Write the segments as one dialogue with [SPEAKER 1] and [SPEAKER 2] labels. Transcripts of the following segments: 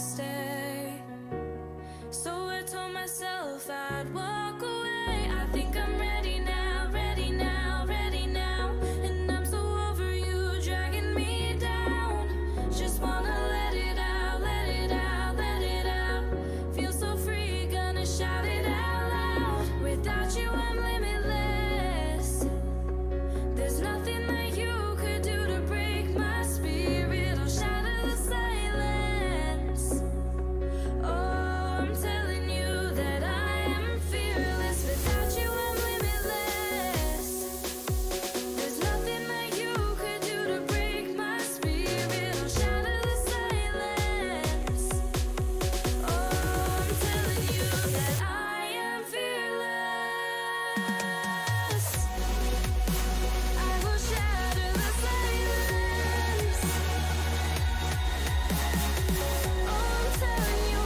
[SPEAKER 1] stay. So I told myself I'd walk away. I think I'm ready now, ready now, ready now. And I'm so over you dragging me down. Just wanna let it out, let it out, let it out. Feel so free, gonna shout it out loud. Without you I'm limitless. There's nothing that you could do to break my spirit or shatter the silence. Oh, I'm telling you that I am fearless. Without you I'm limitless. There's nothing that you could do to break my spirit or shatter the silence. Oh, I'm telling you that I am fearless. I will shatter the silence. Oh, I'm telling you,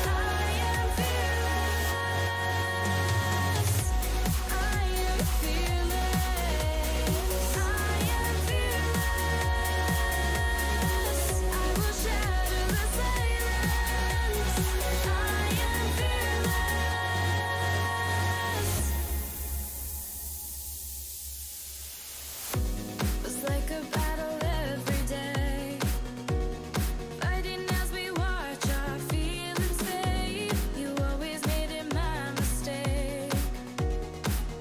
[SPEAKER 1] I am fearless. I am fearless. I am fearless. I will shatter the silence. I am fearless. It's like a battle every day. Fighting as we watch our feelings fade. You always made it my mistake.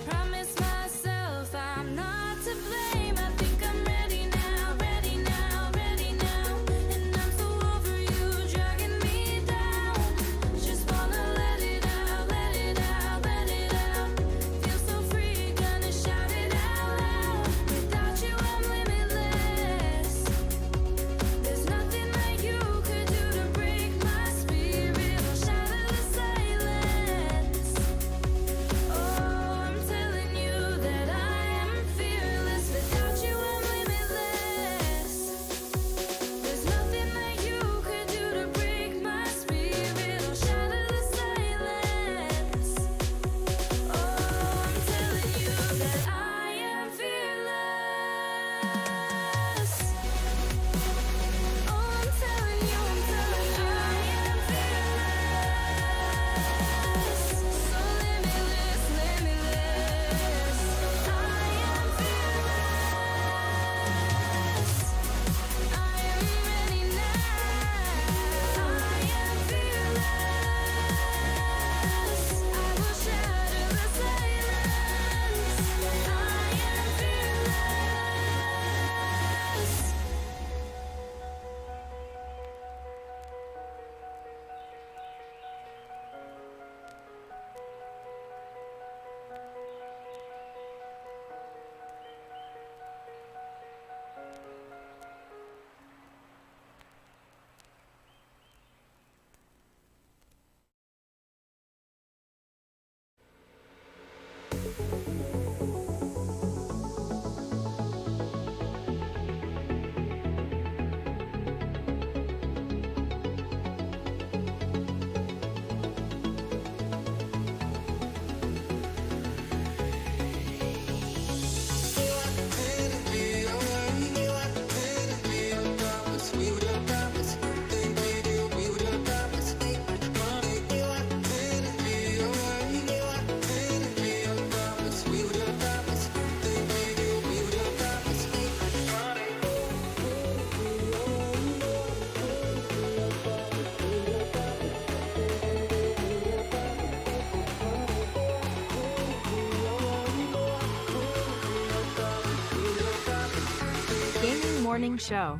[SPEAKER 1] Promise myself I'm not to blame. I think I'm ready now, ready now, ready now. And I'm so over you dragging me down. Just wanna let it out, let it out, let it out. Feel so free, gonna shout it out loud. Without you I'm limitless. There's nothing that you could do to break my spirit or shatter the silence. Oh, I'm telling you that I am fearless. Without you I'm limitless. There's nothing that you could do to break my spirit or shatter the silence. Oh, I'm telling you that I am fearless. Oh, I'm telling you, I am fearless. So limitless, limitless. I am fearless. I am ready now. I am fearless. I will shatter the silence. I am fearless.
[SPEAKER 2] Gaming Morning Show.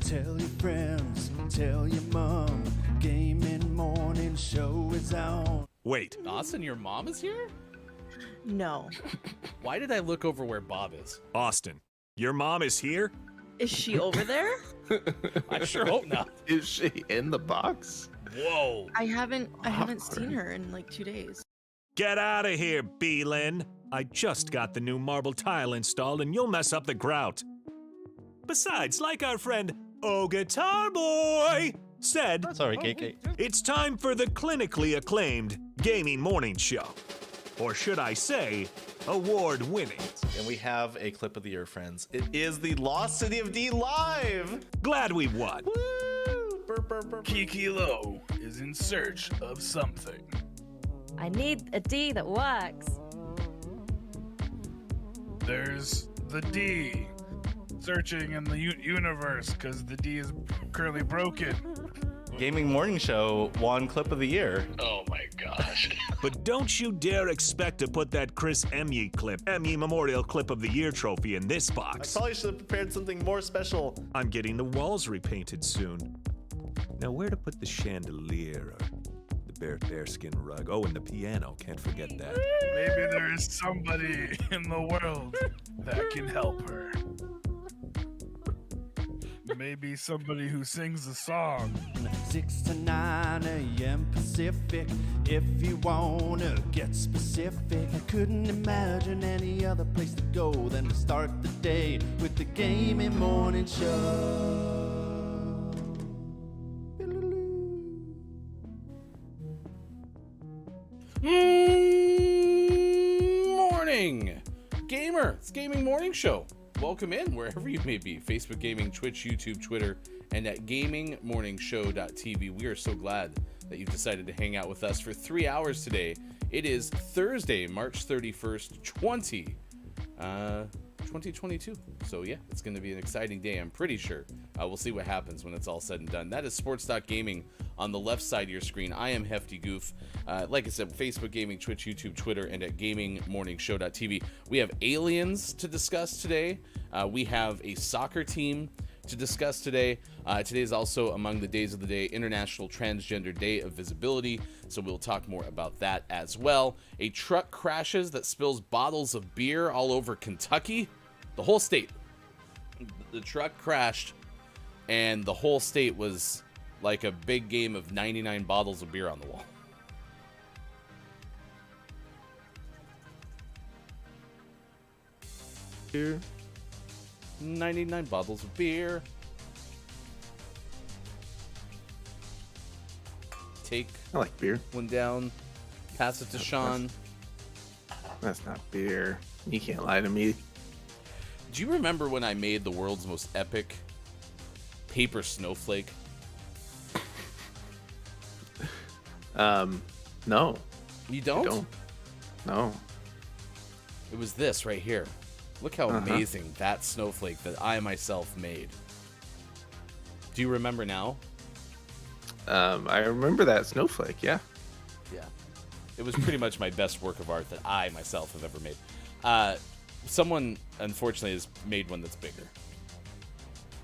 [SPEAKER 3] Tell your friends, tell your mom, Gaming Morning Show is on.
[SPEAKER 4] Wait, Austin, your mom is here?
[SPEAKER 5] No.
[SPEAKER 4] Why did I look over where Bob is?
[SPEAKER 6] Austin, your mom is here?
[SPEAKER 5] Is she over there?
[SPEAKER 4] I sure hope not.
[SPEAKER 7] Is she in the box?
[SPEAKER 4] Whoa.
[SPEAKER 5] I haven't seen her in like 2 days.
[SPEAKER 6] Get out of here, Beelin. I just got the new marble tile installed and you'll mess up the grout. Besides, like our friend Oh Guitar Boy, said,
[SPEAKER 8] Sorry, KK.
[SPEAKER 6] it's time for the clinically acclaimed gaming morning show. Or should I say, award-winning.
[SPEAKER 8] And we have a clip of the year, friends. It is the Lost City of D live.
[SPEAKER 6] Glad we won.
[SPEAKER 8] Woo! Burp, burp, burp.
[SPEAKER 4] Kiki Low is in search of something.
[SPEAKER 9] I need a D that works.
[SPEAKER 10] There's the D. Searching in the universe because the D is currently broken.
[SPEAKER 8] Gaming Morning Show won clip of the year.
[SPEAKER 4] Oh my gosh.
[SPEAKER 6] But don't you dare expect to put that Chris Emmy Memorial Clip of the Year trophy in this
[SPEAKER 8] I
[SPEAKER 6] box.
[SPEAKER 8] probably should have prepared something more special.
[SPEAKER 6] I'm getting the walls repainted soon. Now where to put the chandelier or the bearskin rug? Oh, and the piano, can't forget that.
[SPEAKER 10] Maybe there is somebody in the world that can help her. Maybe somebody who sings a song.
[SPEAKER 3] 6 to 9 a.m. Pacific. If you wanna get specific, I couldn't imagine any other place to go than to start the day with the Gaming Morning Show.
[SPEAKER 4] Morning, gamer. It's Gaming Morning Show. Welcome in wherever you may be. Facebook Gaming, Twitch, YouTube, Twitter, and at GamingMorningShow.tv. We are so glad that you've decided to hang out with us for 3 hours today. It is Thursday, March 31st, 2022. So yeah, it's going to be an exciting day, I'm pretty sure. We'll see what happens when it's all said and done. That is Sports.Gaming on the left side of your screen. I am Hefty Goof. Like I said, Facebook Gaming, Twitch, YouTube, Twitter, and at GamingMorningShow.tv. We have aliens to discuss today. We have a soccer team to discuss today. Today is also among the days of the day, International Transgender Day of Visibility, so we'll talk more about that as well. A truck crashes that spills bottles of beer all over Kentucky. The whole state. The truck crashed, and the whole state was like a big game of 99 bottles of beer on the wall.
[SPEAKER 7] Beer.
[SPEAKER 4] 99 bottles of beer. Take
[SPEAKER 7] I like beer.
[SPEAKER 4] one down, pass it to Sean.
[SPEAKER 7] That's not beer. You can't lie to me.
[SPEAKER 4] Do you remember when I made the world's most epic paper snowflake?
[SPEAKER 7] No.
[SPEAKER 4] You don't?
[SPEAKER 7] I don't. No.
[SPEAKER 4] It was this right here. Look how amazing that snowflake that I myself made. Do you remember now?
[SPEAKER 7] I remember that snowflake, yeah.
[SPEAKER 4] Yeah. It was pretty much my best work of art that I myself have ever made. Someone, unfortunately, has made one that's bigger.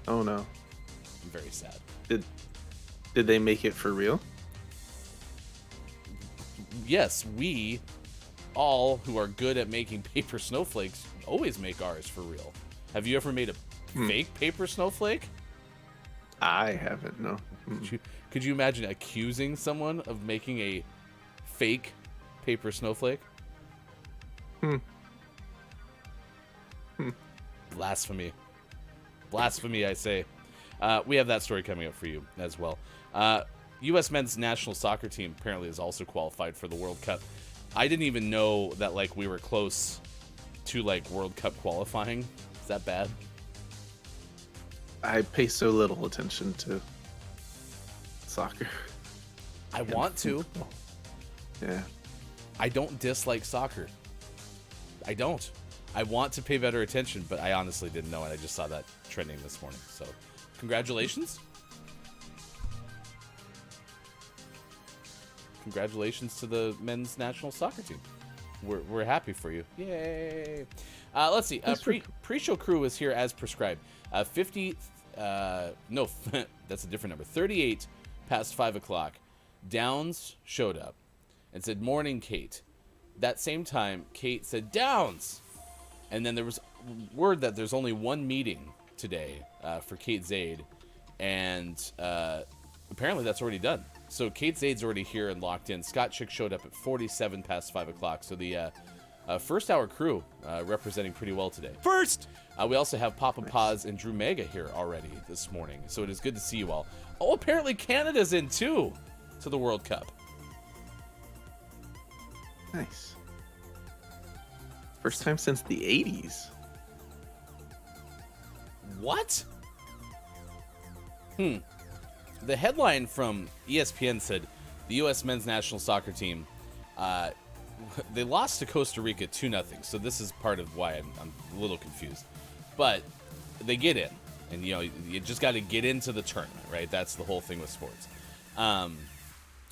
[SPEAKER 7] Oh no.
[SPEAKER 4] I'm very sad.
[SPEAKER 7] Did they make it for real?
[SPEAKER 4] Yes, we all who are good at making paper snowflakes always make ours for real. Have you ever made a fake paper snowflake?
[SPEAKER 7] I haven't, no.
[SPEAKER 4] Could you imagine accusing someone of making a fake paper snowflake? Blasphemy. Blasphemy, I say. We have that story coming up for you as well. U.S. men's national soccer team apparently is also qualified for the World Cup. I didn't even know that, like, we were close to, like, World Cup qualifying. Is that bad?
[SPEAKER 7] I pay so little attention to soccer.
[SPEAKER 4] I want to.
[SPEAKER 7] Yeah.
[SPEAKER 4] I don't dislike soccer. I don't. I want to pay better attention, but I honestly didn't know, and I just saw that trending this morning. So, congratulations. Congratulations to the men's national soccer team. We're happy for you. Yay. Let's see. Pre-show crew is here as prescribed. 50, no, that's a different number. 38 past 5 o'clock. Downs showed up and said, "Morning, Kate." That same time, Kate said, "Downs." And then there was word that there's only one meeting today for Kate Zaid. And apparently that's already done. So Kate Zaid's already here and locked in. Scott Chick showed up at 47 past 5 o'clock. So the First hour crew representing pretty well today.
[SPEAKER 6] First!
[SPEAKER 4] We also have Papa Paz and Drew Mega here already this morning, so it is good to see you all. Oh, apparently Canada's in too to the World Cup.
[SPEAKER 7] Nice. First time since the 80s.
[SPEAKER 4] What? The headline from ESPN said the U.S. men's national soccer team, they lost to Costa Rica 2-0. So this is part of why I'm a little confused. But they get in, and you just got to get into the tournament, right? That's the whole thing with sports.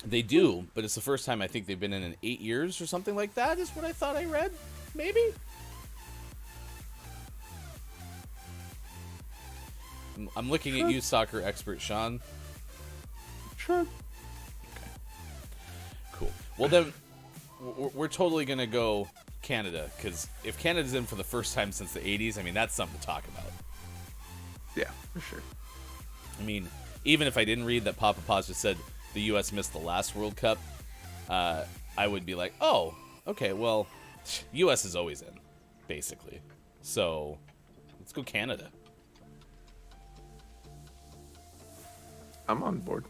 [SPEAKER 4] They do, but it's the first time I think they've been in 8 years or something like that. Is what I thought I read, maybe. I'm looking at you, soccer expert Sean.
[SPEAKER 7] Sure.
[SPEAKER 4] Okay. Cool. Well, then we're totally going to go Canada, because if Canada's in for the first time since the 80s, I mean, that's something to talk about.
[SPEAKER 7] Yeah, for sure.
[SPEAKER 4] I mean, even if I didn't read that Papa Paz just said the U.S. missed the last World Cup, I would be like, oh, okay, well, U.S. is always in, basically. So let's go Canada.
[SPEAKER 7] I'm on board.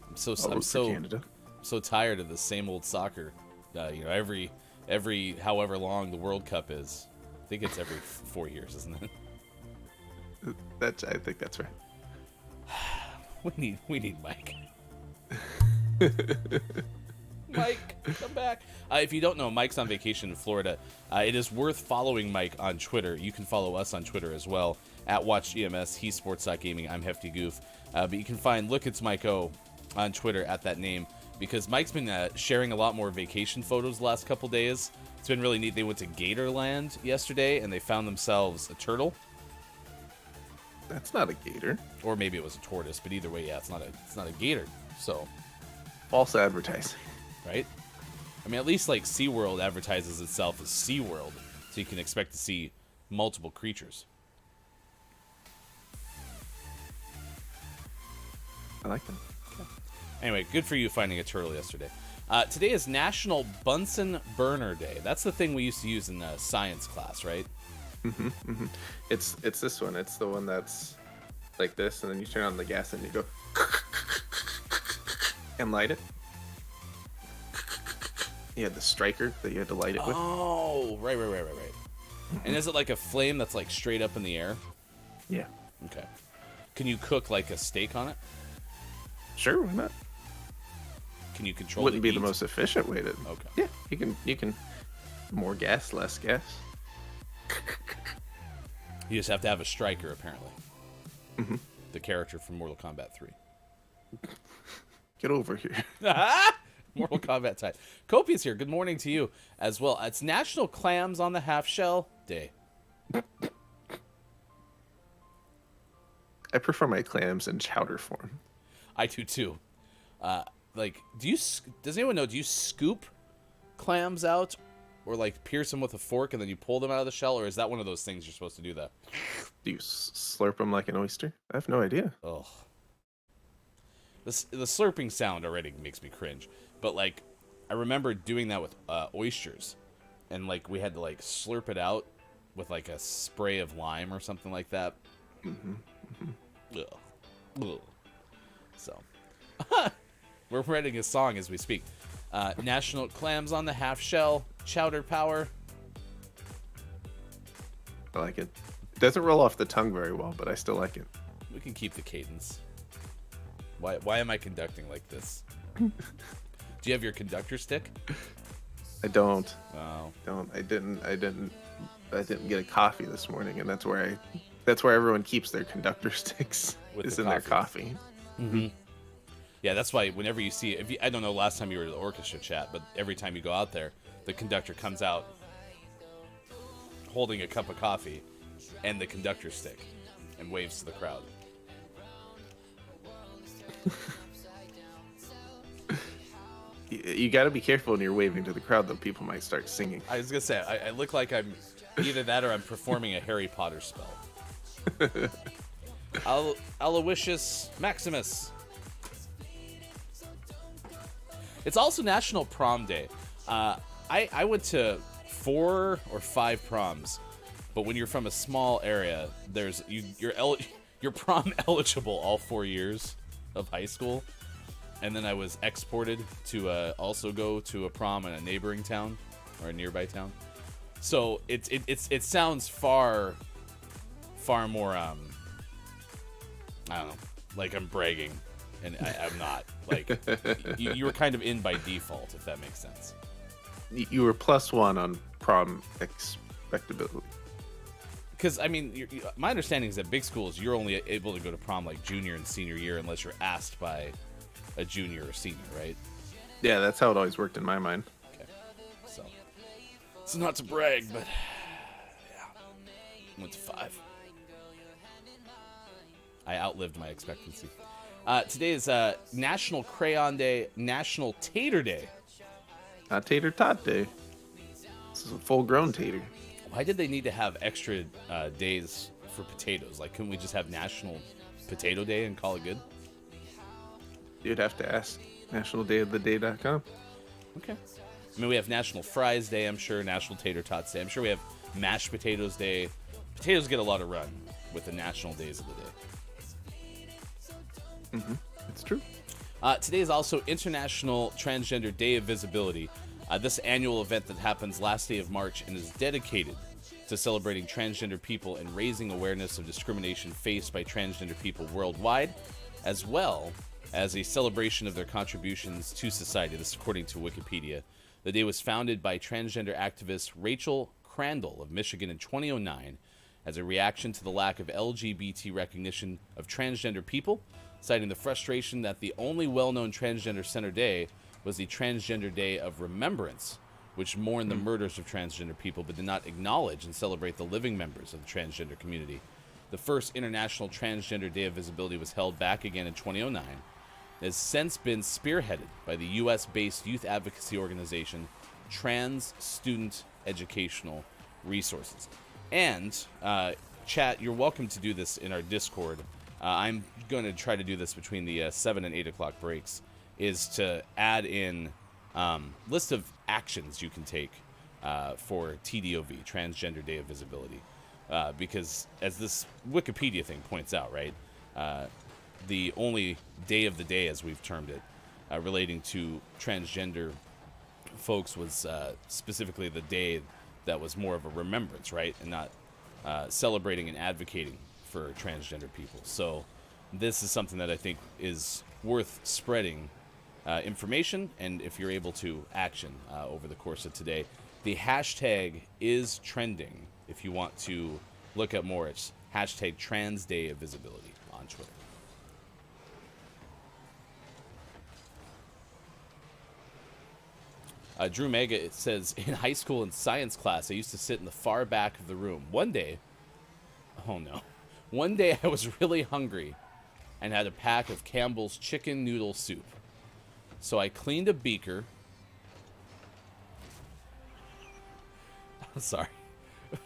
[SPEAKER 4] I'm so
[SPEAKER 7] Canada.
[SPEAKER 4] so tired of the same old soccer. Every however long the World Cup is. I think it's every 4 years, isn't it?
[SPEAKER 7] I think that's right.
[SPEAKER 4] We need Mike. Mike, come back. If you don't know, Mike's on vacation in Florida. It is worth following Mike on Twitter. You can follow us on Twitter as well, at WatchGMS. He's Sports.Gaming. I'm Hefty Goof. But you can find Look It's Mike O on Twitter at that name, because Mike's been sharing a lot more vacation photos the last couple days. It's been really neat. They went to Gatorland yesterday, and they found themselves a turtle.
[SPEAKER 7] That's not a gator.
[SPEAKER 4] Or maybe it was a tortoise, but either way, yeah, it's not a gator. So,
[SPEAKER 7] false advertising.
[SPEAKER 4] Right? I mean, at least like SeaWorld advertises itself as SeaWorld, so you can expect to see multiple creatures.
[SPEAKER 7] I like that.
[SPEAKER 4] Okay. Anyway, good for you finding a turtle yesterday. Today is National Bunsen Burner Day. That's the thing we used to use in science class, right?
[SPEAKER 7] Mm-hmm, mm-hmm. It's this one. It's the one that's like this, and then you turn on the gas and you go and light it. You had the striker that you had to light it with.
[SPEAKER 4] Oh, right. And is it like a flame that's like straight up in the air?
[SPEAKER 7] Yeah.
[SPEAKER 4] Okay. Can you cook like a steak on it?
[SPEAKER 7] Sure, why not?
[SPEAKER 4] Can you control?
[SPEAKER 7] Wouldn't be
[SPEAKER 4] heat?
[SPEAKER 7] the most efficient way to.
[SPEAKER 4] Okay.
[SPEAKER 7] Yeah, you can. More gas, less gas.
[SPEAKER 4] You just have to have a striker, apparently.
[SPEAKER 7] Mm-hmm.
[SPEAKER 4] The character from Mortal Kombat 3.
[SPEAKER 7] Get over here.
[SPEAKER 4] Mortal Kombat type. Kopi's here. Good morning to you as well. It's National Clams on the Half Shell Day.
[SPEAKER 7] I prefer my clams in chowder form.
[SPEAKER 4] I do too. Does anyone know? Do you scoop clams out, or like pierce them with a fork and then you pull them out of the shell, or is that one of those things you're supposed to do that?
[SPEAKER 7] Do you slurp them like an oyster? I have no idea.
[SPEAKER 4] Oh, the slurping sound already makes me cringe. But like, I remember doing that with oysters, and like we had to like slurp it out with like a spray of lime or something like that.
[SPEAKER 7] Mm-hmm. Mm-hmm.
[SPEAKER 4] Ugh. Ugh. So, we're writing a song as we speak. National Clams on the Half Shell, Chowder Power.
[SPEAKER 7] I like it. It doesn't roll off the tongue very well, but I still like it.
[SPEAKER 4] We can keep the cadence. Why am I conducting like this? Do you have your conductor stick?
[SPEAKER 7] I don't.
[SPEAKER 4] Oh.
[SPEAKER 7] I didn't get a coffee this morning, and that's where everyone keeps their conductor sticks. Is in their coffee.
[SPEAKER 4] Mm-hmm. Yeah, that's why whenever you see it, I don't know last time you were at the orchestra chat, but every time you go out there, the conductor comes out holding a cup of coffee and the conductor stick and waves to the crowd.
[SPEAKER 7] You got to be careful when you're waving to the crowd, though. People might start singing.
[SPEAKER 4] I was gonna say I look like I'm either that or I'm performing a Harry Potter spell. Aloysius Maximus. It's also National Prom Day. I went to 4 or 5 proms. But when you're from a small area, you're prom eligible all 4 years of high school. And then I was exported to also go to a prom in a neighboring town or a nearby town. So it sounds far more I don't know, like I'm bragging, and I'm not. Like you were kind of in by default, if that makes sense.
[SPEAKER 7] You were +1 on prom expectability.
[SPEAKER 4] Because, I mean, my understanding is that big schools, you're only able to go to prom like junior and senior year unless you're asked by a junior or senior, right?
[SPEAKER 7] Yeah, that's how it always worked in my mind.
[SPEAKER 4] Okay. So, it's not to brag, but yeah. Went to 5. I outlived my expectancy. Today is National Crayon Day, National Tater Day.
[SPEAKER 7] Not Tater Tot Day. This is a full-grown tater.
[SPEAKER 4] Why did they need to have extra days for potatoes? Like, couldn't we just have National Potato Day and call it good?
[SPEAKER 7] You'd have to ask nationaldayoftheday.com.
[SPEAKER 4] Okay. I mean, we have National Fries Day, I'm sure, National Tater Tots Day. I'm sure we have Mashed Potatoes Day. Potatoes get a lot of run with the national days of the day.
[SPEAKER 7] It's true.
[SPEAKER 4] Today is also International Transgender Day of Visibility. This annual event that happens last day of March and is dedicated to celebrating transgender people and raising awareness of discrimination faced by transgender people worldwide, as well as a celebration of their contributions to society. This is according to Wikipedia. The day was founded by transgender activist Rachel Crandall of Michigan in 2009 as a reaction to the lack of LGBT recognition of transgender people, citing the frustration that the only well-known transgender center day was the Transgender Day of Remembrance, which mourned the murders of transgender people but did not acknowledge and celebrate the living members of the transgender community. The first International Transgender Day of Visibility was held back again in 2009. It has since been spearheaded by the U.S.-based youth advocacy organization Trans Student Educational Resources. And, chat, you're welcome to do this in our Discord. I'm going to try to do this between the 7 and 8 o'clock breaks, is to add in list of actions you can take for TDOV, Transgender Day of Visibility. Because as this Wikipedia thing points out, right, the only day of the day, as we've termed it, relating to transgender folks was specifically the day that was more of a remembrance, right, and not celebrating and advocating for transgender people. So this is something that I think is worth spreading information, and if you're able to, action over the course of today. The hashtag is trending. If you want to look up more, it's hashtag Trans Day of Visibility on Twitter. Drew Mega, it says, in high school in science class, I used to sit in the far back of the room. One day I was really hungry and had a pack of Campbell's chicken noodle soup. So I cleaned a beaker. Sorry.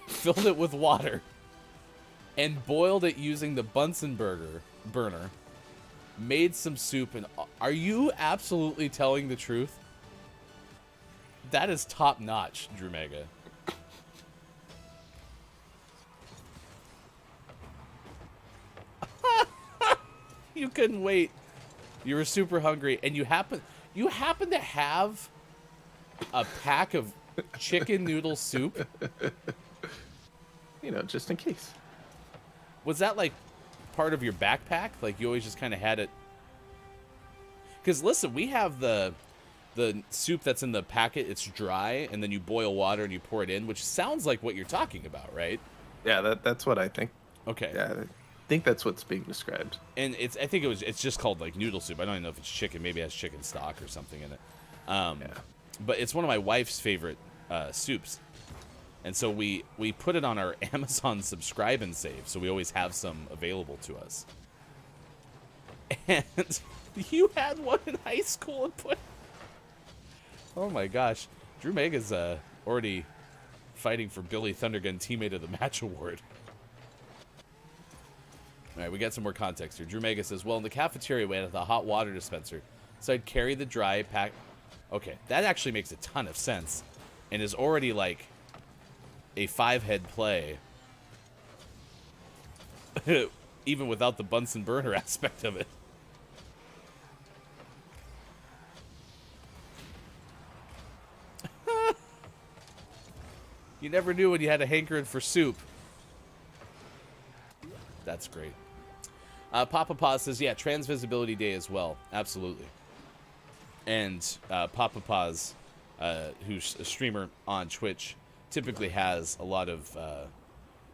[SPEAKER 4] Filled it with water and boiled it using the Bunsen burner. Made some soup, and are you absolutely telling the truth? That is top notch, Drew Mega. You couldn't wait. You were super hungry, and you happen to have a pack of chicken noodle soup.
[SPEAKER 7] You know, just in case.
[SPEAKER 4] Was that like part of your backpack? Like you always just kind of had it? Because listen, we have the soup that's in the packet. It's dry, and then you boil water and you pour it in, which sounds like what you're talking about, right?
[SPEAKER 7] Yeah, that's what I think.
[SPEAKER 4] Okay.
[SPEAKER 7] Yeah, I think that's what's being described.
[SPEAKER 4] And it's just called like noodle soup. I don't even know if it's chicken. Maybe it has chicken stock or something in it. Yeah. But it's one of my wife's favorite soups. And so we put it on our Amazon subscribe and save, so we always have some available to us. And you had one in high school and put... Oh my gosh. Drew Mega's already fighting for Billy Thundergun Teammate of the Match award. All right, we got some more context here. Drew Mega says, well, in the cafeteria we had the hot water dispenser, so I'd carry the dry pack... Okay, that actually makes a ton of sense. and is already like a 5-head play, even without the Bunsen burner aspect of it. You never knew when you had a hankering for soup. That's great. Papa Paws says, yeah, Trans Visibility Day as well. Absolutely. And Papa Paws, who's a streamer on Twitch, typically has a lot of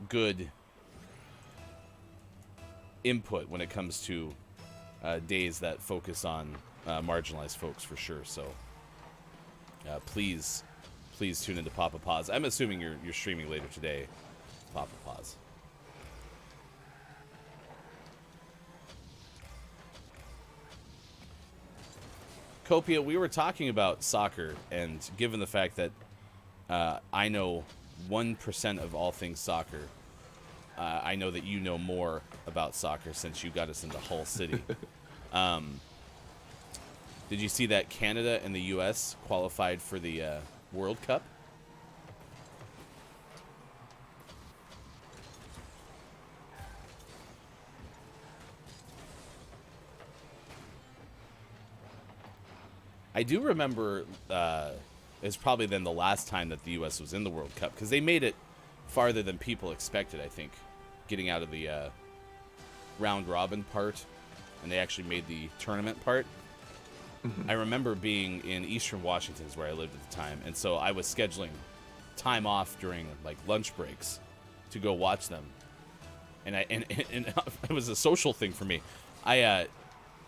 [SPEAKER 4] good input when it comes to days that focus on marginalized folks, for sure. So please tune into Papa Paws. I'm assuming you're streaming later today, Papa Paws. Copia, we were talking about soccer, and given the fact that I know 1% of all things soccer, I know that you know more about soccer since you got us into Hull City. Did you see that Canada and the U.S. qualified for the World Cup? I do remember it's probably then the last time that the U.S. was in the World Cup, because they made it farther than people expected, I think, getting out of the round-robin part, and they actually made the tournament part. I remember being in Eastern Washington, is where I lived at the time, and so I was scheduling time off during like lunch breaks to go watch them, and it was a social thing for me. I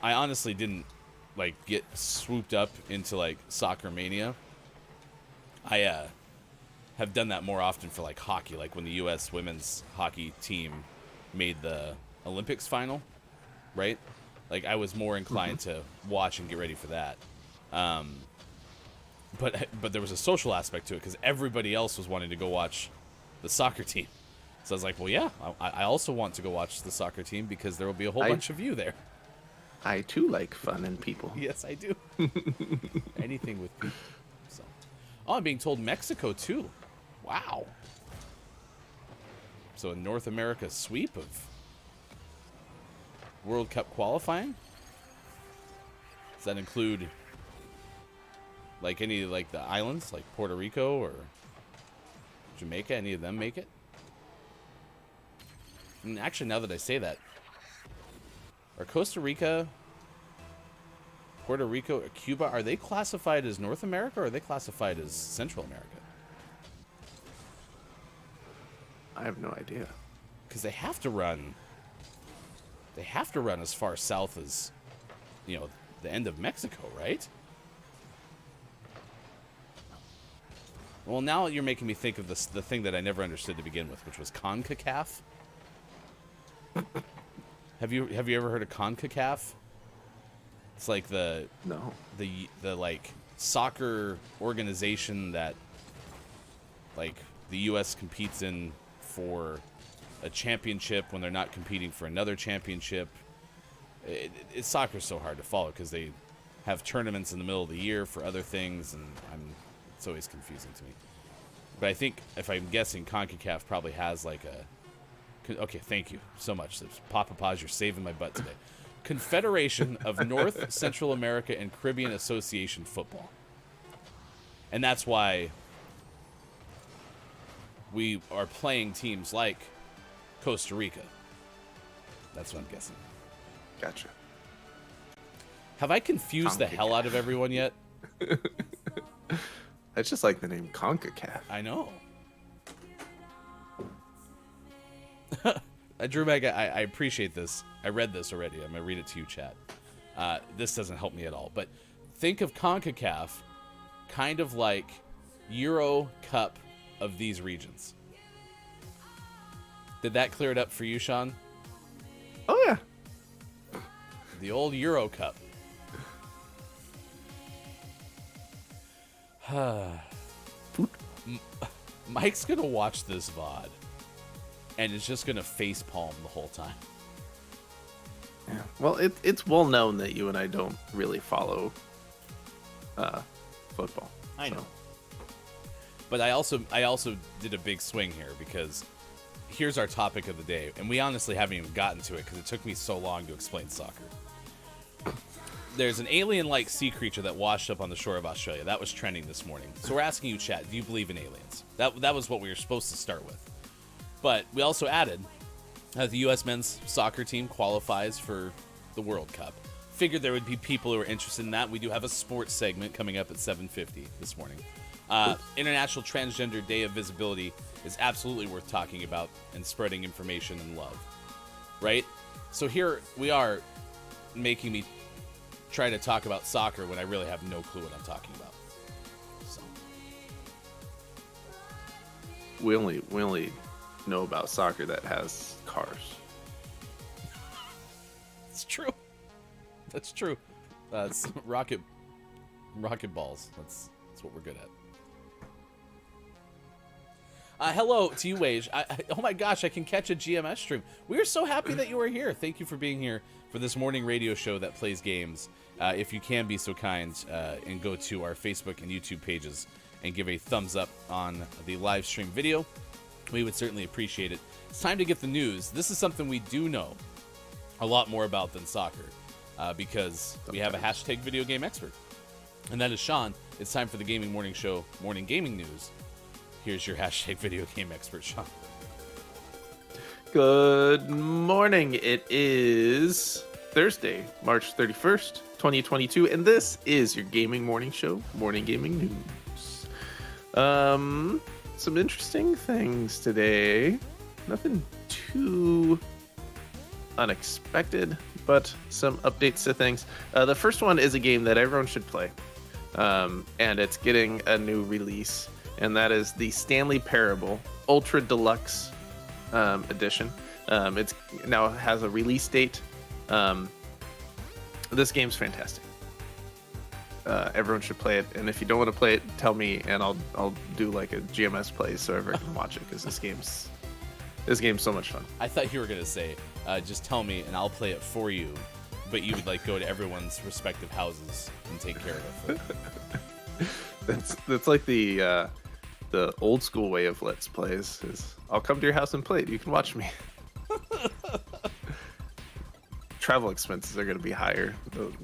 [SPEAKER 4] honestly didn't like get swooped up into like soccer mania. I have done that more often for like hockey, like when the U.S. women's hockey team made the Olympics final, right? Like I was more inclined to watch and get ready for that. But there was a social aspect to it because everybody else was wanting to go watch the soccer team. So I was like, well, yeah, I also want to go watch the soccer team because there will be a whole bunch of you there.
[SPEAKER 7] I too like fun and people.
[SPEAKER 4] Yes, I do. Anything with people. So. Oh, I'm being told Mexico too. Wow. So a North America sweep of World Cup qualifying? Does that include like any like the islands, like Puerto Rico or Jamaica? Any of them make it? And actually, now that I say that, are Costa Rica, Puerto Rico, or Cuba, are they classified as North America or are they classified as Central America?
[SPEAKER 7] I have no idea.
[SPEAKER 4] Because they have to run as far south as, you know, the end of Mexico, right? Well, now you're making me think of the thing that I never understood to begin with, which was CONCACAF. Have you ever heard of CONCACAF? It's like the like soccer organization that like the U.S. competes in for a championship when they're not competing for another championship. Soccer's so hard to follow because they have tournaments in the middle of the year for other things, and it's always confusing to me. But I think, if I'm guessing, CONCACAF probably has like a... Okay, thank you so much. Papa Paz, you're saving my butt today. Confederation of North, Central America, and Caribbean Association Football. And that's why we are playing teams like Costa Rica. That's what I'm guessing.
[SPEAKER 7] Gotcha.
[SPEAKER 4] Have I confused the hell out of everyone yet?
[SPEAKER 7] That's just like the name CONCACAF.
[SPEAKER 4] I know. Drew Meg, I appreciate this. I read this already. I'm going to read it to you, chat. This doesn't help me at all. But think of CONCACAF kind of like Euro Cup of these regions. Did that clear it up for you, Sean?
[SPEAKER 7] Oh, yeah.
[SPEAKER 4] The old Euro Cup. Mike's going to watch this VOD. And it's just going to facepalm the whole time.
[SPEAKER 7] Yeah. Well, it's well known that you and I don't really follow football.
[SPEAKER 4] I know. But I also did a big swing here because here's our topic of the day, and we honestly haven't even gotten to it because it took me so long to explain soccer. There's an alien-like sea creature that washed up on the shore of Australia. That was trending this morning. So we're asking you, chat, do you believe in aliens? That was what we were supposed to start with. But we also added that the U.S. men's soccer team qualifies for the World Cup. Figured there would be people who are interested in that. We do have a sports segment coming up at 7:50 this morning. International Transgender Day of Visibility is absolutely worth talking about and spreading information and love. Right? So here we are making me try to talk about soccer when I really have no clue what I'm talking about. So
[SPEAKER 7] We only know about soccer that has cars.
[SPEAKER 4] it's true. That's true. It's rocket balls. That's what we're good at. Hello to you, Wage. Oh my gosh, I can catch a GMS stream. We are so happy that you are here. Thank you for being here for this morning radio show that plays games. If you can be so kind and go to our Facebook and YouTube pages and give a thumbs up on the live stream video, we would certainly appreciate it. It's time to get the news. This is something we do know a lot more about than soccer because we have a hashtag video game expert. And that is Sean. It's time for the Gaming Morning Show Morning Gaming News. Here's your hashtag video game expert, Sean.
[SPEAKER 7] Good morning. It is Thursday, March 31st, 2022, and this is your Gaming Morning Show Morning Gaming News. Some interesting things today. Nothing too unexpected, but some updates to things. The first one is a game that everyone should play, and it's getting a new release, and that is the Stanley Parable Ultra Deluxe edition. It's now has a release date. This game's fantastic. Everyone should play it, and if you don't want to play it, tell me, and I'll do like a GMS play so everyone can watch it, because this game's so much fun.
[SPEAKER 4] I thought you were gonna say, just tell me and I'll play it for you, but you would like go to everyone's respective houses and take care of it.
[SPEAKER 7] That's like the old school way of Let's Plays. Is I'll come to your house and play it. You can watch me. Travel expenses are going to be higher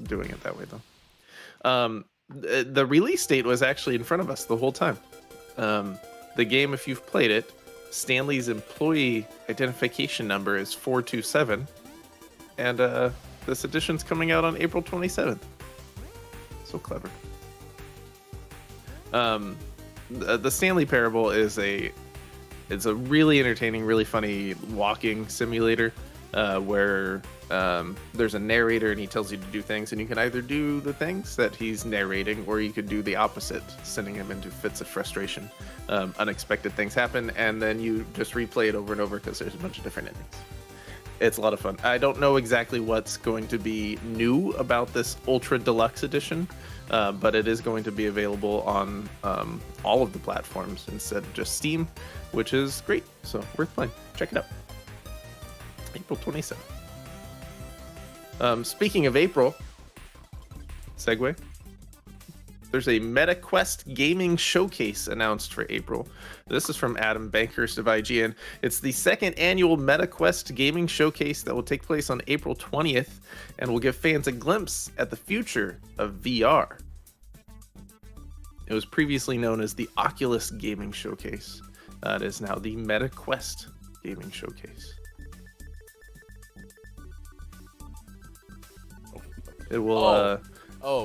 [SPEAKER 7] doing it that way, though. The release date was actually in front of us the whole time. The game, if you've played it, Stanley's employee identification number is 427, and this edition's coming out on April 27th. So clever. The Stanley Parable is a really entertaining, really funny walking simulator where there's a narrator and he tells you to do things, and you can either do the things that he's narrating or you could do the opposite, sending him into fits of frustration. Unexpected things happen, and then you just replay it over and over because there's a bunch of different endings. It's a lot of fun. I don't know exactly what's going to be new about this Ultra Deluxe edition, but it is going to be available on all of the platforms instead of just Steam, which is great. So worth playing. Check it out. April 27th. Speaking of April, segue. There's a MetaQuest gaming showcase announced for April. This is from Adam Bankhurst of IGN. It's the second annual MetaQuest gaming showcase that will take place on April 20th and will give fans a glimpse at the future of VR. It was previously known as the Oculus Gaming Showcase. It is now the MetaQuest Gaming Showcase. It will...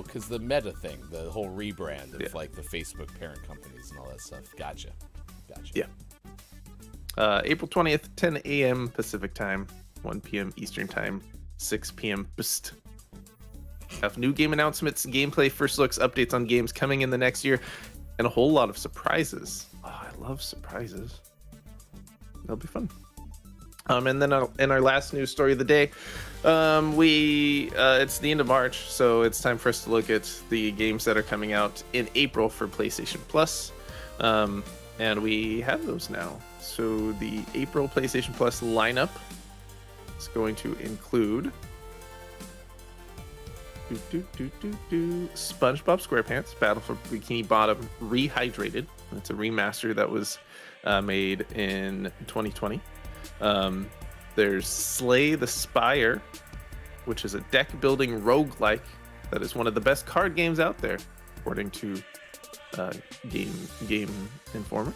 [SPEAKER 4] because the Meta thing, the whole rebrand of like the Facebook parent companies and all that stuff. Gotcha.
[SPEAKER 7] Yeah. April 20th, 10 a.m. Pacific time, 1 p.m. Eastern time, 6 p.m. Pst. Have new game announcements, gameplay, first looks, updates on games coming in the next year, and a whole lot of surprises. Oh, I love surprises. That'll be fun. And then in our last news story of the day, it's the end of March, so it's time for us to look at the games that are coming out in April for PlayStation Plus. And we have those now. So the April PlayStation Plus lineup is going to include SpongeBob SquarePants Battle for Bikini Bottom Rehydrated. It's a remaster that was made in 2020. There's Slay the Spire, which is a deck-building roguelike that is one of the best card games out there, according to Game Informer.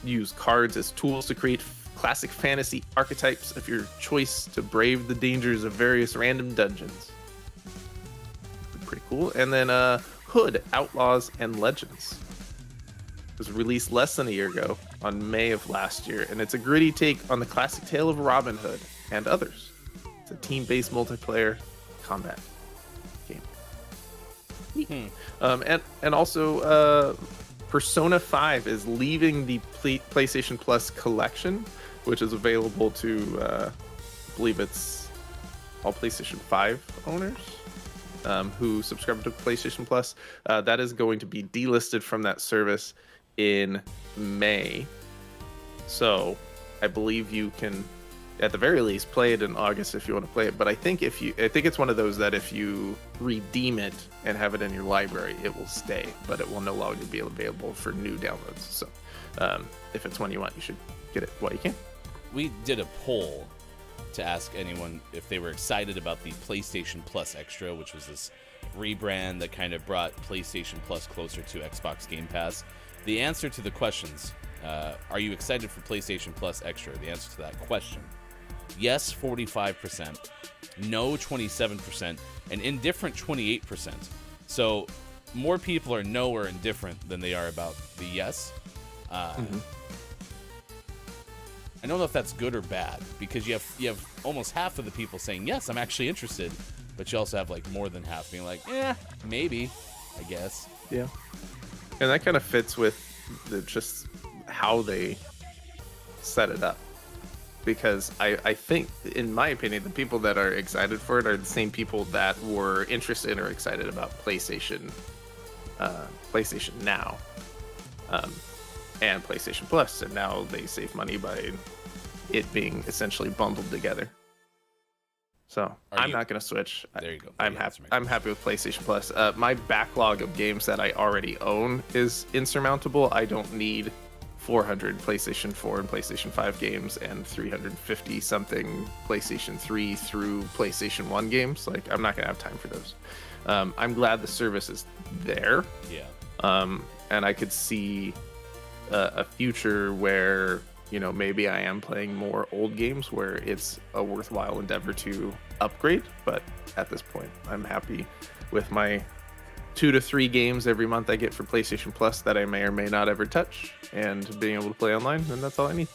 [SPEAKER 7] Use cards as tools to create classic fantasy archetypes of your choice to brave the dangers of various random dungeons. Pretty cool. And then Hood, Outlaws and Legends. It was released less than a year ago on May of last year, and it's a gritty take on the classic tale of Robin Hood and others. It's a team-based multiplayer combat game. And also Persona 5 is leaving the PlayStation Plus collection, which is available to I believe it's all PlayStation 5 owners who subscribe to PlayStation Plus. That is going to be delisted from that service in May. So I believe you can, at the very least, play it in August if you want to play it. But I think it's one of those that if you redeem it and have it in your library, it will stay, but it will no longer be available for new downloads. So if it's one you want, you should get it while you can.
[SPEAKER 4] We did a poll to ask anyone if they were excited about the PlayStation Plus Extra, which was this rebrand that kind of brought PlayStation Plus closer to Xbox Game Pass. The answer to the questions, are you excited for PlayStation Plus Extra? The answer to that question, yes, 45%, no, 27%, and indifferent, 28%. So more people are no or indifferent than they are about the yes. I don't know if that's good or bad, because you have almost half of the people saying, yes, I'm actually interested, but you also have like more than half being like, maybe, I guess.
[SPEAKER 7] Yeah. And that kind of fits with just how they set it up. Because I think, in my opinion, the people that are excited for it are the same people that were interested or excited about PlayStation Now and PlayStation Plus. And now they save money by it being essentially bundled together. So I'm not going to switch.
[SPEAKER 4] There you go.
[SPEAKER 7] I'm happy with PlayStation Plus. My backlog of games that I already own is insurmountable. I don't need 400 PlayStation 4 and PlayStation 5 games and 350 something PlayStation 3 through PlayStation 1 games. Like, I'm not going to have time for those. I'm glad the service is there.
[SPEAKER 4] Yeah.
[SPEAKER 7] And I could see a future where, you know, maybe I am playing more old games where it's a worthwhile endeavor to upgrade. But at this point, I'm happy with my 2 to 3 games every month I get for PlayStation Plus that I may or may not ever touch, and being able to play online, and that's all I need.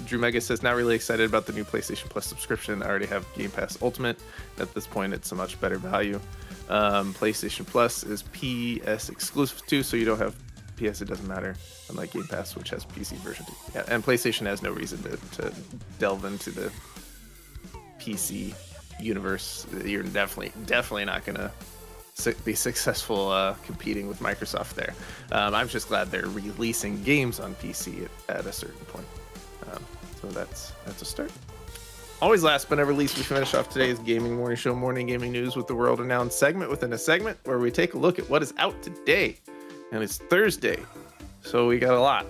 [SPEAKER 7] Drew Mega says, not really excited about the new PlayStation Plus subscription. I already have Game Pass Ultimate. At this point, it's a much better value. PlayStation Plus is PS exclusive too, so you don't have PS, it doesn't matter, unlike Game Pass, which has PC version too. Yeah, and PlayStation has no reason to delve into the PC universe. You're definitely not gonna be successful competing with Microsoft there. I'm just glad they're releasing games on PC at a certain point. So that's a start. Always last but never least, we finish off today's Gaming Morning Show Morning Gaming News with the world renowned segment within a segment where we take a look at what is out today. And it's Thursday, so we got a lot.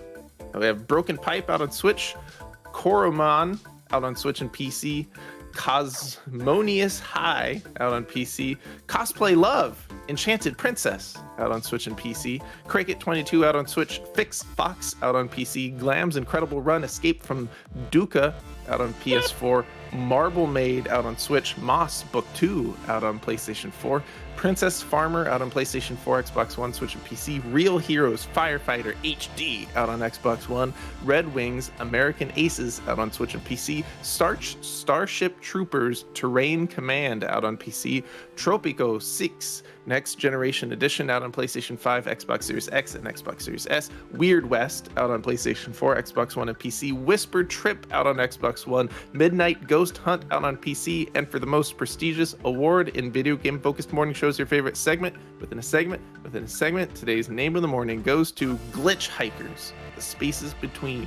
[SPEAKER 7] We have Broken Pipe out on Switch, Koromon out on Switch and PC, Cosmonious High out on PC, Cosplay Love, Enchanted Princess out on Switch and PC, Cricket 22 out on Switch, Fix Fox out on PC, Glam's Incredible Run Escape from Duca out on PS4, Marble Maid out on Switch, Moss Book 2 out on PlayStation 4, Princess Farmer out on PlayStation 4, Xbox One, Switch, and PC, Real Heroes Firefighter HD out on Xbox One, Red Wings American Aces out on Switch and PC, Starship Troopers Terrain Command out on PC, Tropico 6 Next Generation Edition out on PlayStation 5, Xbox Series X, and Xbox Series S, Weird West out on PlayStation 4, Xbox One, and PC, Whispered Trip out on Xbox One, Midnight Ghost Hunt out on PC, and for the most prestigious award in video game focused morning shows, your favorite segment within a segment within a segment, today's name of the morning goes to Glitch Hikers, The Spaces Between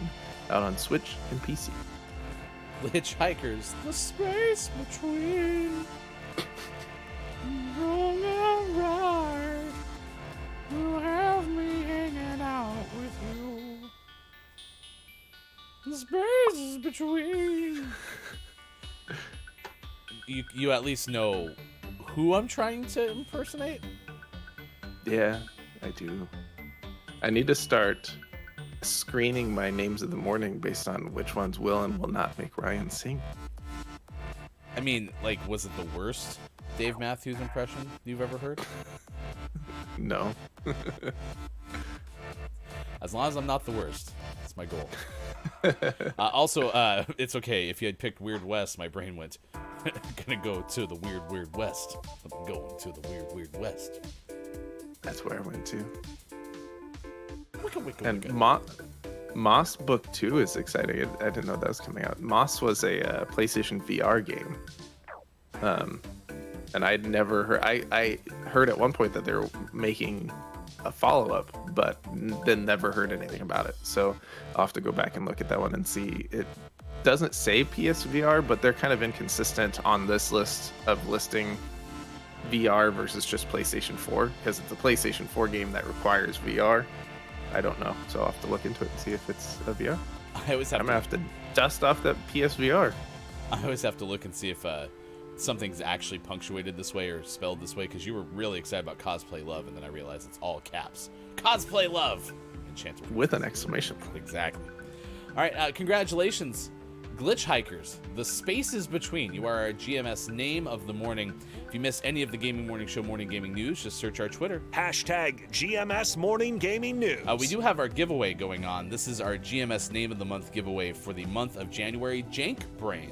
[SPEAKER 7] out on Switch and PC.
[SPEAKER 4] Hitchhikers, the space between wrong and right will have me hanging out with you. The space between. You at least know who I'm trying to impersonate?
[SPEAKER 7] Yeah, I do. I need to start screening my names of the morning based on which ones will and will not make Ryan sing.
[SPEAKER 4] I mean, like, was it the worst Dave Matthews impression you've ever heard?
[SPEAKER 7] No.
[SPEAKER 4] As long as I'm not the worst, that's my goal. Also, it's okay. If you had picked Weird West, my brain went, gonna go to the Weird West. I'm going to the Weird West.
[SPEAKER 7] That's where I went to.
[SPEAKER 4] Wicca.
[SPEAKER 7] And Moss Book 2 is exciting. I didn't know that was coming out. Moss was a PlayStation VR game. And I'd never heard... I heard at one point that they were making a follow-up, but then never heard anything about it. So I'll have to go back and look at that one and see. It doesn't say PSVR, but they're kind of inconsistent on this list of listing VR versus just PlayStation 4, because it's a PlayStation 4 game that requires VR. I don't know, so I'll have to look into it and see if it's a VR.
[SPEAKER 4] I always have
[SPEAKER 7] I'm gonna have to dust off that PSVR.
[SPEAKER 4] I always have to look and see if something's actually punctuated this way or spelled this way, because you were really excited about Cosplay Love, and then I realized it's all caps. Cosplay Love! Enchanted
[SPEAKER 7] With an exclamation point.
[SPEAKER 4] Exactly. All right, congratulations, Glitch Hikers. The spaces between. You are our GMS name of the morning. If you miss any of the Gaming Morning Show Morning Gaming News, just search our Twitter.
[SPEAKER 6] Hashtag GMS Morning Gaming News.
[SPEAKER 4] We do have our giveaway going on. This is our GMS Name of the Month giveaway for the month of January. Jank Brain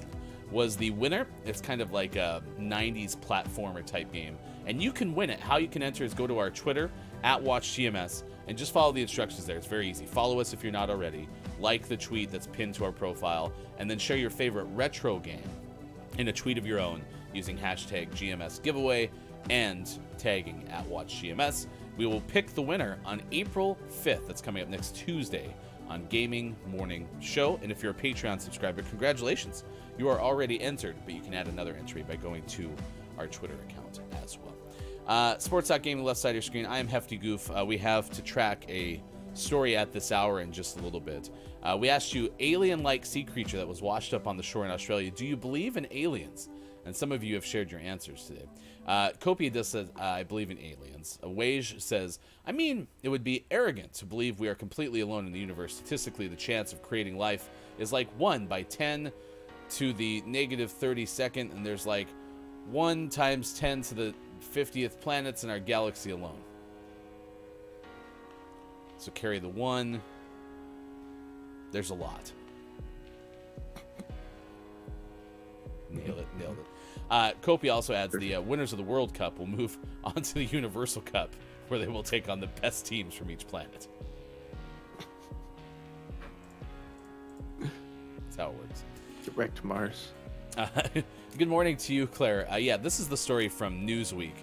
[SPEAKER 4] was the winner. It's kind of like a 90s platformer type game, and you can win it. How you can enter is go to our Twitter, @WatchGMS, and just follow the instructions there. It's very easy. Follow us if you're not already. Like the tweet that's pinned to our profile, and then share your favorite retro game in a tweet of your own using hashtag GMS giveaway and tagging @WatchGMS. We will pick the winner on April 5th. That's coming up next Tuesday on Gaming Morning Show. And if you're a Patreon subscriber, congratulations. You are already entered, but you can add another entry by going to our Twitter account as well. Sports.gaming, left side of your screen. I am Hefty Goof. We have to track a story at this hour in just a little bit. We asked you, alien-like sea creature that was washed up on the shore in Australia. Do you believe in aliens? And some of you have shared your answers today. Copia does says, I believe in aliens. Wage says, I mean, it would be arrogant to believe we are completely alone in the universe. Statistically, the chance of creating life is like 1 by 10 to the negative 32nd, and there's like 1 times 10 to the 50th planets in our galaxy alone. So carry the 1. There's a lot. Nailed it. Kopi also adds the winners of the World Cup will move on to the Universal Cup, where they will take on the best teams from each planet. That's how it works.
[SPEAKER 7] Direct Mars.
[SPEAKER 4] Good morning to you, Claire. Yeah, this is the story from Newsweek.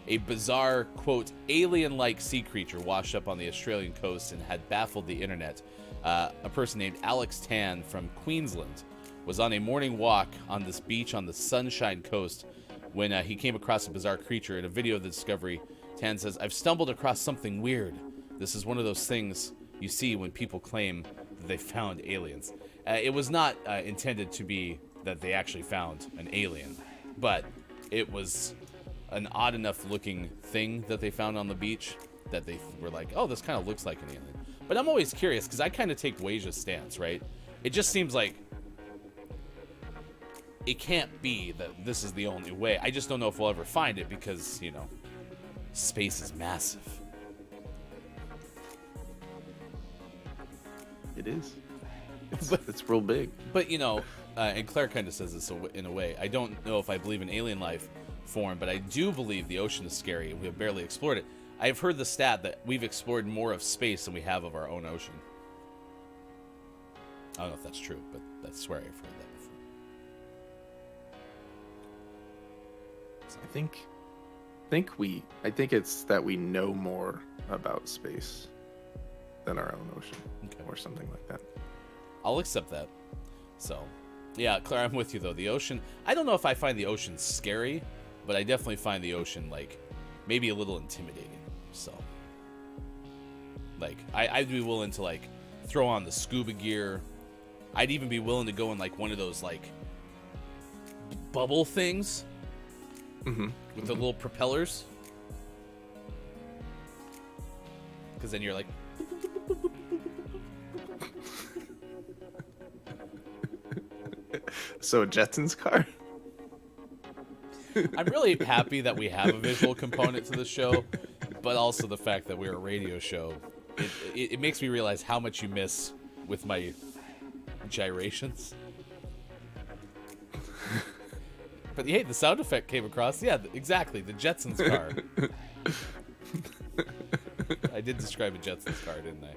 [SPEAKER 4] A bizarre, quote, alien-like sea creature washed up on the Australian coast and had baffled the internet. A person named Alex Tan from Queensland was on a morning walk on this beach on the Sunshine Coast when he came across a bizarre creature. In a video of the discovery, Tan says, I've stumbled across something weird. This is one of those things you see when people claim that they found aliens. It was not intended to be that they actually found an alien, but it was an odd enough looking thing that they found on the beach that they were like, oh, this kind of looks like an alien. But I'm always curious because I kind of take Waja's stance, right? It just seems like it can't be that this is the only way. I just don't know if we'll ever find it because, you know, space is massive.
[SPEAKER 7] It is. It's real big.
[SPEAKER 4] But, you know, and Claire kind of says this in a way. I don't know if I believe in alien life form, but I do believe the ocean is scary. We have barely explored it. I've heard the stat that we've explored more of space than we have of our own ocean. I don't know if that's true, but that's where I've heard that before.
[SPEAKER 7] I think it's that we know more about space than our own ocean, or something like that.
[SPEAKER 4] I'll accept that. So, Yeah, Claire, I'm with you though. The ocean, I don't know if I find the ocean scary, but I definitely find the ocean like maybe a little intimidating. So like I'd be willing to like throw on the scuba gear. I'd even be willing to go in like one of those like bubble things with the little propellers. Because then you're like
[SPEAKER 7] So a Jetsons car?
[SPEAKER 4] I'm really happy that we have a visual component to the show, but also the fact that we're a radio show. It makes me realize how much you miss with my gyrations. But hey, the sound effect came across. Yeah, exactly. The Jetsons car. I did describe a Jetsons car, didn't I?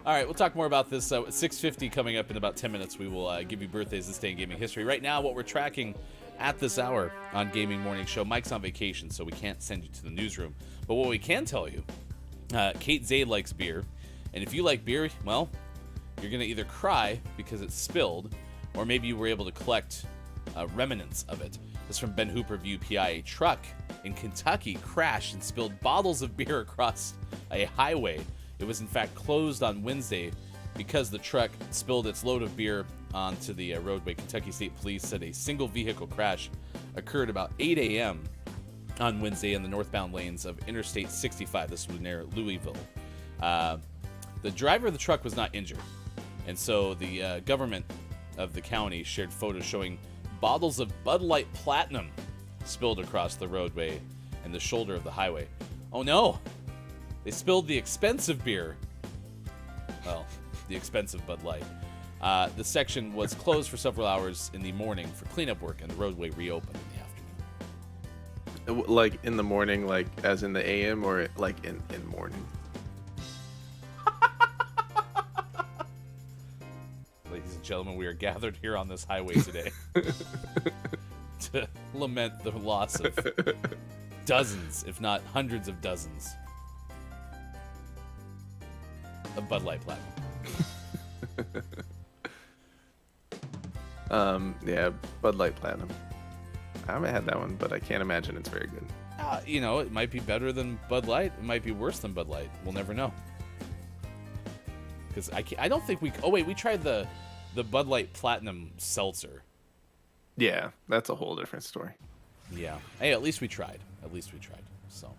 [SPEAKER 4] All right, we'll talk more about this. 6:50 coming up in about 10 minutes. We will give you birthdays this day in gaming history. Right now, what we're tracking at this hour on Gaming Morning Show, Mike's on vacation, so we can't send you to the newsroom. But what we can tell you, Kate Zaid likes beer. And if you like beer, well, you're going to either cry because it's spilled, or maybe you were able to collect remnants of it. This is from Ben Hooper of UPI. A truck in Kentucky crashed and spilled bottles of beer across a highway. It was in fact closed on Wednesday because the truck spilled its load of beer onto the roadway. Kentucky State Police said a single vehicle crash occurred about 8 a.m. on Wednesday in the northbound lanes of Interstate 65. This was near Louisville. The driver of the truck was not injured, and so the government of the county shared photos showing bottles of Bud Light Platinum spilled across the roadway and the shoulder of the highway. Oh no! They spilled the expensive beer. Well, the expensive Bud Light. The section was closed for several hours in the morning for cleanup work, and the roadway reopened in the afternoon.
[SPEAKER 7] Like in the morning, like as in the AM, or like in morning?
[SPEAKER 4] Ladies and gentlemen, we are gathered here on this highway today to lament the loss of dozens, if not hundreds of dozens, of Bud Light Platinum.
[SPEAKER 7] Yeah, Bud Light Platinum. I haven't had that one, but I can't imagine it's very good.
[SPEAKER 4] You know, it might be better than Bud Light. It might be worse than Bud Light. We'll never know. Because I don't think we... Oh, wait, we tried the Bud Light Platinum Seltzer.
[SPEAKER 7] Yeah, that's a whole different story.
[SPEAKER 4] Yeah. Hey, at least we tried. So,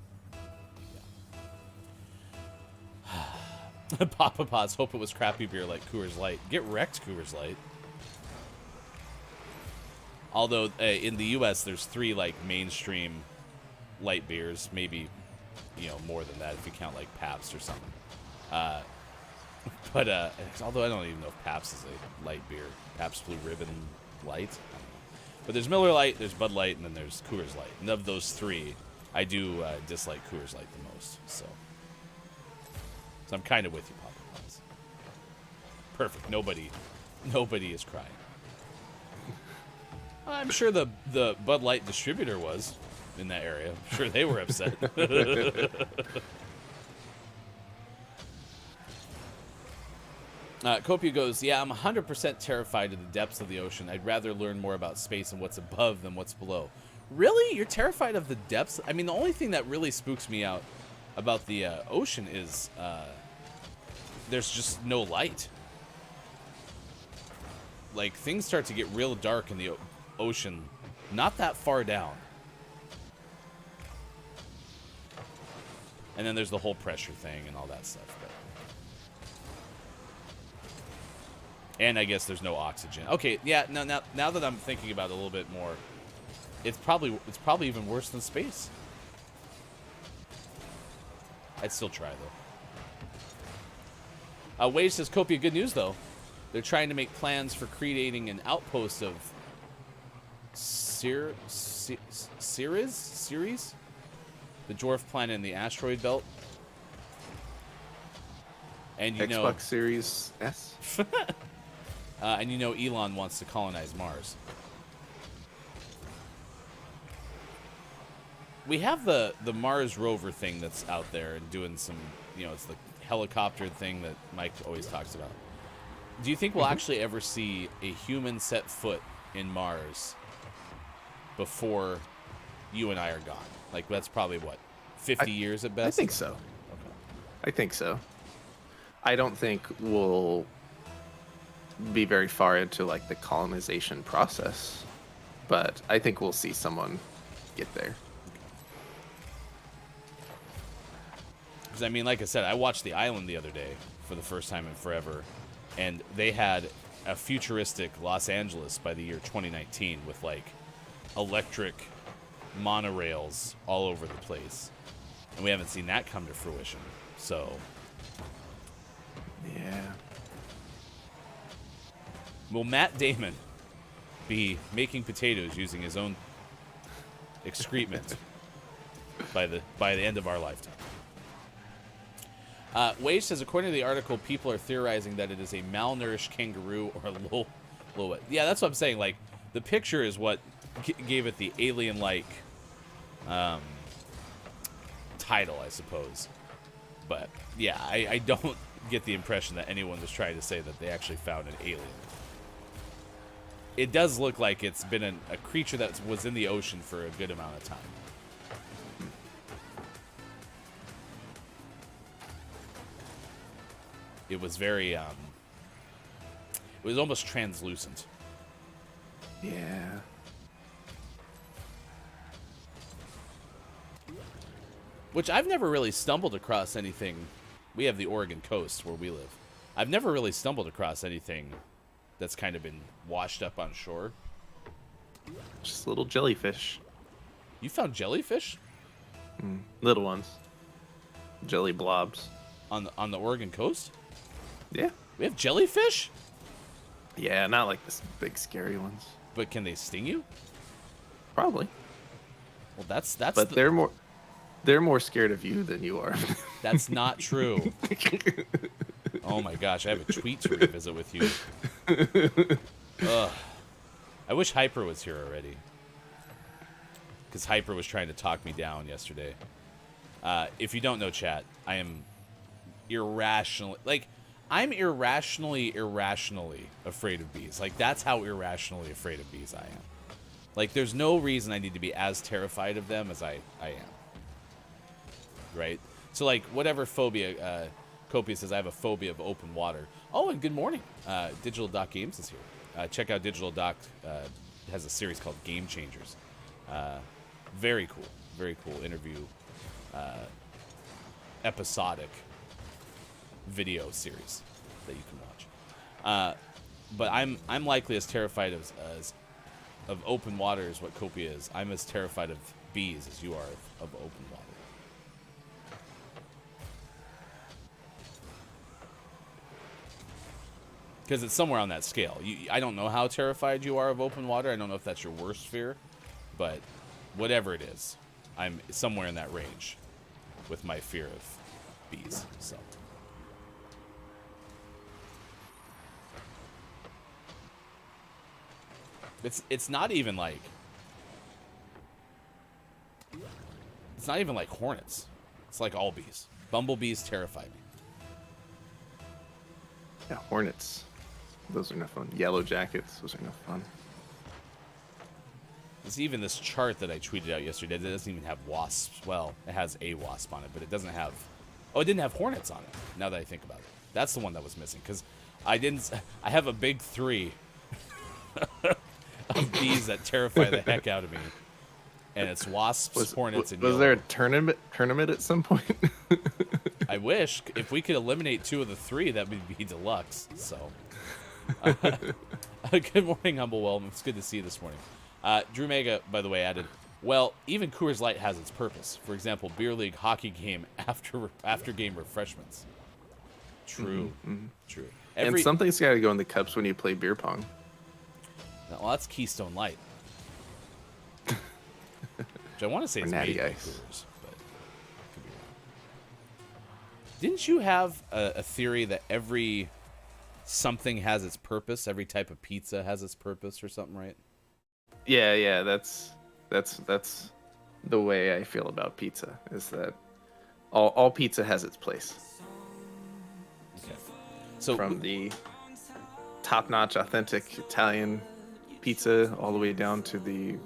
[SPEAKER 4] yeah. Papa Pots, hope it was crappy beer like Coors Light. Get wrecked, Coors Light. Although, in the U.S., there's 3, like, mainstream light beers. Maybe, you know, more than that if you count, like, Pabst or something. But although I don't even know if Pabst is a light beer. Pabst Blue Ribbon Light? But there's Miller Lite, there's Bud Light, and then there's Coors Light. And of those 3, I do dislike Coors Light the most. So I'm kind of with you, Papa Pots. Perfect. Nobody is crying. I'm sure the Bud Light distributor was in that area. I'm sure they were upset. Copia goes, yeah, I'm 100% terrified of the depths of the ocean. I'd rather learn more about space and what's above than what's below. Really? You're terrified of the depths? I mean, the only thing that really spooks me out about the ocean is there's just no light. Like, things start to get real dark in the ocean not that far down. And then there's the whole pressure thing and all that stuff. But... And I guess there's no oxygen. Okay, yeah, now that I'm thinking about it a little bit more, it's probably even worse than space. I'd still try, though. Wage says, Copia, good news, though. They're trying to make plans for creating an outpost of Ceres? The dwarf planet in the asteroid belt. And you know...
[SPEAKER 7] Xbox Series S?
[SPEAKER 4] And you know Elon wants to colonize Mars. We have the Mars rover thing that's out there and doing some, you know, it's the helicopter thing that Mike always talks about. Do you think we'll actually ever see a human set foot in Mars before you and I are gone? Like, that's probably, what, 50 years at best?
[SPEAKER 7] I think so.
[SPEAKER 4] Okay.
[SPEAKER 7] I think so. I don't think we'll be very far into, like, the colonization process, but I think we'll see someone get there.
[SPEAKER 4] Because, I mean, like I said, I watched The Island the other day for the first time in forever, and they had a futuristic Los Angeles by the year 2019 with, like, electric monorails all over the place. And we haven't seen that come to fruition. So,
[SPEAKER 7] Yeah.
[SPEAKER 4] will Matt Damon be making potatoes using his own excrement by the end of our lifetime? Wade says, according to the article, people are theorizing that it is a malnourished kangaroo or low. Yeah, that's what I'm saying. Like, the picture is what gave it the alien-like title, I suppose. But yeah, I don't get the impression that anyone was trying to say that they actually found an alien. It does look like it's been a creature that was in the ocean for a good amount of time. It was very, it was almost translucent.
[SPEAKER 7] Yeah.
[SPEAKER 4] Which I've never really stumbled across anything. We have the Oregon coast where we live. I've never really stumbled across anything that's kind of been washed up on shore.
[SPEAKER 7] Just little jellyfish.
[SPEAKER 4] You found jellyfish?
[SPEAKER 7] Little ones. Jelly blobs.
[SPEAKER 4] On the Oregon coast?
[SPEAKER 7] Yeah.
[SPEAKER 4] We have jellyfish?
[SPEAKER 7] Yeah, not like this big scary ones.
[SPEAKER 4] But can they sting you?
[SPEAKER 7] Probably.
[SPEAKER 4] Well, that's
[SPEAKER 7] But they're more scared of you than you are.
[SPEAKER 4] That's not true. Oh my gosh, I have a tweet to revisit with you. Ugh. I wish Hyper was here already. Because Hyper was trying to talk me down yesterday. If you don't know, chat, I am I'm irrationally afraid of bees. Like, that's how irrationally afraid of bees I am. Like, there's no reason I need to be as terrified of them as I am. Right? So, like, whatever phobia, Copia says, I have a phobia of open water. Oh, and good morning. Digital Doc Games is here. Check out Digital Doc. Has a series called Game Changers. Very cool interview, episodic video series that you can watch. But I'm likely as terrified of open water as what Copia is. I'm as terrified of bees as you are of open water. Because it's somewhere on that scale. I don't know how terrified you are of open water. I don't know if that's your worst fear. But whatever it is, I'm somewhere in that range with my fear of bees. So. It's not even like hornets. It's like all bees. Bumblebees terrify me.
[SPEAKER 7] Yeah, hornets. Those are no fun. Yellow jackets. Those are no fun.
[SPEAKER 4] There's even this chart that I tweeted out yesterday that doesn't even have wasps. Well, it has a wasp on it, but it doesn't have... Oh, it didn't have hornets on it, now that I think about it. That's the one that was missing, because I have a big 3 of bees that terrify the heck out of me. And it's wasps, hornets, and
[SPEAKER 7] was
[SPEAKER 4] yellow.
[SPEAKER 7] there a tournament at some point?
[SPEAKER 4] I wish. If we could eliminate 2 of the 3, that would be deluxe. So, good morning, Humble Well. It's good to see you this morning. Drew Mega, by the way, added, well, even Coors Light has its purpose. For example, beer league hockey game after game refreshments. True. Mm-hmm. True.
[SPEAKER 7] And something's got to go in the cups when you play beer pong.
[SPEAKER 4] Well, that's Keystone Light. Which I want to say is
[SPEAKER 7] Natty
[SPEAKER 4] made by
[SPEAKER 7] Ice.
[SPEAKER 4] Coors, but could be wrong. Didn't you have a theory that every something has its purpose? Every type of pizza has its purpose or something, right?
[SPEAKER 7] Yeah, that's the way I feel about pizza, is that all pizza has its place.
[SPEAKER 4] Okay. So
[SPEAKER 7] from the top-notch, authentic Italian pizza, all the way down to the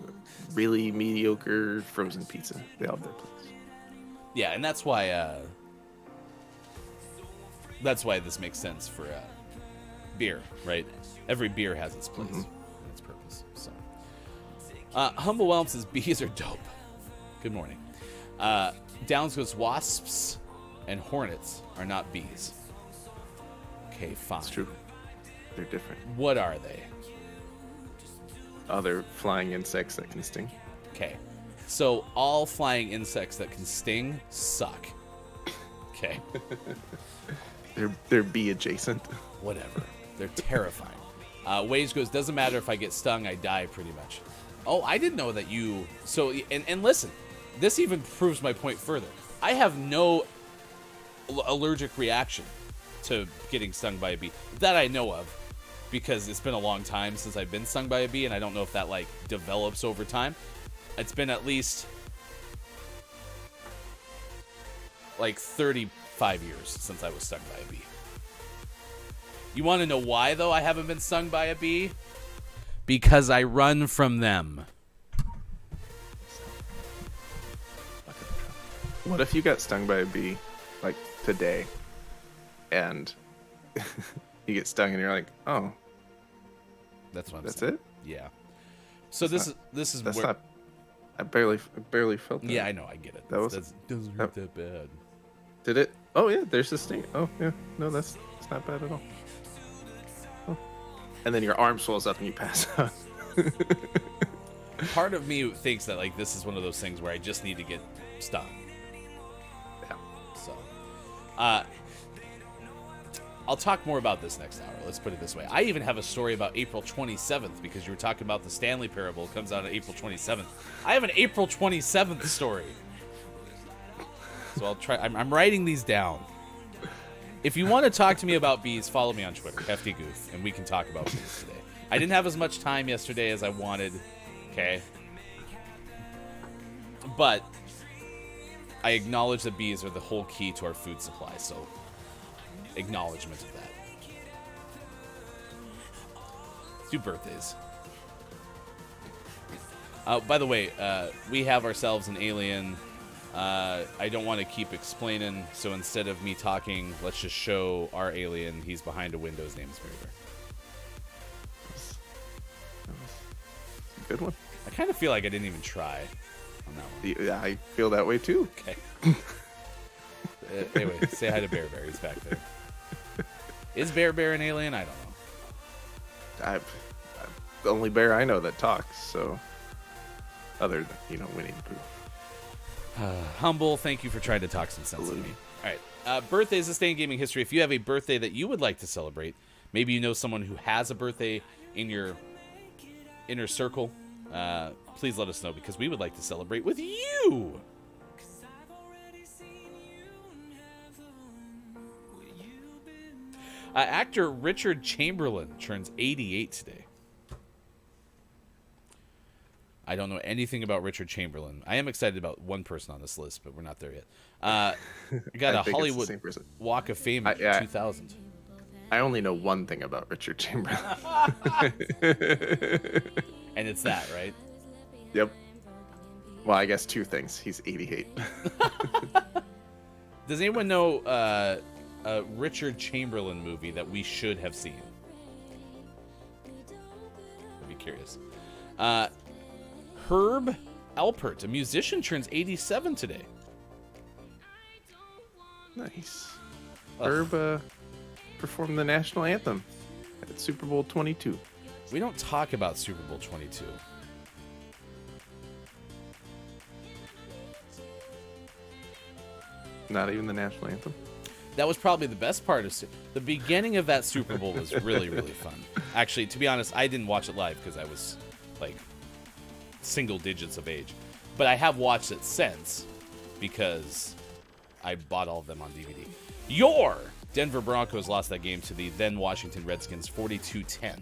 [SPEAKER 7] really mediocre frozen pizza. They all have their place.
[SPEAKER 4] Yeah, and that's why this makes sense for beer, right? Every beer has its place and its purpose. So, Humble Whelm says bees are dope. Good morning. Downs goes wasps and hornets are not bees. Okay, fine.
[SPEAKER 7] It's true. They're different.
[SPEAKER 4] What are they?
[SPEAKER 7] Other flying insects that can sting.
[SPEAKER 4] Okay. So all flying insects that can sting suck. Okay.
[SPEAKER 7] They're bee adjacent.
[SPEAKER 4] Whatever. They're terrifying. Waze goes, doesn't matter if I get stung, I die pretty much. Oh, I didn't know that you... So, and listen, this even proves my point further. I have no allergic reaction to getting stung by a bee. That I know of. Because it's been a long time since I've been stung by a bee, and I don't know if that, like, develops over time. It's been at least, like, 35 years since I was stung by a bee. You want to know why, though, I haven't been stung by a bee? Because I run from them.
[SPEAKER 7] What if you got stung by a bee, like, today, and you get stung and you're like, oh,
[SPEAKER 4] that's what I'm
[SPEAKER 7] that's
[SPEAKER 4] saying.
[SPEAKER 7] it?
[SPEAKER 4] Yeah. So this is
[SPEAKER 7] that's
[SPEAKER 4] where...
[SPEAKER 7] not. I barely felt that.
[SPEAKER 4] Yeah, I know, I get it.
[SPEAKER 7] That
[SPEAKER 4] doesn't hurt that bad.
[SPEAKER 7] Did it? Oh yeah, there's the sting. Oh yeah, no, it's not bad at all. Oh. And then your arm swells up and you pass out.
[SPEAKER 4] Part of me thinks that, like, this is one of those things where I just need to get stung.
[SPEAKER 7] Yeah.
[SPEAKER 4] So, I'll talk more about this next hour. Let's put it this way. I even have a story about April 27th because you were talking about the Stanley Parable. It comes out on April 27th. I have an April 27th story. So I'll try. I'm writing these down. If you want to talk to me about bees, follow me on Twitter, Hefty Goof, and we can talk about bees today. I didn't have as much time yesterday as I wanted. Okay. But I acknowledge that bees are the whole key to our food supply, so acknowledgement of that. Let's do birthdays. By the way, we have ourselves an alien. I don't want to keep explaining, so instead of me talking, let's just show our alien. He's behind a window. His name is Mary Bear.
[SPEAKER 7] Good one.
[SPEAKER 4] I kind of feel like I didn't even try on that one.
[SPEAKER 7] Yeah, I feel that way too.
[SPEAKER 4] Okay. Anyway, say hi to Bear Bear. He's back there. Is Bear Bear an alien? I don't know.
[SPEAKER 7] I'm the only bear I know that talks, so other than, Winnie the Pooh.
[SPEAKER 4] Humble, thank you for trying to talk some sense to me. All right. Birthdays this day in gaming history. If you have a birthday that you would like to celebrate, maybe you know someone who has a birthday in your inner circle, please let us know because we would like to celebrate with you. Actor Richard Chamberlain turns 88 today. I don't know anything about Richard Chamberlain. I am excited about one person on this list, but we're not there yet. Got a Hollywood Walk of Fame in 2000.
[SPEAKER 7] I only know one thing about Richard Chamberlain.
[SPEAKER 4] And it's that, right?
[SPEAKER 7] Yep. Well, I guess two things. He's 88.
[SPEAKER 4] Does anyone know a Richard Chamberlain movie that we should have seen? I'd be curious. Herb Alpert, a musician, turns 87 today.
[SPEAKER 7] Nice. Herb performed the national anthem at Super Bowl 22.
[SPEAKER 4] We don't talk about Super Bowl 22.
[SPEAKER 7] Not even the national anthem?
[SPEAKER 4] That was probably the best part of the beginning of that Super Bowl was really, really fun. Actually, to be honest, I didn't watch it live because I was like single digits of age. But I have watched it since because I bought all of them on DVD. Your Denver Broncos lost that game to the then Washington Redskins 42-10.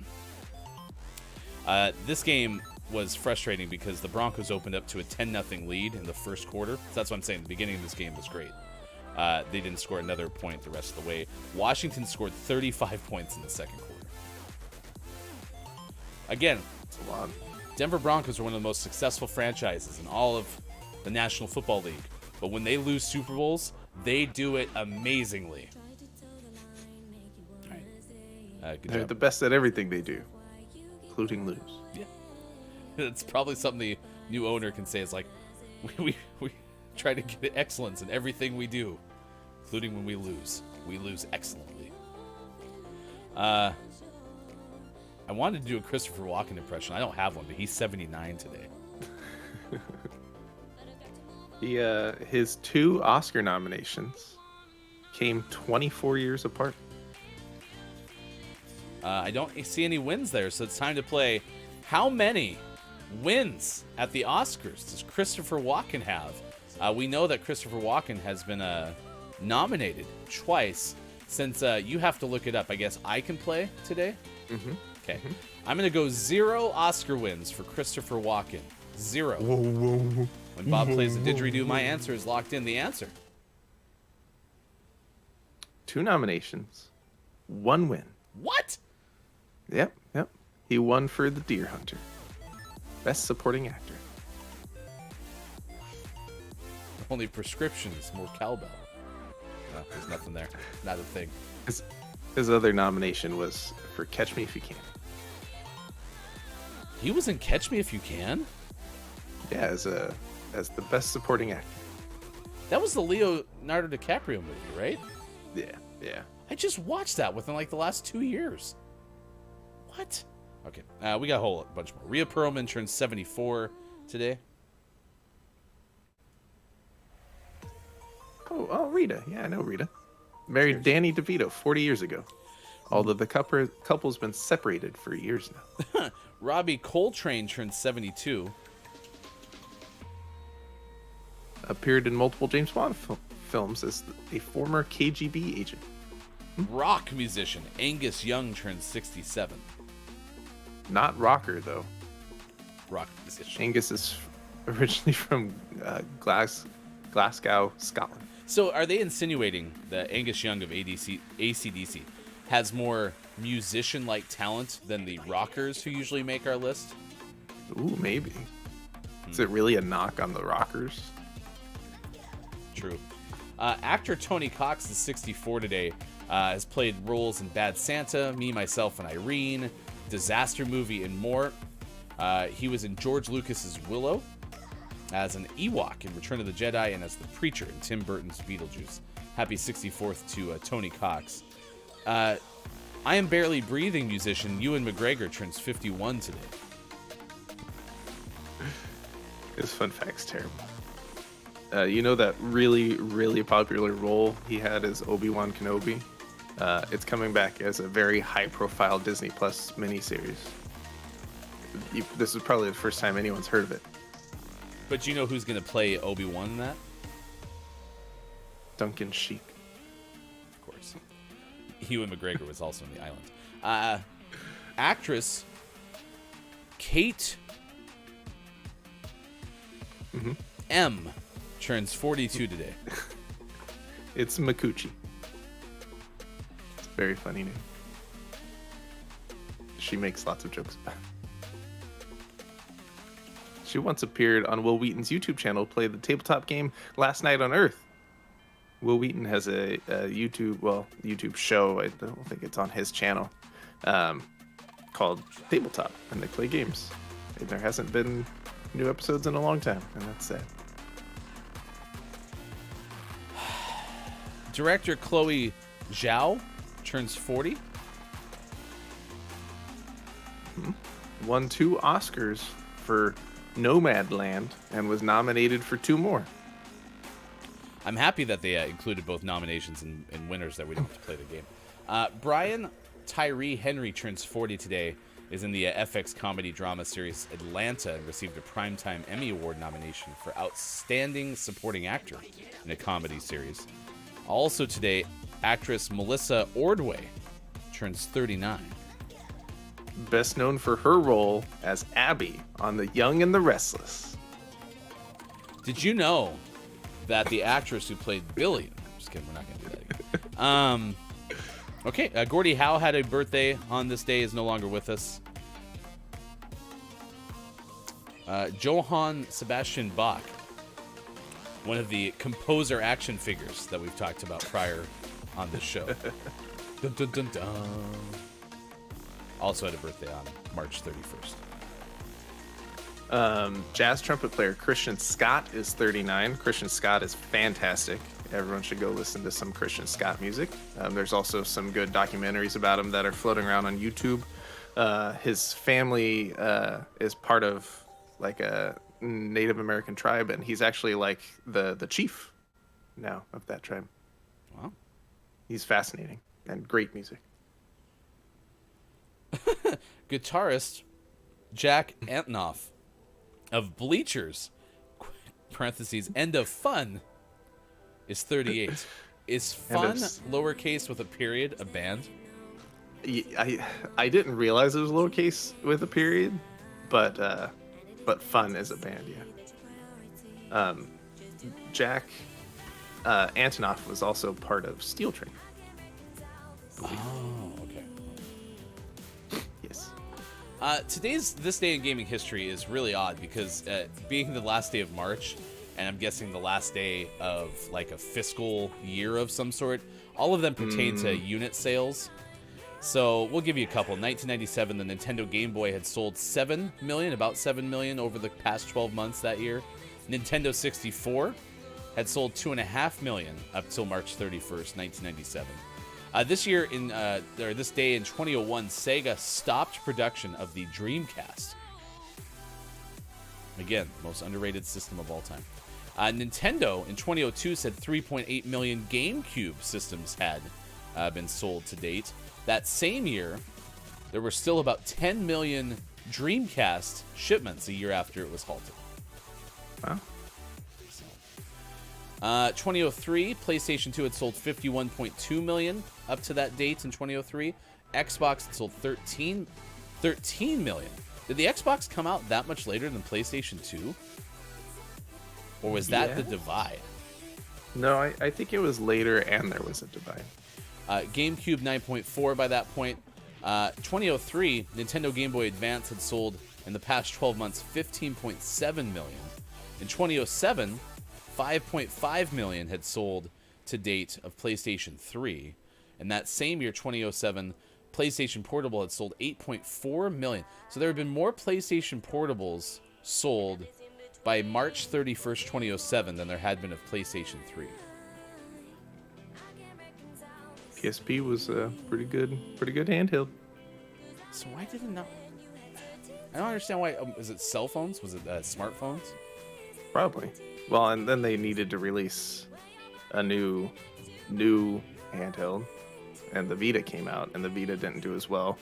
[SPEAKER 4] This game was frustrating because the Broncos opened up to a 10-0 lead in the first quarter. So that's what I'm saying. The beginning of this game was great. They didn't score another point the rest of the way. Washington scored 35 points in the second quarter. Again,
[SPEAKER 7] It's a lot.
[SPEAKER 4] Denver Broncos are one of the most successful franchises in all of the National Football League. But when they lose Super Bowls, they do it amazingly. All right. Good
[SPEAKER 7] They're
[SPEAKER 4] job.
[SPEAKER 7] the best at everything they do, including lose.
[SPEAKER 4] Yeah. It's probably something the new owner can say. It's like, we try to get excellence in everything we do, including when we lose. We lose excellently. I wanted to do a Christopher Walken impression. I don't have one, but he's 79 today.
[SPEAKER 7] His 2 Oscar nominations came 24 years apart.
[SPEAKER 4] I don't see any wins there, so it's time to play how many wins at the Oscars does Christopher Walken have? We know that Christopher Walken has been nominated twice. Since you have to look it up, I guess I can play today?
[SPEAKER 7] Mm-hmm.
[SPEAKER 4] Okay. Mm-hmm. I'm going to go 0 Oscar wins for Christopher Walken. 0. When Bob plays the didgeridoo, my answer is locked in. The answer.
[SPEAKER 7] 2 nominations, 1 win.
[SPEAKER 4] What?
[SPEAKER 7] Yep. He won for The Deer Hunter. Best Supporting Actor.
[SPEAKER 4] Only prescriptions, more cowbell. No, there's nothing there. Not a thing.
[SPEAKER 7] His other nomination was for Catch Me If You Can.
[SPEAKER 4] He was in Catch Me If You Can?
[SPEAKER 7] Yeah, as the Best Supporting Actor.
[SPEAKER 4] That was the Leonardo DiCaprio movie, right?
[SPEAKER 7] Yeah.
[SPEAKER 4] I just watched that within like the last 2 years. What? Okay, we got a whole bunch more. Rhea Perlman turns 74 today.
[SPEAKER 7] Oh, Rita. Yeah, I know Rita. Married Danny DeVito 40 years ago. Although the couple's been separated for years now.
[SPEAKER 4] Robbie Coltrane turns 72.
[SPEAKER 7] Appeared in multiple James Bond films as a former KGB agent.
[SPEAKER 4] Rock musician Angus Young turns 67.
[SPEAKER 7] Not rocker, though.
[SPEAKER 4] Rock musician.
[SPEAKER 7] Angus is originally from Glasgow, Scotland.
[SPEAKER 4] So are they insinuating that Angus Young of AC/DC has more musician-like talent than the rockers who usually make our list?
[SPEAKER 7] Ooh, maybe. Is it really a knock on the rockers?
[SPEAKER 4] True. Actor Tony Cox is 64 today. Has played roles in Bad Santa, Me, Myself, and Irene, Disaster Movie, and more. He was in George Lucas's Willow, as an Ewok in Return of the Jedi, and as the Preacher in Tim Burton's Beetlejuice. Happy 64th to Tony Cox. I Am Barely Breathing musician Ewan McGregor turns 51 today.
[SPEAKER 7] His fun fact's terrible. You know that really, really popular role he had as Obi-Wan Kenobi? It's coming back as a very high-profile Disney Plus miniseries. This is probably the first time anyone's heard of it.
[SPEAKER 4] But you know who's going to play Obi-Wan in that?
[SPEAKER 7] Duncan Sheik.
[SPEAKER 4] Of course. Ewan McGregor was also on the island. Actress Kate M turns 42 today.
[SPEAKER 7] It's Makuchi. It's a very funny name. She makes lots of jokes about it. She once appeared on Will Wheaton's YouTube channel to play the tabletop game Last Night on Earth. Will Wheaton has a YouTube show, I don't think it's on his channel, called Tabletop, and they play games. There hasn't been new episodes in a long time, and that's sad.
[SPEAKER 4] Director Chloe Zhao turns 40.
[SPEAKER 7] Won 2 Oscars for Nomadland and was nominated for 2 more.
[SPEAKER 4] I'm happy that they included both nominations and winners that we don't have to play the game. Brian Tyree Henry turns 40 today, is in the FX comedy drama series Atlanta, and received a Primetime Emmy Award nomination for Outstanding Supporting Actor in a Comedy Series. Also today, actress Melissa Ordway turns 39.
[SPEAKER 7] Best known for her role as Abby on The Young and the Restless.
[SPEAKER 4] Did you know that the actress who played Billy... Just kidding, we're not going to do that again. Okay, Gordie Howe had a birthday on this day, is no longer with us. Johann Sebastian Bach, one of the composer action figures that we've talked about prior on this show. Dun, dun, dun, dun. Also had a birthday on March 31st.
[SPEAKER 7] Jazz trumpet player Christian Scott is 39. Christian Scott is fantastic. Everyone should go listen to some Christian Scott music. There's also some good documentaries about him that are floating around on YouTube. His family is part of like a Native American tribe, and he's actually like the chief now of that tribe.
[SPEAKER 4] Wow.
[SPEAKER 7] He's fascinating and great music.
[SPEAKER 4] Guitarist Jack Antonoff of Bleachers, parentheses, end of fun, is 38. Is fun, lowercase with a period, a band?
[SPEAKER 7] I didn't realize it was lowercase with a period, but fun is a band, yeah. Jack Antonoff was also part of Steel Train.
[SPEAKER 4] Oh, okay.
[SPEAKER 7] Yes.
[SPEAKER 4] This day in gaming history is really odd because being the last day of March, and I'm guessing the last day of like a fiscal year of some sort, all of them pertain to unit sales. So we'll give you a couple. 1997, the Nintendo Game Boy had sold 7 million, about 7 million over the past 12 months that year. Nintendo 64 had sold 2.5 million up till March 31st, 1997. This year, this day in 2001, Sega stopped production of the Dreamcast. Again, most underrated system of all time. Nintendo in 2002 said 3.8 million GameCube systems had been sold to date. That same year, there were still about 10 million Dreamcast shipments a year after it was halted.
[SPEAKER 7] Wow.
[SPEAKER 4] 2003, PlayStation 2 had sold 51.2 million up to that date in 2003. Xbox had sold 13 million. Did the Xbox come out that much later than PlayStation 2? Or was that the divide?
[SPEAKER 7] No, I think it was later and there was a divide.
[SPEAKER 4] GameCube 9.4 by that point. 2003, Nintendo Game Boy Advance had sold in the past 12 months 15.7 million. In 2007, 5.5 million had sold to date of PlayStation 3. And that same year, 2007, PlayStation Portable had sold 8.4 million. So there have been more PlayStation Portables sold by March 31st, 2007 than there had been of PlayStation 3.
[SPEAKER 7] PSP was a pretty good handheld.
[SPEAKER 4] So why did it not? I don't understand why. Is it cell phones? Was it smartphones?
[SPEAKER 7] Probably. Well, and then they needed to release a new handheld, and the Vita came out, and the Vita didn't do as well.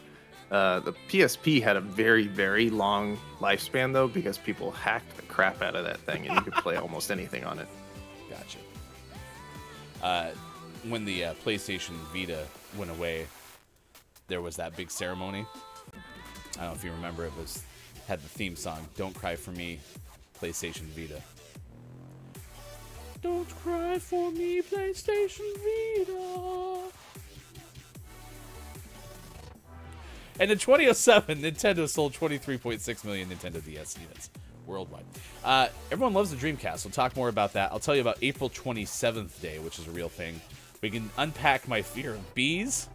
[SPEAKER 7] The PSP had a very, very long lifespan, though, because people hacked the crap out of that thing, and you could play almost anything on it.
[SPEAKER 4] Gotcha. When the PlayStation Vita went away, there was that big ceremony. I don't know if you remember, had the theme song, Don't Cry For Me, PlayStation Vita. Don't cry for me, PlayStation Vita. And in 2007, Nintendo sold 23.6 million Nintendo DS units worldwide. Everyone loves the Dreamcast. We'll talk more about that. I'll tell you about April 27th Day, which is a real thing. We can unpack my fear of bees.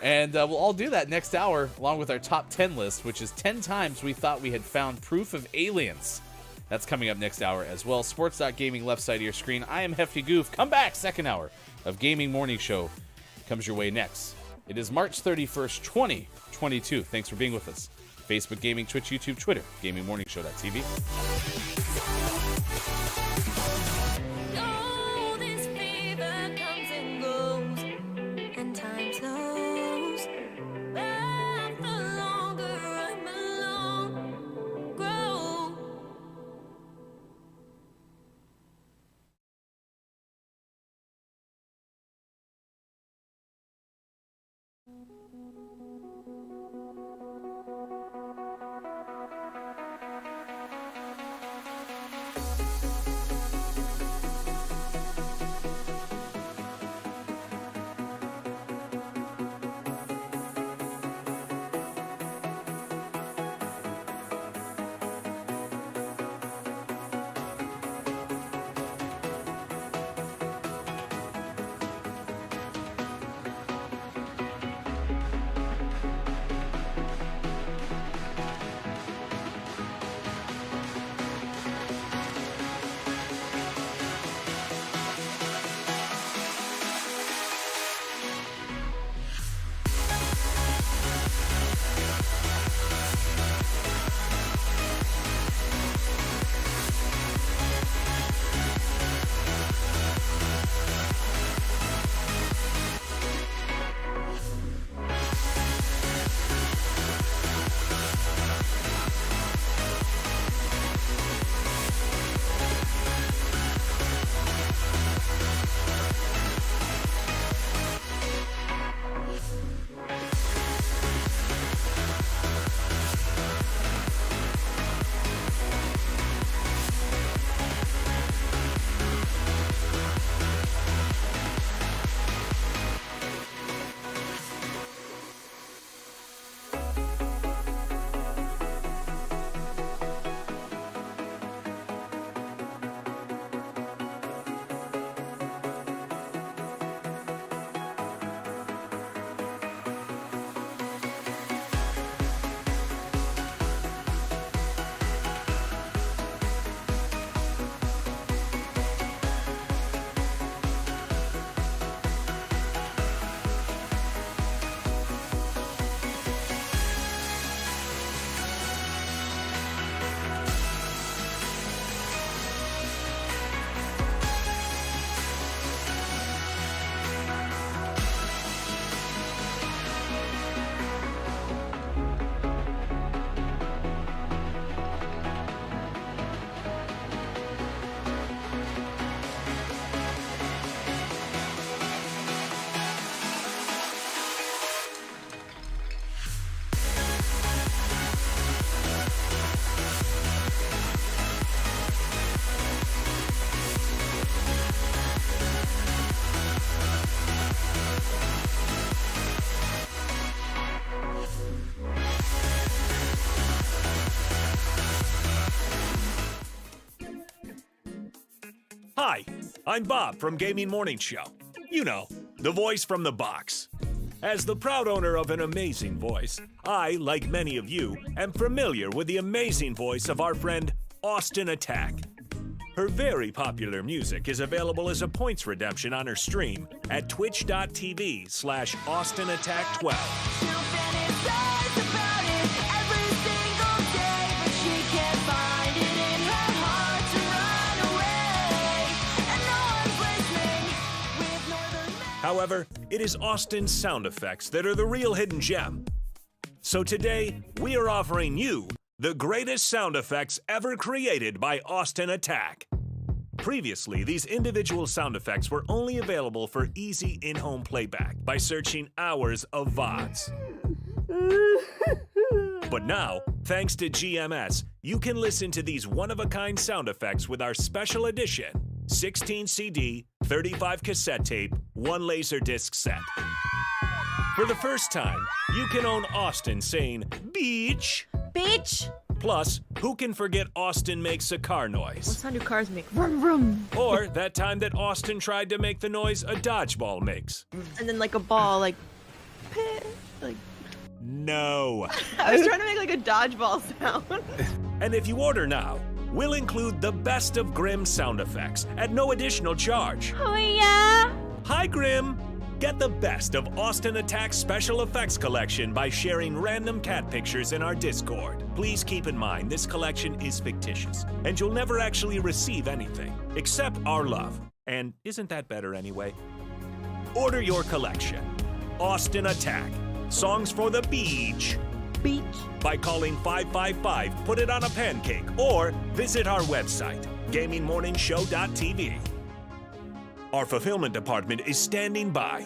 [SPEAKER 4] And we'll all do that next hour, along with our top 10 list, which is 10 times we thought we had found proof of aliens. That's coming up next hour as well. Sports.gaming left side of your screen. I am Hefty Goof. Come back. Second hour of Gaming Morning Show comes your way next. It is March 31st, 2022. Thanks for being with us. Facebook Gaming, Twitch, YouTube, Twitter, GamingMorningShow.tv.
[SPEAKER 1] Oh, this fever comes and goes, and time slows. But the longer I'm alone, grow.
[SPEAKER 6] Hi, I'm Bob from Gaming Morning Show. You know, the voice from the box. As the proud owner of an amazing voice, I, like many of you, am familiar with the amazing voice of our friend Austin Attack. Her very popular music is available as a points redemption on her stream at twitch.tv/AustinAttack12. However, it is Austin's sound effects that are the real hidden gem. So today, we are offering you the greatest sound effects ever created by Austin Attack. Previously, these individual sound effects were only available for easy in-home playback by searching hours of VODs. But now, thanks to GMS, you can listen to these one-of-a-kind sound effects with our special edition 16 CD, 35 cassette tape, 1 Laserdisc set. For the first time, you can own Austin saying, beach.
[SPEAKER 9] Beach.
[SPEAKER 6] Plus, who can forget Austin makes a car
[SPEAKER 5] What
[SPEAKER 6] noise?
[SPEAKER 5] sound do cars make? Vroom, vroom.
[SPEAKER 6] Or that time that Austin tried to make the noise a dodgeball makes.
[SPEAKER 5] And then like a ball, like, pit, like.
[SPEAKER 6] No.
[SPEAKER 5] I was trying to make like a dodgeball sound.
[SPEAKER 6] And if you order now, we'll include the best of Grimm sound effects at no additional charge.
[SPEAKER 9] Oh yeah.
[SPEAKER 6] Hi, Grimm! Get the best of Austin Attack's special effects collection by sharing random cat pictures in our Discord. Please keep in mind this collection is fictitious, and you'll never actually receive anything, except our love. And isn't that better anyway? Order your collection. Austin Attack. Songs for the beach.
[SPEAKER 5] Beach.
[SPEAKER 6] By calling 555, put it on a pancake, or visit our website, GamingMorningShow.tv. Our fulfillment department is standing by,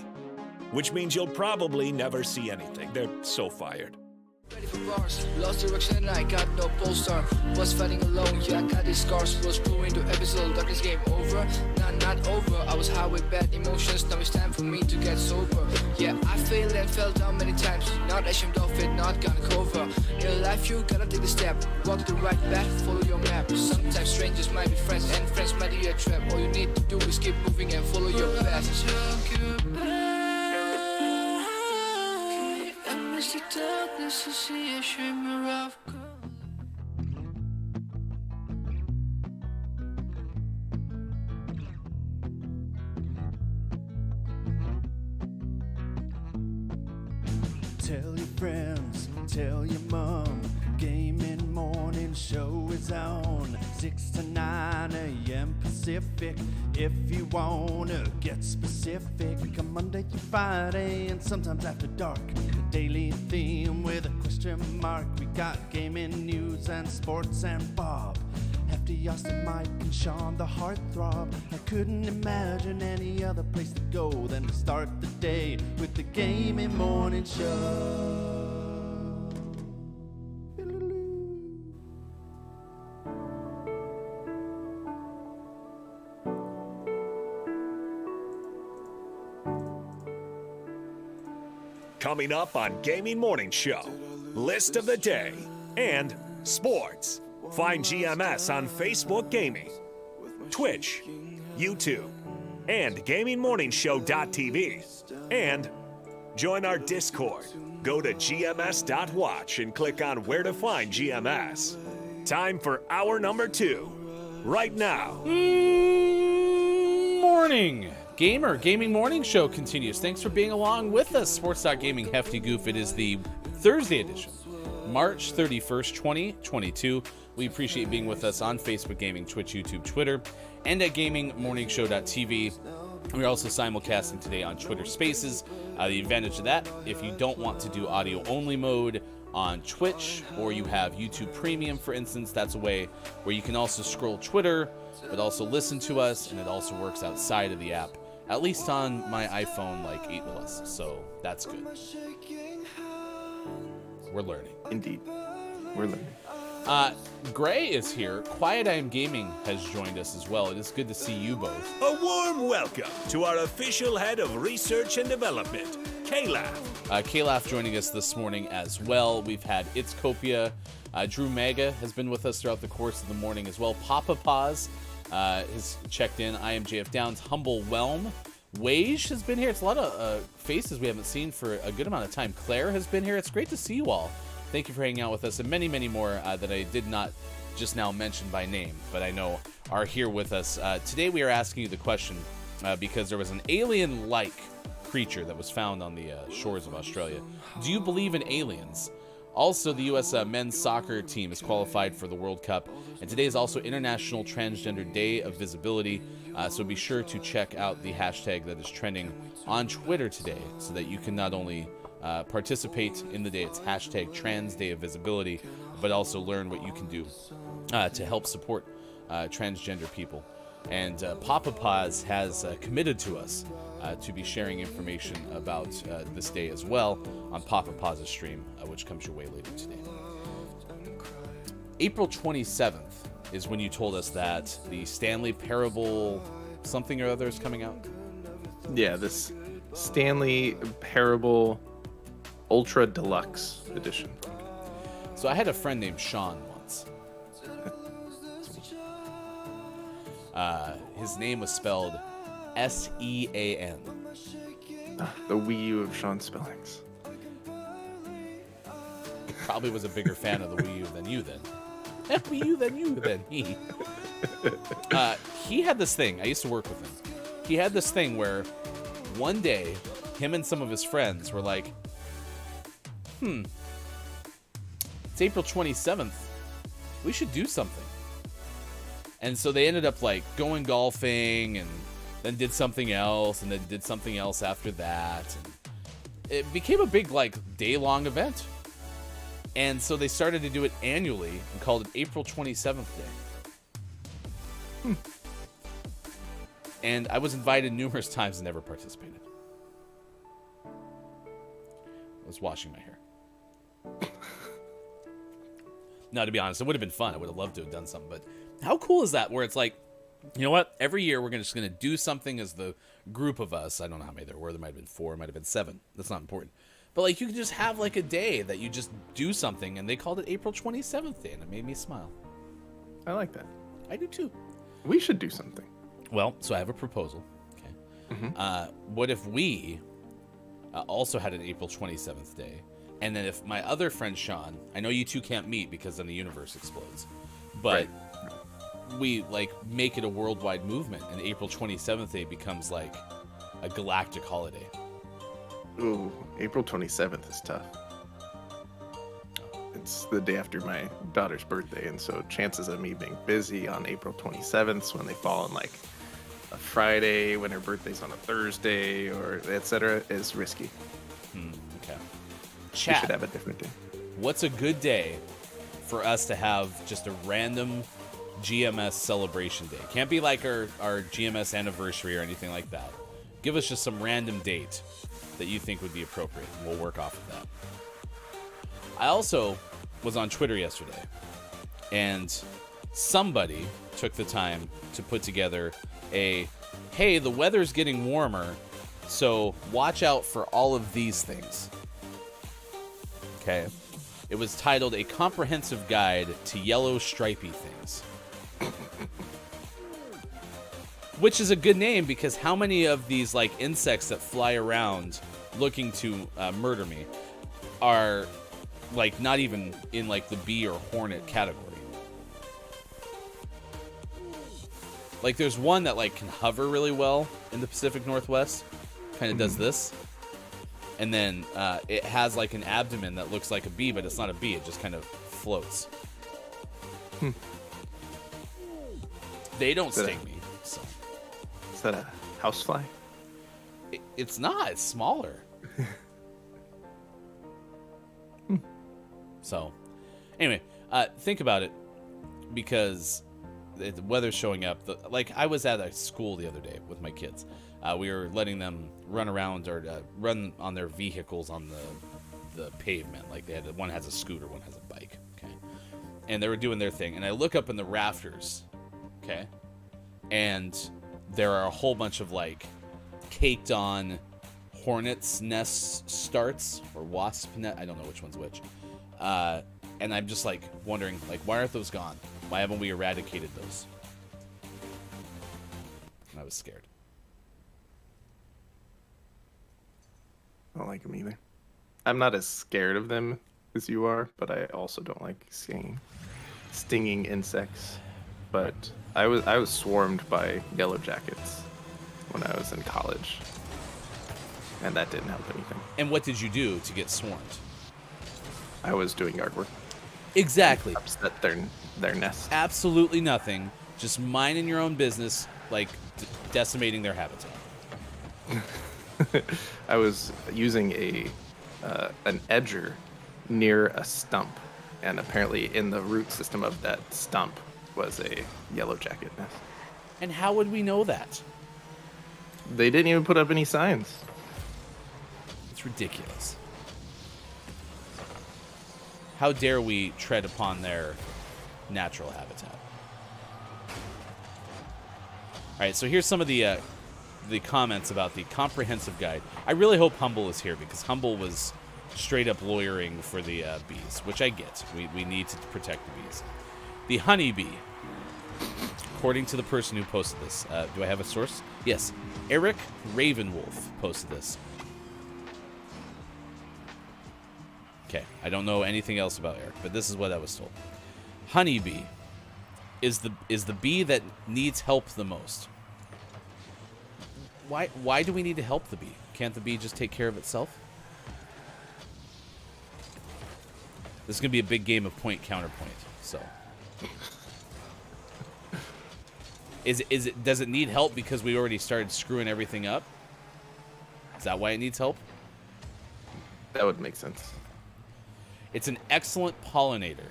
[SPEAKER 6] which means you'll probably never see anything. They're so fired.
[SPEAKER 11] Ready for bars, lost direction, I got no poster. Was fighting alone, yeah, I got these scars. Was going to episode, darkness game over. Not over, I was high with bad emotions. Now it's time for me to get sober. Yeah, I failed and fell down many times. Not ashamed of it, not gonna cover. In life you gotta take the step. Walk the right path, follow your map. Sometimes strangers might be friends, and friends might be a trap. All you need to do is keep moving and follow your path. The darkness to see a shimmer of gold.
[SPEAKER 3] Tell your friends, tell your mom. Gaming Morning Show is on 6 to 9 a.m. Pacific. If you wanna get specific, come Monday through Friday and sometimes after dark. The daily theme with a question mark. We got gaming news and sports and Bob. Hefty, Austin, Mike, and Sean, the heartthrob. I couldn't imagine any other place to go than to start the day with the Gaming Morning Show.
[SPEAKER 6] Coming up on Gaming Morning Show, List of the Day, and Sports. Find GMS on Facebook Gaming, Twitch, YouTube, and GamingMorningShow.tv. And join our Discord. Go to gms.watch and click on where to find GMS. Time for hour number 2. Right now.
[SPEAKER 4] Morning! Gamer Gaming Morning Show continues. Thanks for being along with us. Sports.gaming Hefty Goof. It is the Thursday edition, March 31st, 2022. We appreciate being with us on Facebook Gaming, Twitch, YouTube, Twitter, and at GamingMorningShow.tv. We're also simulcasting today on Twitter Spaces. The advantage of that, if you don't want to do audio-only mode on Twitch, or you have YouTube Premium, for instance, that's a way where you can also scroll Twitter, but also listen to us, and it also works outside of the app. At least on my iPhone, like 8 Plus, so that's good. We're learning.
[SPEAKER 7] Indeed. We're learning.
[SPEAKER 4] Gray is here. Quiet I Am Gaming has joined us as well. It is good to see you both.
[SPEAKER 6] A warm welcome to our official head of research and development, Kalaf.
[SPEAKER 4] Kalaf joining us this morning as well. We've had It's Copia. Drew Maga has been with us throughout the course of the morning as well. Papa Paz has checked in. I am JF Downs. Humble Whelm. Wage has been here. It's a lot of faces we haven't seen for a good amount of time. Claire has been here. It's great to see you all. Thank you for hanging out with us, and many, many more that I did not just now mention by name, but I know are here with us. Today we are asking you the question because there was an alien-like creature that was found on the shores of Australia. Do you believe in aliens? Also, the U.S. men's soccer team is qualified for the World Cup, and today is also International Transgender Day of Visibility, so be sure to check out the hashtag that is trending on Twitter today so that you can not only participate in the day, it's hashtag Trans Day of Visibility, but also learn what you can do to help support transgender people. And Papa Paz has committed to us to be sharing information about this day as well on Papa Paz's stream, which comes your way later today. April 27th is when you told us that the Stanley Parable something or other is coming out.
[SPEAKER 7] Yeah, this Stanley Parable Ultra Deluxe Edition.
[SPEAKER 4] So I had a friend named Sean once. His name was spelled S-E-A-N.
[SPEAKER 7] The Wii U of Sean spellings.
[SPEAKER 4] Probably was a bigger fan of the Wii U than you then. Wii U than you than he. He had this thing. I used to work with him. He had this thing where one day, him and some of his friends were like, it's April 27th. We should do something. And so they ended up like going golfing and then did something else and then did something else after that. And it became a big like day-long event. And so they started to do it annually and called it April 27th Day. And I was invited numerous times and never participated. I was washing my hair. No, to be honest, it would have been fun. I would have loved to have done something. But how cool is that where it's like, you know what? Every year we're just going to do something as the group of us. I don't know how many there were. There might have been 4. Might have been 7. That's not important. But like you could just have like a day that you just do something. And they called it April 27th Day. And it made me smile.
[SPEAKER 7] I like that.
[SPEAKER 4] I do too.
[SPEAKER 7] We should do something.
[SPEAKER 4] Well, so I have a proposal. Okay. What if we also had an April 27th Day? And then if my other friend Sean, I know you two can't meet because then the universe explodes, but we like make it a worldwide movement, and April 27th Day becomes like a galactic holiday.
[SPEAKER 7] Ooh, April 27th is tough. It's the day after my daughter's birthday, and so chances of me being busy on April 27th when they fall on like a Friday, when her birthday's on a Thursday, or etc. is risky.
[SPEAKER 4] Okay.
[SPEAKER 7] We
[SPEAKER 4] Chat.
[SPEAKER 7] should have a different day.
[SPEAKER 4] What's a good day for us to have just a random GMS celebration day? Can't be like our GMS anniversary or anything like that. Give us just some random date that you think would be appropriate, and we'll work off of that. I also was on Twitter yesterday, and somebody took the time to put together hey, the weather's getting warmer, so watch out for all of these things. Okay. It was titled A Comprehensive Guide to Yellow Stripy Things. Which is a good name because how many of these like insects that fly around looking to murder me are like not even in like the bee or hornet category? Like there's one that like can hover really well in the Pacific Northwest. Kind of does this. And then it has like an abdomen that looks like a bee, but it's not a bee. It just kind of floats. They don't sting me. So.
[SPEAKER 7] Is that a housefly?
[SPEAKER 4] It's not. It's smaller. So, anyway, think about it because the weather's showing up. Like I was at a school the other day with my kids. We were letting them run around or run on their vehicles on the pavement. Like one has a scooter, one has a bike. Okay, and they were doing their thing. And I look up in the rafters. Okay, and there are a whole bunch of like caked on hornets' nest starts or wasp net. I don't know which one's which. And I'm just like wondering, like, why aren't those gone? Why haven't we eradicated those? was scared.
[SPEAKER 7] I don't like them either. I'm not as scared of them as you are, but I also don't like stinging insects. But I was swarmed by yellow jackets when I was in college, and that didn't help anything.
[SPEAKER 4] And what did you do to get swarmed?
[SPEAKER 7] I was doing yard work.
[SPEAKER 4] Exactly.
[SPEAKER 7] Upset their nest.
[SPEAKER 4] Absolutely nothing. Just minding your own business, like decimating their habitat.
[SPEAKER 7] I was using an edger near a stump, and apparently in the root system of that stump was a yellow jacket nest.
[SPEAKER 4] And how would we know that?
[SPEAKER 7] They didn't even put up any signs.
[SPEAKER 4] It's ridiculous. How dare we tread upon their natural habitat? All right, so here's some of the comments about the comprehensive guide. I really hope Humble is here, because Humble was straight up lawyering for the bees, which I get. We need to protect the bees. The honeybee, according to the person who posted this. Do I have a source? Yes. Eric Ravenwolf posted this. Okay, I don't know anything else about Eric, but this is what I was told. Honeybee is the bee that needs help the most. Why do we need to help the bee? Can't the bee just take care of itself? This is gonna be a big game of point counterpoint. So, does it need help because we already started screwing everything up? Is that why it needs help?
[SPEAKER 7] That would make sense.
[SPEAKER 4] It's an excellent pollinator.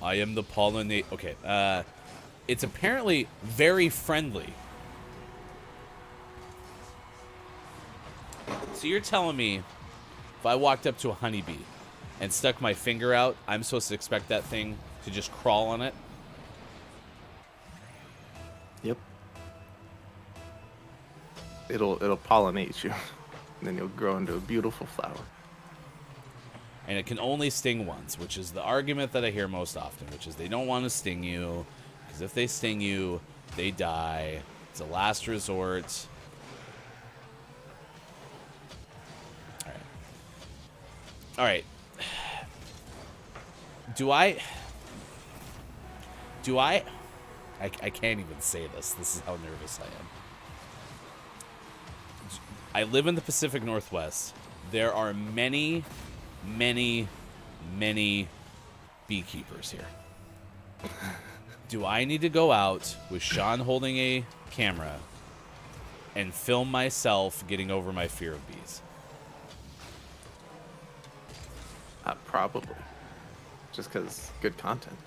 [SPEAKER 4] I am the pollinator. Okay. It's apparently very friendly. So you're telling me if I walked up to a honeybee and stuck my finger out, I'm supposed to expect that thing to just crawl on it?
[SPEAKER 7] Yep. It'll pollinate you, and then you'll grow into a beautiful flower.
[SPEAKER 4] And it can only sting once, which is the argument that I hear most often, which is they don't want to sting you, because if they sting you, they die. It's a last resort. All right. I can't even say this. This is how nervous I am. I live in the Pacific Northwest. There are many beekeepers here. Do I need to go out with Sean holding a camera and film myself getting over my fear of bees?
[SPEAKER 7] Probably. Just because good content.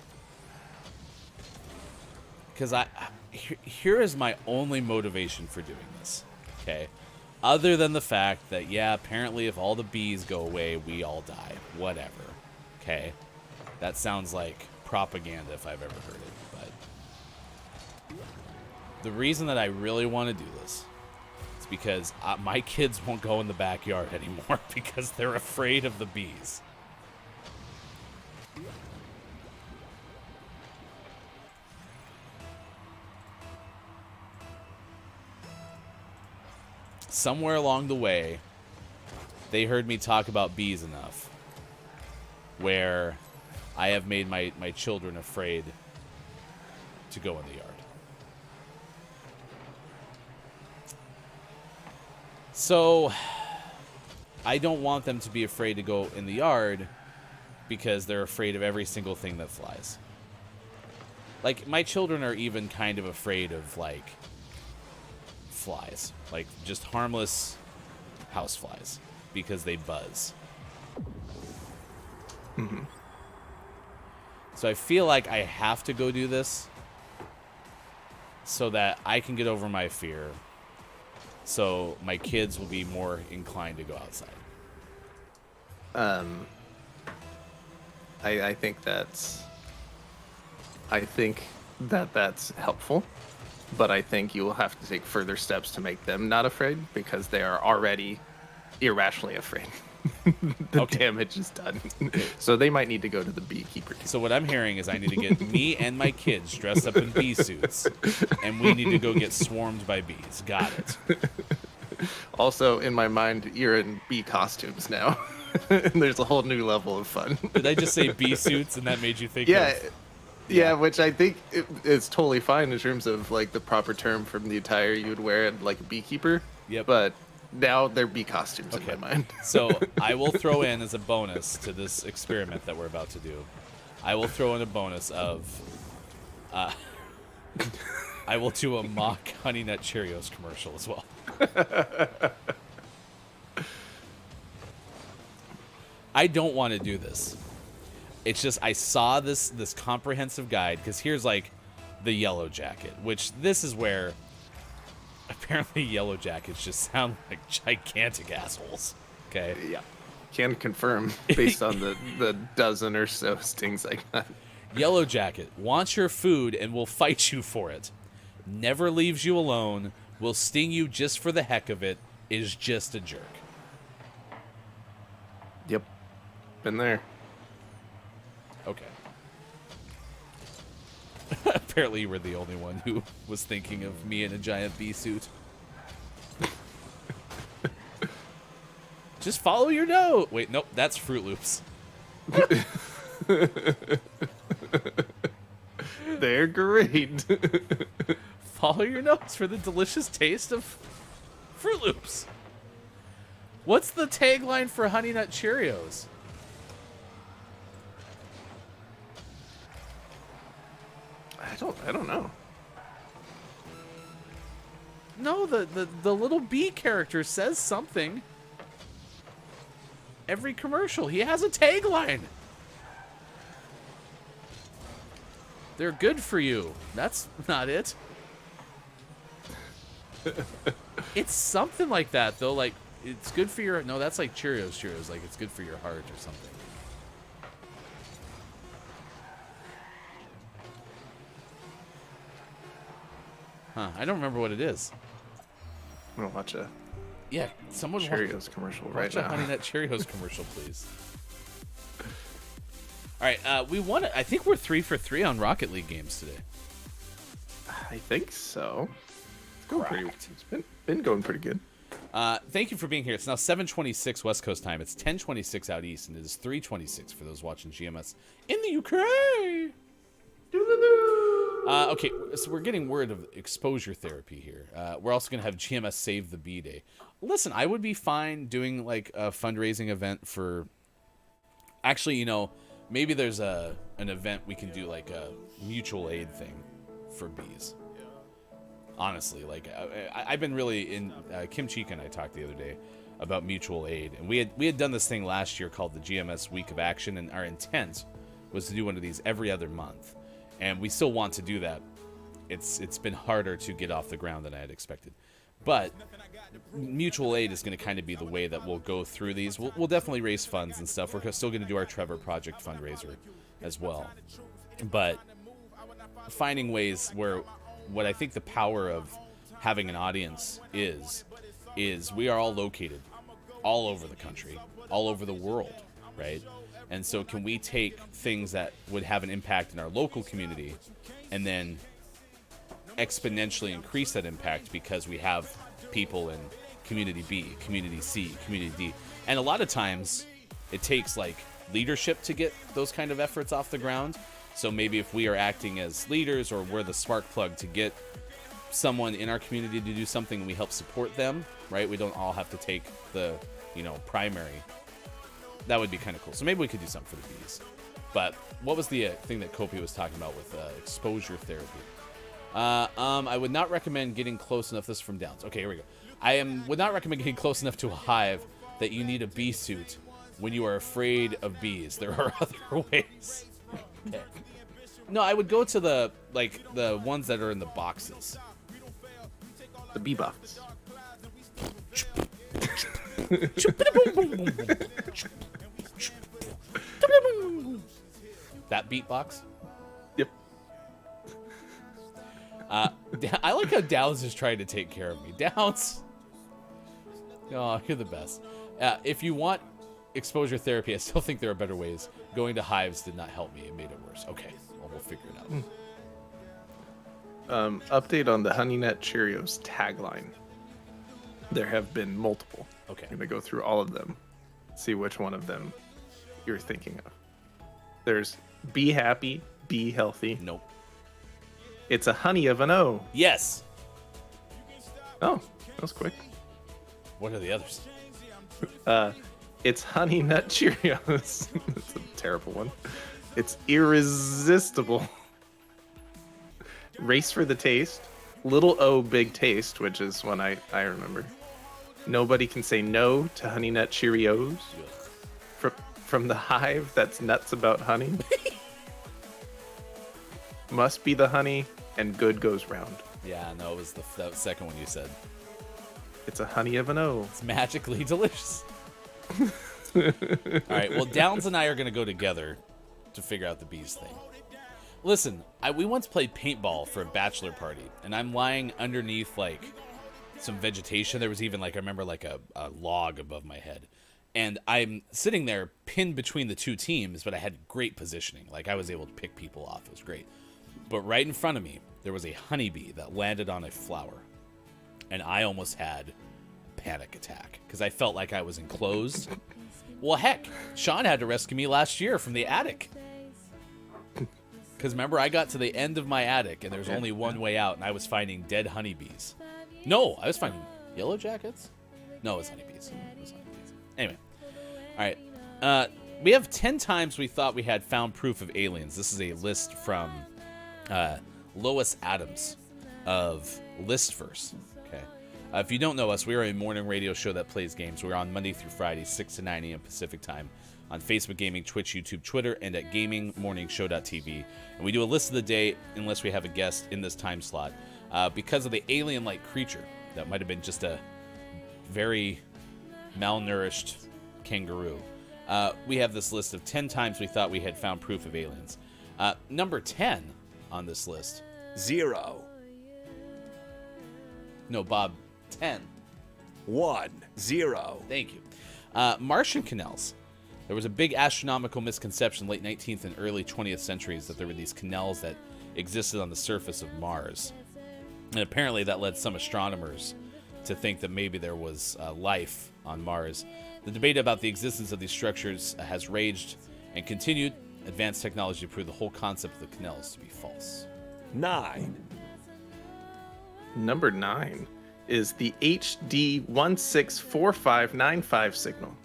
[SPEAKER 4] Because here is my only motivation for doing this, okay? Other than the fact that, yeah, apparently if all the bees go away, we all die. Whatever, okay? That sounds like propaganda if I've ever heard it, but the reason that I really want to do this is because my kids won't go in the backyard anymore because they're afraid of the bees. Somewhere along the way, they heard me talk about bees enough where I have made my children afraid to go in the yard. So I don't want them to be afraid to go in the yard because they're afraid of every single thing that flies. Like, my children are even kind of afraid of, like, flies, like just harmless house flies, because they buzz.
[SPEAKER 7] Mm-hmm.
[SPEAKER 4] So I feel like I have to go do this so that I can get over my fear, so my kids will be more inclined to go outside.
[SPEAKER 7] I think that's helpful. But I think you will have to take further steps to make them not afraid, because they are already irrationally afraid. the damage is done. So they might need to go to the beekeeper.
[SPEAKER 4] So what I'm hearing is I need to get me and my kids dressed up in bee suits, and we need to go get swarmed by bees. Got it.
[SPEAKER 7] Also, in my mind, you're in bee costumes now. And there's a whole new level of fun.
[SPEAKER 4] Did I just say bee suits, and that made you think?
[SPEAKER 7] Yeah.
[SPEAKER 4] Of...
[SPEAKER 7] Yeah, which I think is totally fine in terms of like the proper term from the attire you would wear like a beekeeper.
[SPEAKER 4] Yep.
[SPEAKER 7] But now they're bee costumes in my mind.
[SPEAKER 4] So I will throw in as a bonus to this experiment that we're about to do. I will throw in a bonus of, I will do a mock Honey Nut Cheerios commercial as well. I don't want to do this. It's just I saw this comprehensive guide, because here's like the Yellow Jacket, which this is where apparently Yellow Jackets just sound like gigantic assholes. Okay.
[SPEAKER 7] Yeah. Can confirm based on the dozen or so stings I got.
[SPEAKER 4] Yellow Jacket wants your food and will fight you for it. Never leaves you alone. Will sting you just for the heck of it. Is just a jerk.
[SPEAKER 7] Yep. Been there.
[SPEAKER 4] Okay. Apparently you were the only one who was thinking of me in a giant bee suit. Just follow your nose. Wait, nope, that's Fruit Loops.
[SPEAKER 7] They're great.
[SPEAKER 4] Follow your nose for the delicious taste of Fruit Loops. What's the tagline for Honey Nut Cheerios?
[SPEAKER 7] I don't know.
[SPEAKER 4] No, the little bee character says something. Every commercial, he has a tagline. They're good for you. That's not it. It's something like that, though. Like, it's good for your... No, that's like Cheerios. Like, it's good for your heart or something. Huh, I don't remember what it is.
[SPEAKER 7] I'm gonna watch a
[SPEAKER 4] someone
[SPEAKER 7] Cheerios commercial right
[SPEAKER 4] watch
[SPEAKER 7] now.
[SPEAKER 4] a Honey Nut Cheerios commercial, please. All right, we won it. I think we're 3 for 3 on Rocket League games today.
[SPEAKER 7] I think so. It's going pretty. It's been going pretty good.
[SPEAKER 4] Thank you for being here. It's now 7:26 West Coast time. It's 10:26 out east, and it is 3:26 for those watching GMS in the UK. Okay, so we're getting word of exposure therapy here. We're also going to have GMS Save the Bee Day. Listen, I would be fine doing like a fundraising event for... Actually, you know, maybe there's an event we can do, like a mutual aid thing for bees. Honestly, like I've been really in... Kim Chika and I talked the other day about mutual aid. And we had done this thing last year called the GMS Week of Action, and our intent was to do one of these every other month. And we still want to do that. It's been harder to get off the ground than I had expected. But mutual aid is going to kind of be the way that we'll go through these. We'll definitely raise funds and stuff. We're still going to do our Trevor Project fundraiser as well. But finding ways where what I think the power of having an audience is we are all located all over the country, all over the world, right? And so can we take things that would have an impact in our local community and then exponentially increase that impact because we have people in community B, community C, community D. And a lot of times it takes like leadership to get those kind of efforts off the ground. So maybe if we are acting as leaders or we're the spark plug to get someone in our community to do something and we help support them, right? We don't all have to take the, primary. That would be kind of cool. So maybe we could do something for the bees. But what was the thing that Kopi was talking about with exposure therapy? I would not recommend getting close enough. This is from Downs. Okay, here we go. Would not recommend getting close enough to a hive that you need a bee suit when you are afraid of bees. There are other ways. Okay. No, I would go to the ones that are in the boxes.
[SPEAKER 7] The bee box.
[SPEAKER 4] That beatbox?
[SPEAKER 7] Yep.
[SPEAKER 4] I like how Downs is trying to take care of me. Downs. Oh, you're the best. If you want exposure therapy, I still think there are better ways. Going to hives did not help me. It made it worse. Okay, well, we'll figure it out.
[SPEAKER 7] Update on the Honey Nut Cheerios tagline. There have been multiple.
[SPEAKER 4] Okay.
[SPEAKER 7] I'm going to go through all of them. See which one of them you're thinking of. There's be happy, be healthy.
[SPEAKER 4] Nope.
[SPEAKER 7] It's a honey of an O.
[SPEAKER 4] Yes.
[SPEAKER 7] Oh, that was quick.
[SPEAKER 4] What are the others?
[SPEAKER 7] It's Honey Nut Cheerios. It's a terrible one. It's irresistible. Race for the taste. Little O, big taste, which is one I remember. Nobody can say no to Honey Nut Cheerios. From the hive that's nuts about honey. Must be the honey, and good goes round.
[SPEAKER 4] Yeah, no, it was the second one you said.
[SPEAKER 7] It's a honey of an O.
[SPEAKER 4] It's magically delicious. All right, well, Downs and I are going to go together to figure out the bees thing. Listen, we once played paintball for a bachelor party, and I'm lying underneath, like, some vegetation. There was even, like, I remember, like, a log above my head. And I'm sitting there pinned between the two teams, but I had great positioning. Like, I was able to pick people off. It was great. But right in front of me, there was a honeybee that landed on a flower. And I almost had a panic attack because I felt like I was enclosed. Well, heck, Sean had to rescue me last year from the attic. Because remember, I got to the end of my attic, and there's only one way out, and I was finding dead honeybees. No, I was finding yellow jackets? No, it was honeybees. Anyway. All right. We have 10 times we thought we had found proof of aliens. This is a list from Lois Adams of Listverse. Okay. If you don't know us, we are a morning radio show that plays games. We're on Monday through Friday, 6 to 9 a.m. Pacific time on Facebook Gaming, Twitch, YouTube, Twitter, and at GamingMorningShow.tv. And we do a list of the day unless we have a guest in this time slot. Because of the alien-like creature that might have been just a very malnourished kangaroo. We have this list of 10 times we thought we had found proof of aliens. Number 10 on this list.
[SPEAKER 6] 0.
[SPEAKER 4] No, Bob, 10.
[SPEAKER 6] 1, 0.
[SPEAKER 4] Thank you. Martian canals. There was a big astronomical misconception late 19th and early 20th centuries that there were these canals that existed on the surface of Mars. And apparently that led some astronomers to think that maybe there was life on Mars. The debate about the existence of these structures has raged and continued. Advanced technology proved the whole concept of the canals to be false.
[SPEAKER 6] 9.
[SPEAKER 7] Number 9 is the HD 164595 signal.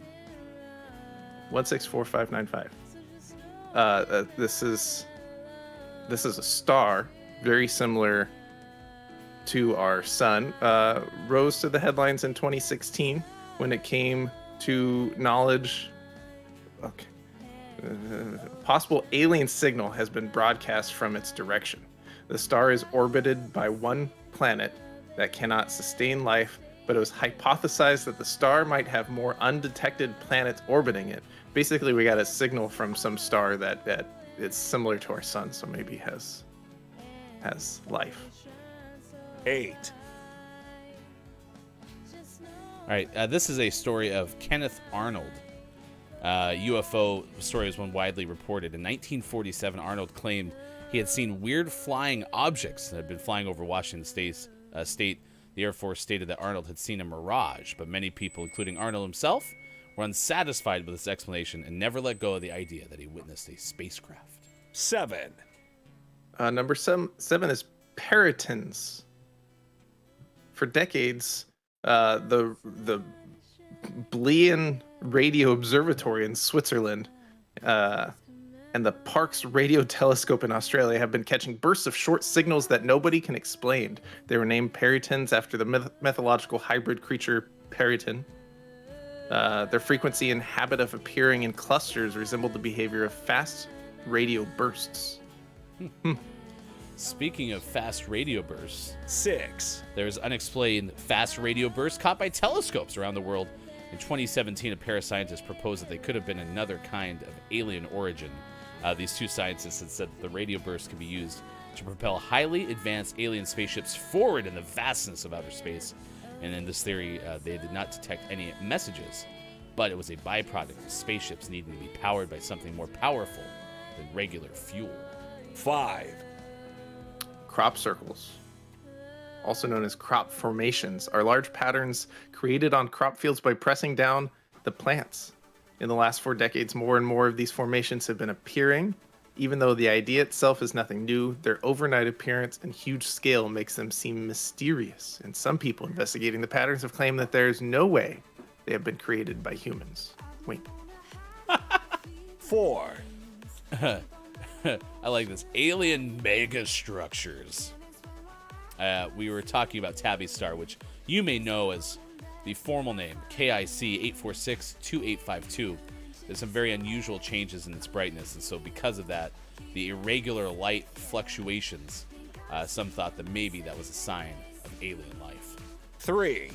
[SPEAKER 7] 164595. This is a star, very similar to our sun. Rose to the headlines in 2016 when it came to knowledge. Okay. Possible alien signal has been broadcast from its direction. The star is orbited by one planet that cannot sustain life, but it was hypothesized that the star might have more undetected planets orbiting it. Basically, we got a signal from some star that it's similar to our sun, so maybe has life.
[SPEAKER 6] 8.
[SPEAKER 4] All right, this is a story of Kenneth Arnold. UFO story was one widely reported. In 1947, Arnold claimed he had seen weird flying objects that had been flying over Washington State. The Air Force stated that Arnold had seen a mirage, but many people, including Arnold himself, were unsatisfied with this explanation and never let go of the idea that he witnessed a spacecraft.
[SPEAKER 6] 7.
[SPEAKER 7] Number 7 is peritons. For decades, the Blean Radio Observatory in Switzerland and the Parkes Radio Telescope in Australia have been catching bursts of short signals that nobody can explain. They were named peritons after the mythological hybrid creature periton. Their frequency and habit of appearing in clusters resembled the behavior of fast radio bursts.
[SPEAKER 4] Speaking of fast radio bursts,
[SPEAKER 6] 6.
[SPEAKER 4] there's unexplained fast radio bursts caught by telescopes around the world. In 2017, a pair of scientists proposed that they could have been another kind of alien origin. These two scientists had said that the radio bursts could be used to propel highly advanced alien spaceships forward in the vastness of outer space. And in this theory, they did not detect any messages but it was a byproduct of spaceships needing to be powered by something more powerful than regular fuel.
[SPEAKER 6] 5,
[SPEAKER 7] Crop circles, also known as crop formations, are large patterns created on crop fields by pressing down the plants. In the last 4 decades, more and more of these formations have been appearing. Even though the idea itself is nothing new, their overnight appearance and huge scale makes them seem mysterious, and some people investigating the patterns have claimed that there's no way they have been created by humans. Wink.
[SPEAKER 6] 4,
[SPEAKER 4] I like this. Alien megastructures. We were talking about Tabby Star, which you may know as the formal name, KIC 846-2852. There's some very unusual changes in its brightness, and so because of that, the irregular light fluctuations, some thought that maybe that was a sign of alien life.
[SPEAKER 6] 3,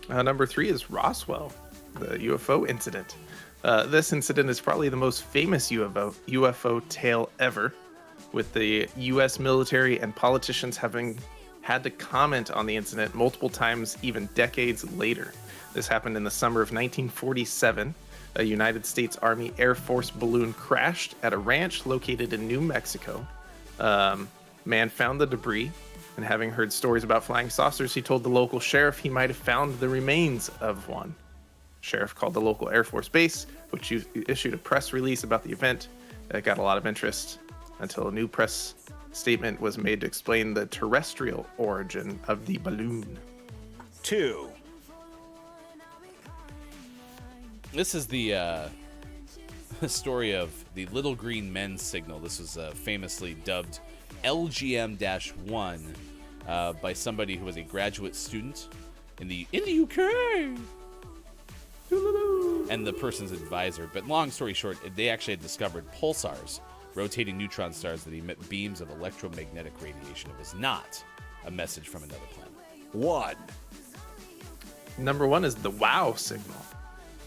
[SPEAKER 7] Number 3 is Roswell, the UFO incident. This incident is probably the most famous UFO tale ever, with the U.S. military and politicians having had to comment on the incident multiple times, even decades later. This happened in the summer of 1947. A United States Army Air Force balloon crashed at a ranch located in New Mexico. Man found the debris, and having heard stories about flying saucers, he told the local sheriff he might have found the remains of one. Sheriff called the local Air Force base, which issued a press release about the event. It got a lot of interest until a new press statement was made to explain the terrestrial origin of the balloon.
[SPEAKER 6] 2,
[SPEAKER 4] This is the story of the Little Green Men signal. This was famously dubbed LGM-1 by somebody who was a graduate student in the UK. And the person's advisor. But long story short, they actually had discovered pulsars, rotating neutron stars that emit beams of electromagnetic radiation. It was not a message from another planet.
[SPEAKER 6] 1,
[SPEAKER 7] Number 1 is the WOW signal.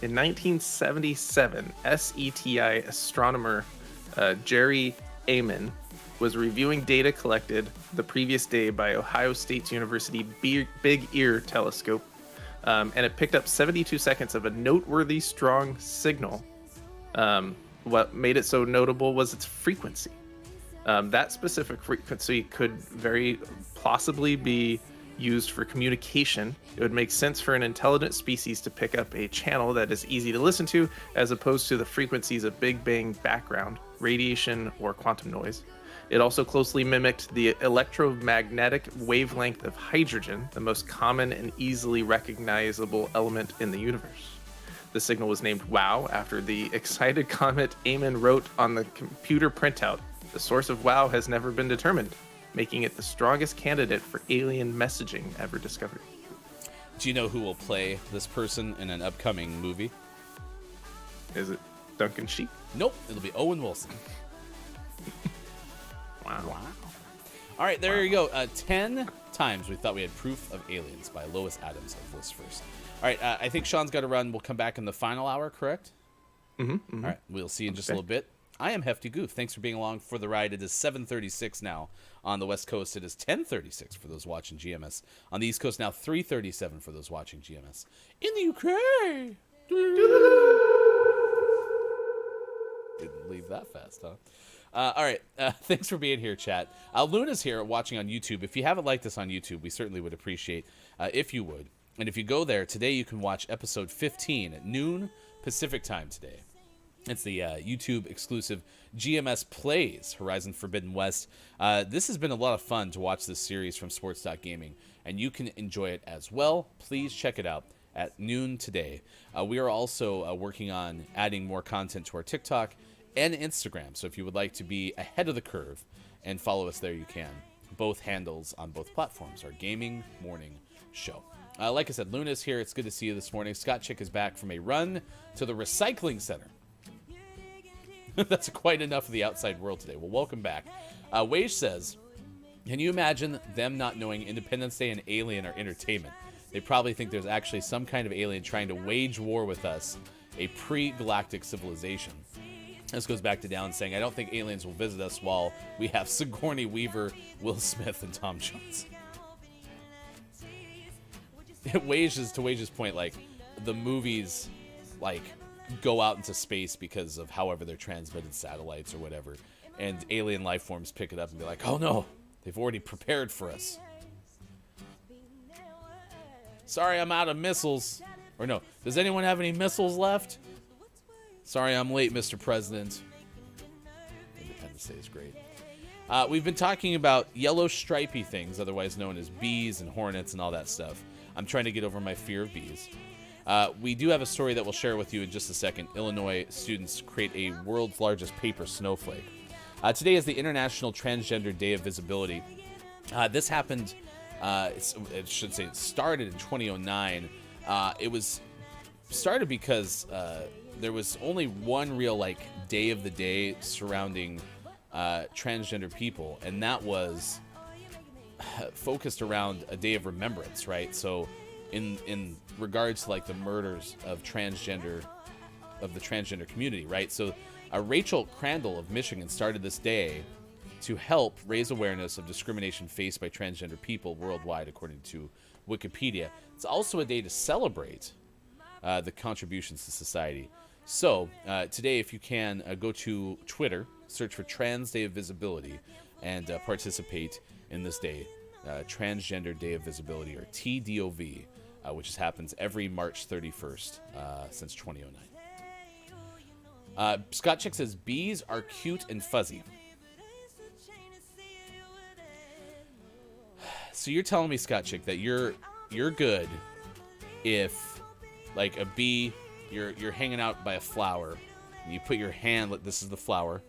[SPEAKER 7] In 1977, SETI astronomer Jerry Amen was reviewing data collected the previous day by Ohio State University Big Ear telescope, and it picked up 72 seconds of a noteworthy strong signal. What made it so notable was its frequency. That specific frequency could very possibly be used for communication. It would make sense for an intelligent species to pick up a channel that is easy to listen to, as opposed to the frequencies of Big Bang background, radiation, or quantum noise. It also closely mimicked the electromagnetic wavelength of hydrogen, the most common and easily recognizable element in the universe. The signal was named WOW after the excited comment Amen wrote on the computer printout. The source of WOW has never been determined, making it the strongest candidate for alien messaging ever discovered.
[SPEAKER 4] Do you know who will play this person in an upcoming movie?
[SPEAKER 7] Is it Duncan Sheep?
[SPEAKER 4] Nope, it'll be Owen Wilson.
[SPEAKER 7] Wow.
[SPEAKER 4] All right, there you go. 10 times we thought we had proof of aliens by Lois Adams of List First. All right, I think Sean's got to run. We'll come back in the final hour, correct?
[SPEAKER 7] Mm-hmm.
[SPEAKER 4] All right, we'll see you in just a little bit. I am Hefty Goof. Thanks for being along for the ride. It is 7:36 now on the West Coast. It is 10:36 for those watching GMS. On the East Coast now, 3:37 for those watching GMS. In the UK. Didn't leave that fast, huh? All right. Thanks for being here, chat. Luna's here watching on YouTube. If you haven't liked us on YouTube, we certainly would appreciate if you would. And if you go there, today you can watch episode 15 at noon Pacific time today. It's the YouTube exclusive GMS Plays Horizon Forbidden West. This has been a lot of fun to watch this series from Sports.Gaming, and you can enjoy it as well. Please check it out at noon today. We are also working on adding more content to our TikTok and Instagram, so if you would like to be ahead of the curve and follow us there, you can. Both handles on both platforms, our Gaming Morning Show. Like I said, Luna's here. It's good to see you this morning. Scott Chick is back from a run to the recycling center. That's quite enough of the outside world today. Well, welcome back. Wage says, can you imagine them not knowing Independence Day and Alien are entertainment? They probably think there's actually some kind of alien trying to wage war with us, a pre-galactic civilization. This goes back to Down saying, I don't think aliens will visit us while we have Sigourney Weaver, Will Smith, and Tom Jones. To Wage's point, like, the movies like go out into space because of however they're transmitted, satellites or whatever, and alien life forms pick it up and be like, oh no, they've already prepared for us. Sorry, I'm out of missiles. Or no, does anyone have any missiles left? Sorry, I'm late, Mr. President. Independence Day is great. We've been talking about yellow stripy things, otherwise known as bees and hornets and all that stuff. I'm trying to get over my fear of bees. We do have a story that we'll share with you in just a second. Illinois students create a world's largest paper snowflake. Today is the International Transgender Day of Visibility. This happened, it started in 2009. It was started because there was only one real day of the day surrounding transgender people, and that was focused around a day of remembrance, right? So in regards to the murders of the transgender community, right? So Rachel Crandall of Michigan started this day to help raise awareness of discrimination faced by transgender people worldwide, according to Wikipedia. It's also a day to celebrate the contributions to society. So today, if you can, go to Twitter, search for Trans Day of Visibility, and participate in this day, Transgender Day of Visibility, or TDOV, which happens every March 31st since 2009. Scott Chick says, bees are cute and fuzzy. So you're telling me, Scott Chick, that you're good if, a bee, you're hanging out by a flower, and you put your hand, this is the flower,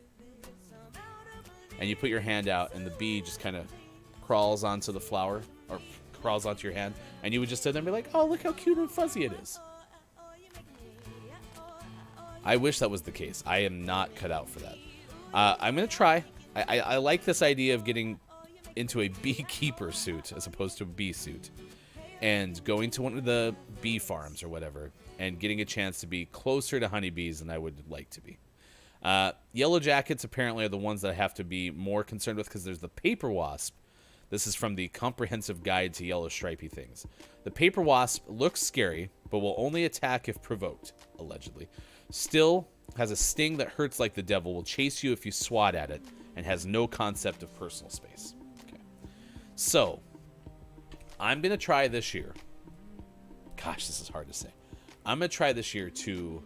[SPEAKER 4] and you put your hand out, and the bee just kind of crawls onto the flower, or crawls onto your hand, and you would just sit there and be like, oh, look how cute and fuzzy it is. I wish that was the case. I am not cut out for that. I'm going to try. I like this idea of getting into a beekeeper suit as opposed to a bee suit, and going to one of the bee farms or whatever, and getting a chance to be closer to honeybees than I would like to be. Yellow jackets apparently are the ones that I have to be more concerned with, because there's the paper wasp. This is from the Comprehensive Guide to Yellow Stripy Things. The paper wasp looks scary, but will only attack if provoked, allegedly. Still has a sting that hurts like the devil, will chase you if you swat at it, and has no concept of personal space. Okay. So, I'm going to try this year. Gosh, this is hard to say. I'm going to try this year to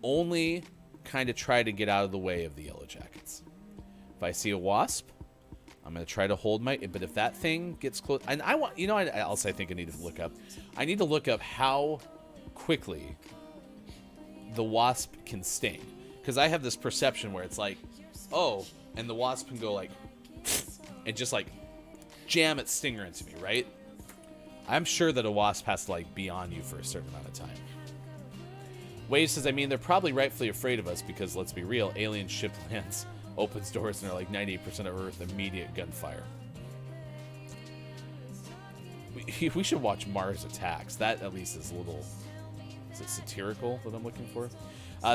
[SPEAKER 4] only kind of try to get out of the way of the yellow jackets. If I see a wasp, I'm going to try to hold my... But if that thing gets close... And I want... You know what else I think I need to look up? I need to look up how quickly the wasp can sting. Because I have this perception where it's like, oh, and the wasp can go and just jam its stinger into me, right? I'm sure that a wasp has to be on you for a certain amount of time. Wave says, I mean, they're probably rightfully afraid of us because, let's be real, alien ship lands, opens doors, and they're 98% of Earth, immediate gunfire. We should watch Mars Attacks. That at least is a little... Is it satirical that I'm looking for?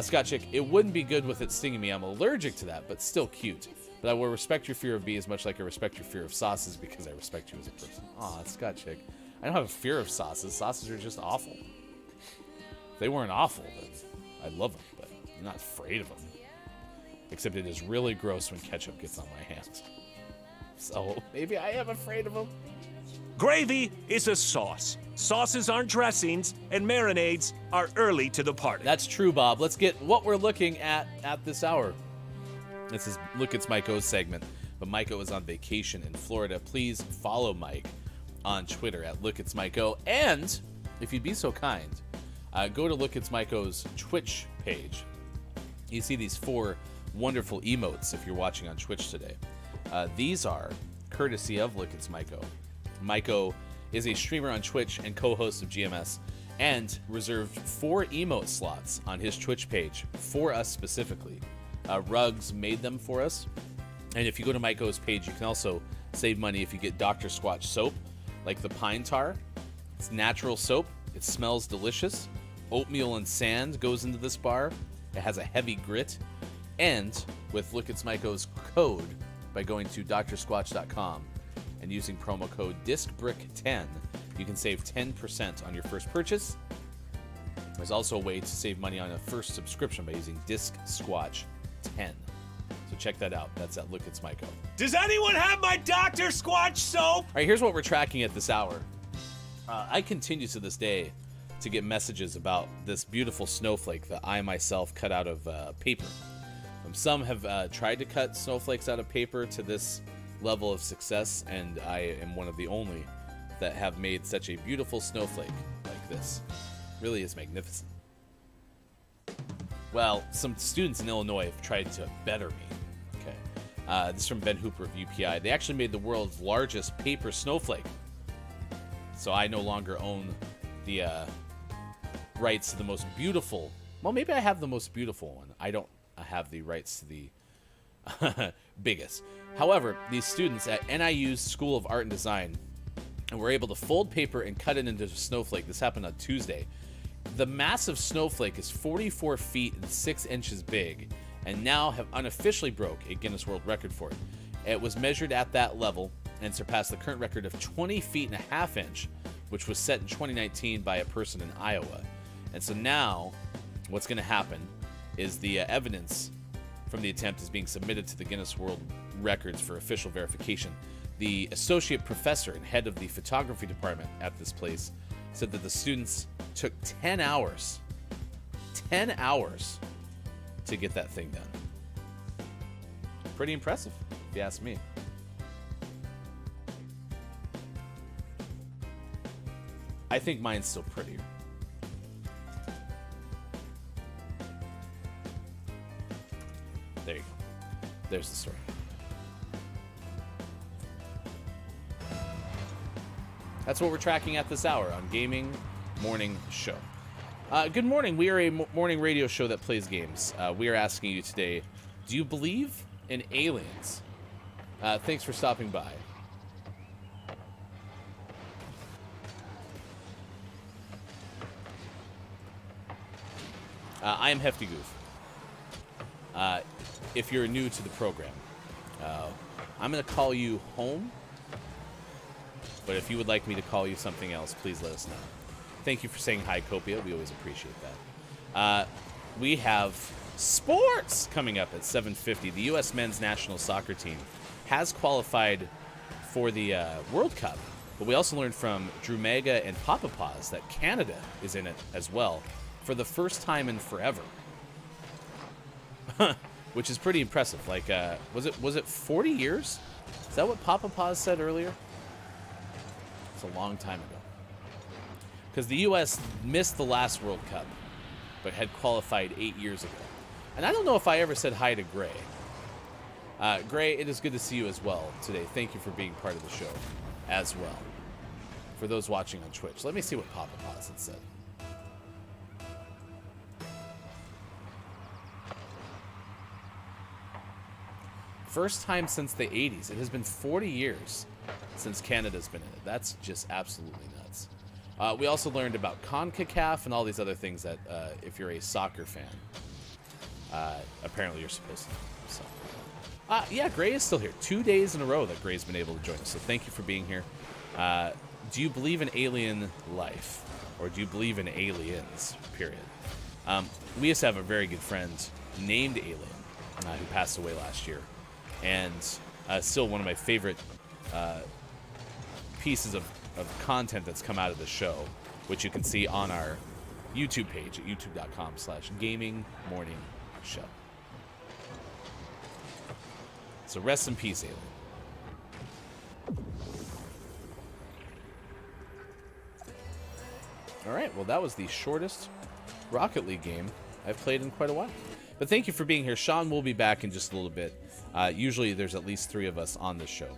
[SPEAKER 4] Scott Chick, it wouldn't be good with it stinging me. I'm allergic to that, but still cute. But I will respect your fear of bees much like I respect your fear of sauces because I respect you as a person. Aw, Scott Chick. I don't have a fear of sauces. Sauces are just awful. If they weren't awful, then I'd love them, but I'm not afraid of them. Except it is really gross when ketchup gets on my hands. So maybe I am afraid of them.
[SPEAKER 6] Gravy is a sauce. Sauces aren't dressings, and marinades are early to the party.
[SPEAKER 4] That's true, Bob. Let's get what we're looking at this hour. This is Look, It's Mike-O's segment, but Mike-O is on vacation in Florida. Please follow Mike on Twitter at Look, It's Mike-O. And if you'd be so kind, go to Look, It's Mike-O's Twitch page. You see these 4 wonderful emotes if you're watching on Twitch today. These are courtesy of Look, It's Mike-O. Mike-O is a streamer on Twitch and co-host of GMS, and reserved 4 emote slots on his Twitch page for us specifically. Rugs made them for us. And if you go to Mike-O's page, you can also save money if you get Dr. Squatch soap, like the pine tar. It's natural soap. It smells delicious. Oatmeal and sand goes into this bar. It has a heavy grit. And with Look, It's Mike-O's code, by going to drsquatch.com and using promo code DiscBrick10, you can save 10% on your first purchase. There's also a way to save money on a first subscription by using Disc Squatch 10. So check that out. That's at Look It's Myco.
[SPEAKER 6] Does anyone have my Dr. Squatch soap?
[SPEAKER 4] All right, here's what we're tracking at this hour. I continue to this day to get messages about this beautiful snowflake that I myself cut out of paper. Some have tried to cut snowflakes out of paper to this level of success, and I am one of the only that have made such a beautiful snowflake like this. Really is magnificent. Well, some students in Illinois have tried to better me. Okay, this is from Ben Hooper of UPI. They actually made the world's largest paper snowflake. So I no longer own the rights to the most beautiful. Well, maybe I have the most beautiful one. I don't have the rights to the biggest. However, these students at NIU's School of Art and Design were able to fold paper and cut it into a snowflake. This happened on Tuesday. The massive snowflake is 44 feet and 6 inches big, and now have unofficially broke a Guinness World Record for it. It was measured at that level and surpassed the current record of 20 feet and a half inch, which was set in 2019 by a person in Iowa. And so now, what's going to happen is the evidence from the attempt is being submitted to the Guinness World Records for official verification. The associate professor and head of the photography department at this place said that the students took 10 hours to get that thing done. Pretty impressive, if you ask me. I think mine's still prettier. There you go. There's the story. That's what we're tracking at this hour on Gaming Morning Show. Good morning. We are a morning radio show that plays games. We are asking you today, do you believe in aliens? Thanks for stopping by. I am Hefty Goof. If you're new to the program, I'm going to call you home. But if you would like me to call you something else, please let us know. Thank you for saying hi, Copia. We always appreciate that. We have sports coming up at 7:50. The U.S. men's national soccer team has qualified for the World Cup. But we also learned from Drew Mega and Papa Paws that Canada is in it as well for the first time in forever. Which is pretty impressive. Like, was it 40 years? Is that what Papa Paws said earlier? It's a long time ago. Because the U.S. missed the last World Cup, but had qualified 8 years ago. And I don't know if I ever said hi to Gray. Gray, it is good to see you as well today. Thank you for being part of the show as well. For those watching on Twitch, let me see what Papa Paws had said. First time since the 80s. It has been 40 years since Canada's been in it. That's just absolutely nuts. We also learned about CONCACAF and all these other things that, if you're a soccer fan, apparently you're supposed to know. So, yeah, Gray is still here. 2 days in a row that Gray's been able to join us. So thank you for being here. Do you believe in alien life? Or do you believe in aliens, period? We used to have a very good friend named Alien who passed away last year. And still one of my favorite pieces of content that's come out of the show, which you can see on our YouTube page at youtube.com/gamingmorningshow. So rest in peace, Alien. All right, well, that was the shortest Rocket League game I've played in quite a while. But thank you for being here. Sean will be back in just a little bit. Usually there's at least 3 of us on this show.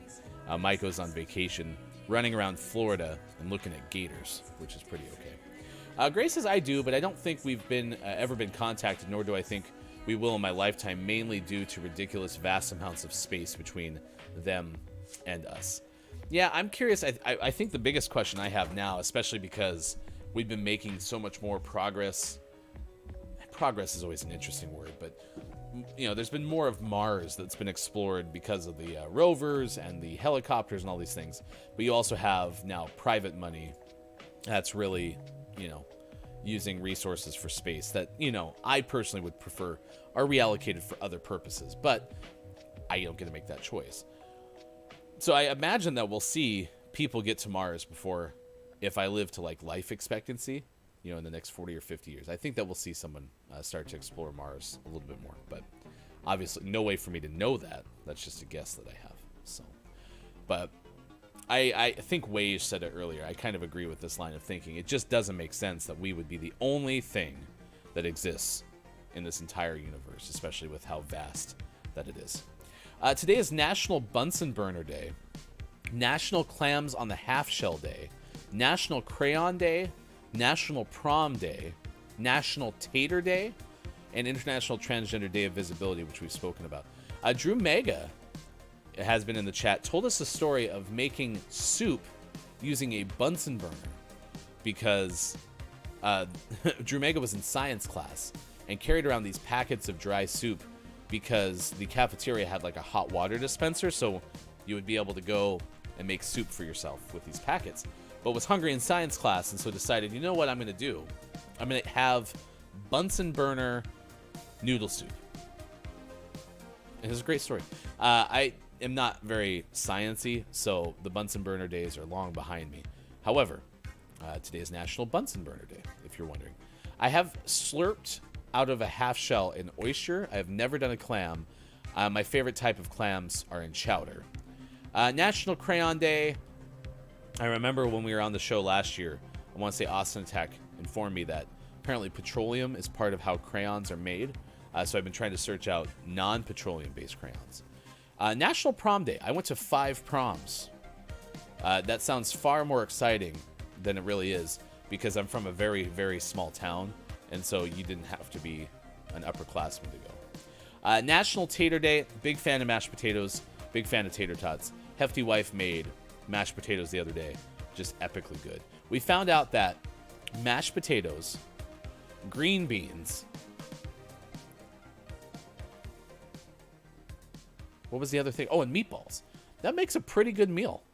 [SPEAKER 4] Mike goes on vacation, running around Florida and looking at gators, which is pretty okay. Grace says I do, but I don't think we've been ever been contacted, nor do I think we will in my lifetime, mainly due to ridiculous vast amounts of space between them and us. Yeah, I'm curious. I think the biggest question I have now, especially because we've been making so much more progress. Progress is always an interesting word, but you know, there's been more of Mars that's been explored because of the rovers and the helicopters and all these things. But you also have now private money that's really, you know, using resources for space that, I personally would prefer are reallocated for other purposes, but I don't get to make that choice. So I imagine that we'll see people get to Mars before, if I live to like life expectancy, in the next 40 or 50 years. I think that we'll see someone start to explore Mars a little bit more, but obviously no way for me to know that. That's just a guess that I have. So, but I think Wage said it earlier. I kind of agree with this line of thinking. It just doesn't make sense that we would be the only thing that exists in this entire universe, especially with how vast that it is. Today is National Bunsen Burner Day, National Clams on the Half Shell Day, National Crayon Day, National Prom Day, National Tater Day, and International Transgender Day of Visibility, which we've spoken about. Drew Mega has been in the chat, told us the story of making soup using a Bunsen burner because Drew Mega was in science class and carried around these packets of dry soup because the cafeteria had like a hot water dispenser, so you would be able to go and make soup for yourself with these packets. But was hungry in science class, and so decided, you know what I'm going to do? I'm going to have Bunsen burner noodle soup. It was a great story. I am not very sciencey, so the Bunsen burner days are long behind me. However, today is National Bunsen Burner Day, if you're wondering. I have slurped out of a half shell an oyster. I have never done a clam. My favorite type of clams are in chowder. National Crayon Day. I remember when we were on the show last year, I want to say Austin Tech informed me that apparently petroleum is part of how crayons are made. So I've been trying to search out non-petroleum based crayons. National Prom Day. I went to 5 proms. That sounds far more exciting than it really is because I'm from a very, very small town. And so you didn't have to be an upperclassman to go. National Tater Day. Big fan of mashed potatoes. Big fan of tater tots. Hefty wife made mashed potatoes the other day. Just epically good. We found out that mashed potatoes, green beans. What was the other thing? Oh, and meatballs. That makes a pretty good meal.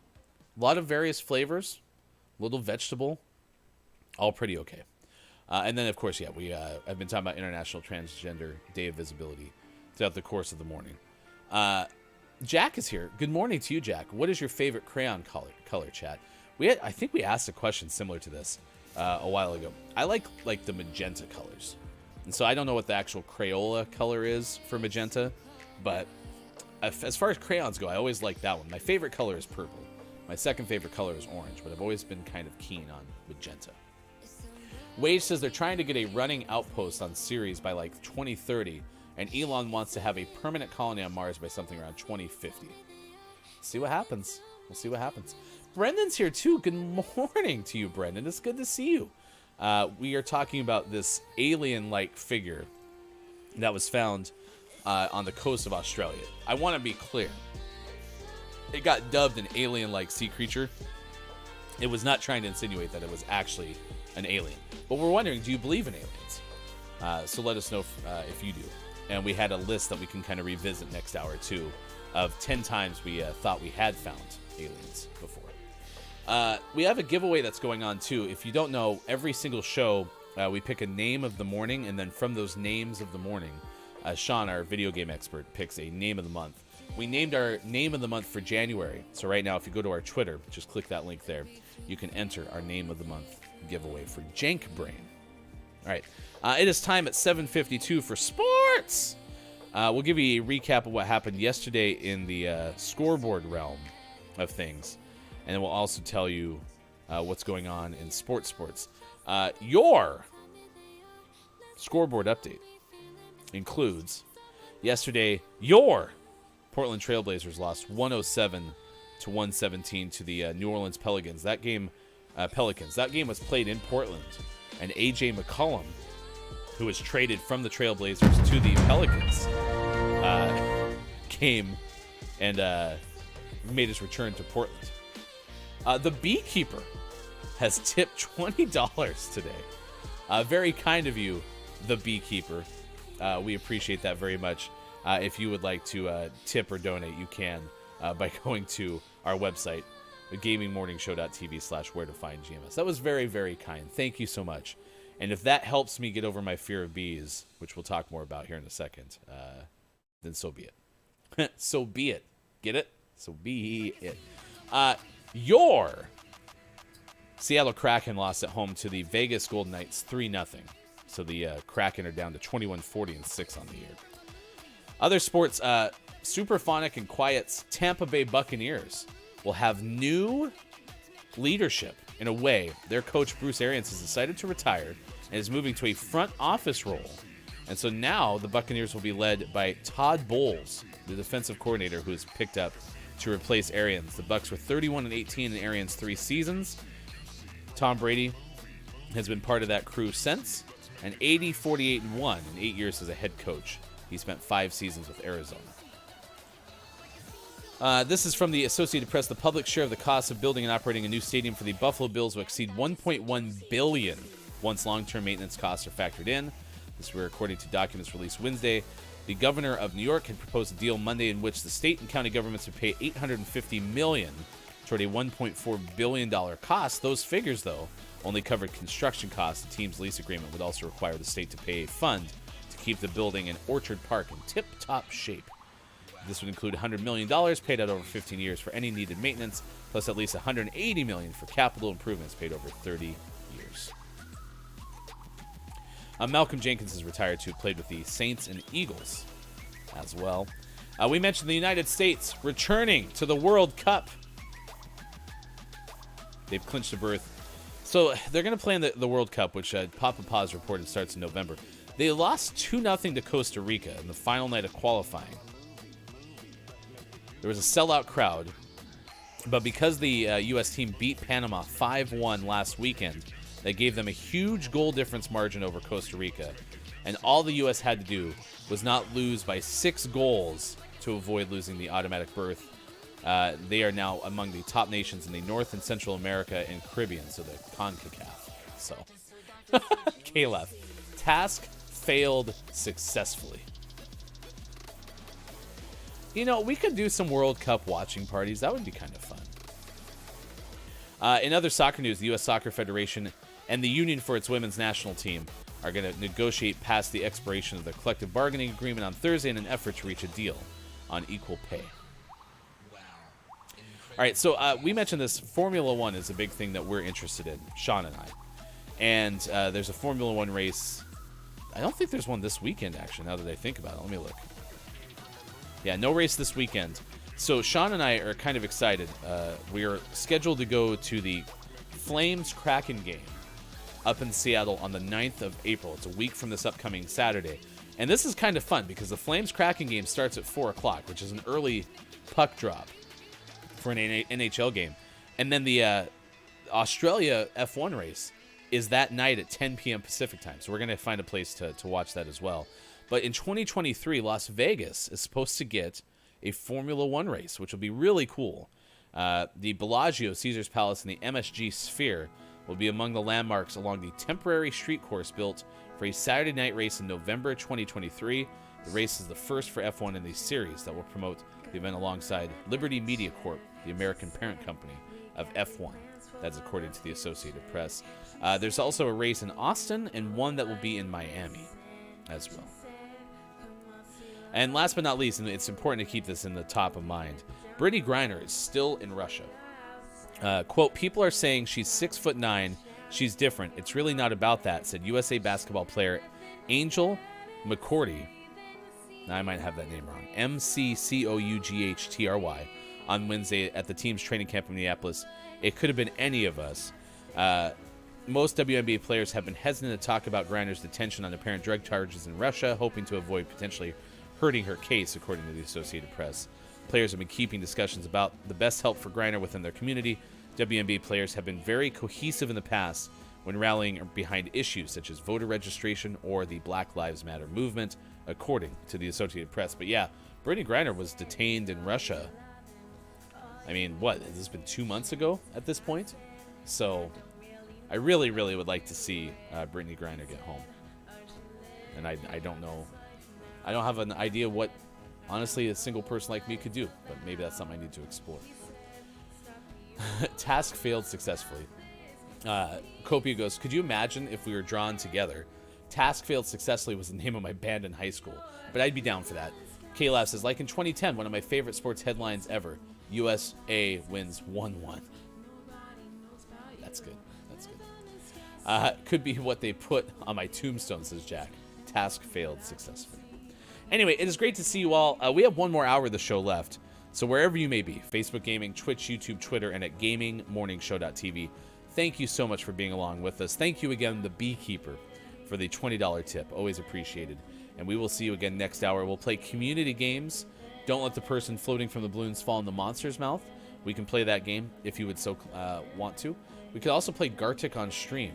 [SPEAKER 4] A lot of various flavors. Little vegetable. All pretty okay. And then, of course, yeah, I've been talking about International Transgender Day of Visibility throughout the course of the morning. Jack is here. Good morning to you, Jack. What is your favorite crayon color, chat? I think we asked a question similar to this a while ago. I like the magenta colors. And so I don't know what the actual Crayola color is for magenta, but as far as crayons go, I always like that one. My favorite color is purple. My second favorite color is orange, but I've always been kind of keen on magenta. Wage says they're trying to get a running outpost on Ceres by like 2030, and Elon wants to have a permanent colony on Mars by something around 2050. See what happens. We'll see what happens. Brendan's here too. Good morning to you, Brendan. It's good to see you. We are talking about this alien-like figure that was found on the coast of Australia. I want to be clear. It got dubbed an alien-like sea creature. It was not trying to insinuate that it was actually an alien. But we're wondering, do you believe in aliens? So let us know if you do. And we had a list that we can kind of revisit next hour, too, of 10 times we thought we had found aliens before. We have a giveaway that's going on, too. If you don't know, every single show, we pick a name of the morning, and then from those names of the morning, Sean, our video game expert, picks a name of the month. We named our name of the month for January. So right now, if you go to our Twitter, just click that link there. You can enter our name of the month giveaway for Jank Brain. All right. It is time at 7:52 for sports. We'll give you a recap of what happened yesterday in the scoreboard realm of things. And then we'll also tell you what's going on in sports. Your scoreboard update includes yesterday, your Portland Trailblazers lost 107-117 to the New Orleans Pelicans. That game was played in Portland, and A.J. McCollum, who was traded from the Trailblazers to the Pelicans, came and made his return to Portland. The Beekeeper has tipped $20 today. Very kind of you, The Beekeeper. We appreciate that very much. If you would like to tip or donate, you can by going to our website, gamingmorningshow.tv/where to find GMS. That was very, very kind. Thank you so much. And if that helps me get over my fear of bees, which we'll talk more about here in a second, then so be it. So be it. Get it? So be it. Your Seattle Kraken lost at home to the Vegas Golden Knights 3-0. So the Kraken are down to 21-40-6 on the year. Other sports, Superphonic and Quiet's Tampa Bay Buccaneers will have new leadership. In a way, their coach Bruce Arians has decided to retire and is moving to a front office role. And so now the Buccaneers will be led by Todd Bowles, the defensive coordinator who is picked up to replace Arians. The Bucs were 31-18 in Arians' 3 seasons. Tom Brady has been part of that crew since, and 80-48-1 in 8 years as a head coach. He spent 5 seasons with Arizona. This is from the Associated Press. The public share of the cost of building and operating a new stadium for the Buffalo Bills will exceed $1.1 billion once long-term maintenance costs are factored in. This were according to documents released Wednesday. The governor of New York had proposed a deal Monday in which the state and county governments would pay $850 million toward a $1.4 billion cost. Those figures, though, only covered construction costs. The team's lease agreement would also require the state to pay a fund to keep the building in Orchard Park in tip-top shape. This would include $100 million paid out over 15 years for any needed maintenance, plus at least $180 million for capital improvements paid over 30 years. Malcolm Jenkins is retired, who played with the Saints and Eagles as well. We mentioned the United States returning to the World Cup. They've clinched a berth. So they're going to play in the World Cup, which Papa Paz reported starts in November. They lost 2-0 to Costa Rica in the final night of qualifying. There was a sellout crowd, but because the U.S. team beat Panama 5-1 last weekend, that gave them a huge goal difference margin over Costa Rica. And all the U.S. had to do was not lose by 6 goals to avoid losing the automatic berth. They are now among the top nations in the North and Central America and Caribbean, so the CONCACAF. So, Caleb, task failed successfully. You know, we could do some World Cup watching parties. That would be kind of fun. In other soccer news, the U.S. Soccer Federation and the union for its women's national team are going to negotiate past the expiration of the collective bargaining agreement on Thursday in an effort to reach a deal on equal pay. All right, so we mentioned this. Formula One is a big thing that we're interested in, Sean and I. And there's a Formula One race. I don't think there's one this weekend, actually, now that I think about it. Let me look. Yeah, no race this weekend. So Sean and I are kind of excited. We are scheduled to go to the Flames Kraken game up in Seattle on the 9th of April. It's a week from this upcoming Saturday. And this is kind of fun because the Flames Kraken game starts at 4 o'clock, which is an early puck drop for an NHL game. And then the Australia F1 race is that night at 10 p.m. Pacific time. So we're going to find a place to watch that as well. But in 2023, Las Vegas is supposed to get a Formula One race, which will be really cool. The Bellagio, Caesar's Palace, and the MSG Sphere will be among the landmarks along the temporary street course built for a Saturday night race in November 2023. The race is the first for F1 in the series that will promote the event alongside Liberty Media Corp, the American parent company of F1. That's according to the Associated Press. There's also a race in Austin and one that will be in Miami as well. And last but not least, and it's important to keep this in the top of mind, Brittany Griner is still in Russia. Quote, people are saying she's 6'9", she's different. It's really not about that, said USA basketball player Angel McCourty. Now I might have that name wrong. McCoughTry on Wednesday at the team's training camp in Minneapolis. It could have been any of us. Most WNBA players have been hesitant to talk about Griner's detention on apparent drug charges in Russia, hoping to avoid potentially hurting her case, according to the Associated Press. Players have been keeping discussions about the best help for Griner within their community. WNBA players have been very cohesive in the past when rallying behind issues such as voter registration or the Black Lives Matter movement, according to the Associated Press. But yeah, Brittany Griner was detained in Russia. I mean, what? This has been 2 months ago at this point? So I really, really would like to see Brittany Griner get home. And I don't know. I don't have an idea what, honestly, a single person like me could do, but maybe that's something I need to explore. Task failed successfully. Copia goes, could you imagine if we were drawn together? Task Failed Successfully was the name of my band in high school, but I'd be down for that. K-Lab says, like in 2010, one of my favorite sports headlines ever. USA wins 1-1. That's good. That's good. Could be what they put on my tombstone, says Jack. Task failed successfully. Anyway, it is great to see you all. We have one more hour of the show left. So wherever you may be, Facebook Gaming, Twitch, YouTube, Twitter, and at GamingMorningShow.tv, thank you so much for being along with us. Thank you again, the Beekeeper, for the $20 tip. Always appreciated. And we will see you again next hour. We'll play community games. Don't let the person floating from the balloons fall in the monster's mouth. We can play that game if you would so want to. We could also play Gartic on stream,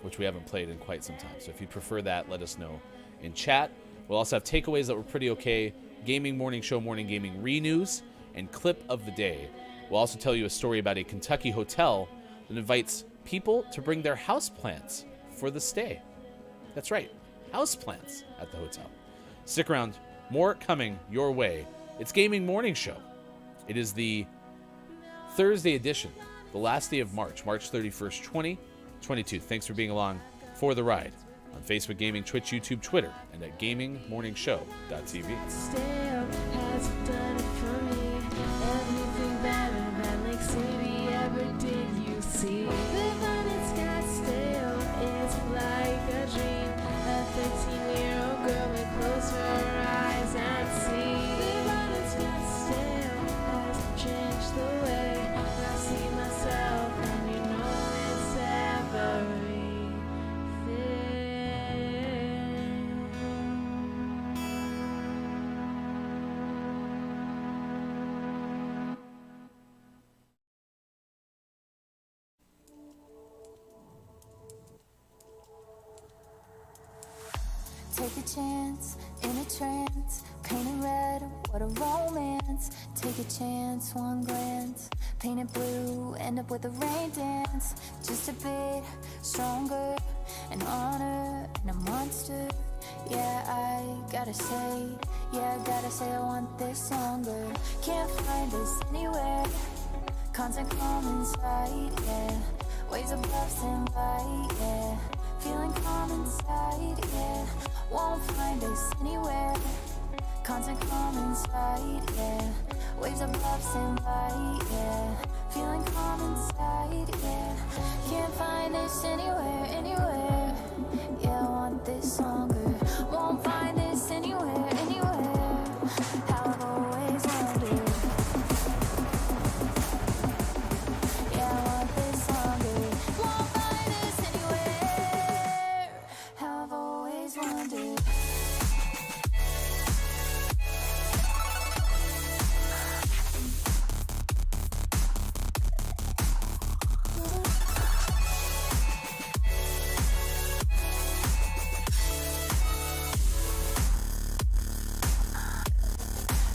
[SPEAKER 4] which we haven't played in quite some time. So if you prefer that, let us know in chat. We'll also have takeaways that were pretty okay, Gaming Morning Show, Morning Gaming Renews, and Clip of the Day. We'll also tell you a story about a Kentucky hotel that invites people to bring their houseplants for the stay. That's right, houseplants at the hotel. Stick around, more coming your way. It's Gaming Morning Show. It is the Thursday edition, the last day of March, March 31st, 2022. Thanks for being along for the ride on Facebook Gaming, Twitch, YouTube, Twitter, and at GamingMorningShow.tv.
[SPEAKER 1] Still has done it for me. Everything better than Lake City ever did. You see, live on its Scottsdale is like a dream. A 13-year-old girl may close her eyes and see. Live on its Scottsdale has changed the way I see myself, and you know it's everything. Take a chance in a trance, painted red, what a romance. Take a chance, one glance, painted blue, end up with a rain dance. Just a bit stronger, an honor and a monster. Yeah, I gotta say I want this longer. Can't find this anywhere, constant calm inside, yeah. Waves above stand by, yeah. Feeling calm inside, yeah. Won't find us anywhere. Constant calm inside, yeah. Waves above stand by, yeah. Feeling calm inside, yeah. Can't find this anywhere, anywhere. Yeah, I want this longer. Won't find this anywhere, anywhere. How I've always wondered. Yeah, I want this longer. Won't find this anywhere. How I've always wondered.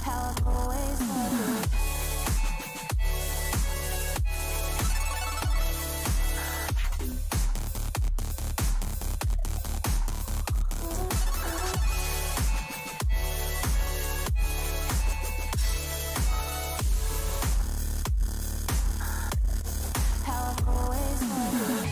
[SPEAKER 1] How I've always wondered. How I've always wondered.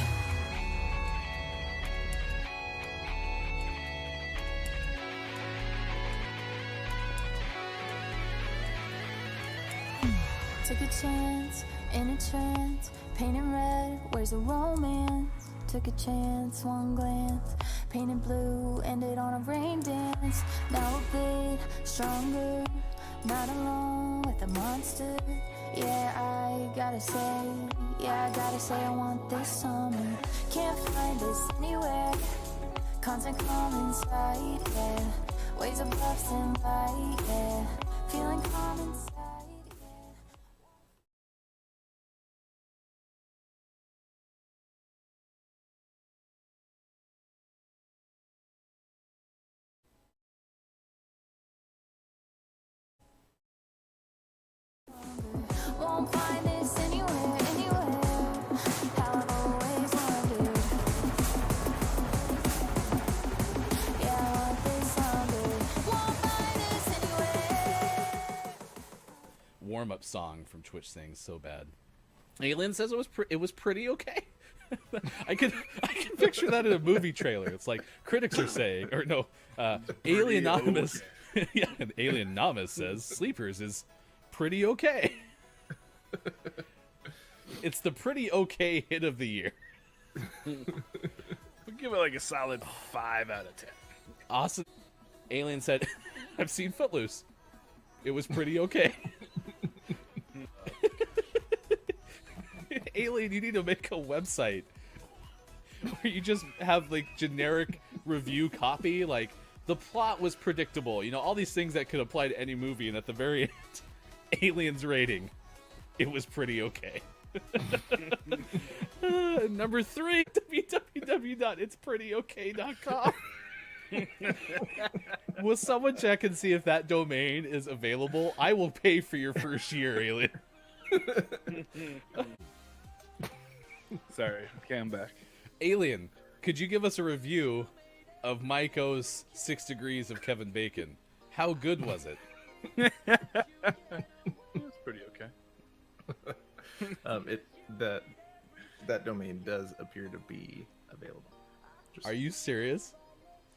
[SPEAKER 1] Took a chance in a trance, painted red, where's the romance? Took a chance, one glance, painted blue, ended on a rain dance. Now a bit stronger, not alone with a monster. Yeah, I gotta say I want this summer. Can't find this anywhere, constant calm inside, yeah. Waves above stand by, yeah. Feeling calm inside. Won't find this anywhere, anywhere. How I've always wondered. Yeah, I want this longer. Won't find this anywhere.
[SPEAKER 4] Warm-up song from Twitch saying so bad. Alien says it was pretty okay. I can picture that in a movie trailer. It's like critics are saying, or no, Alien Anonymous. Yeah, and Alien Anonymous says Sleepers is pretty okay. It's the pretty okay hit of the year.
[SPEAKER 10] We'll give it like a solid 5 out of 10.
[SPEAKER 4] Awesome. Alien said, I've seen Footloose. It was pretty okay. Alien, you need to make a website where you just have like generic review copy. Like, the plot was predictable. You know, all these things that could apply to any movie. And at the very end, Alien's rating, it was pretty okay. Number 3, www.itsprettyok.com. Will someone check and see if that domain is available? I will pay for your first year, Alien.
[SPEAKER 10] Sorry. Okay, I'm back.
[SPEAKER 4] Alien, could you give us a review of Mike O's 6 Degrees of Kevin Bacon? How good was it?
[SPEAKER 10] It's pretty okay.
[SPEAKER 7] That domain does appear to be available.
[SPEAKER 4] Are you serious?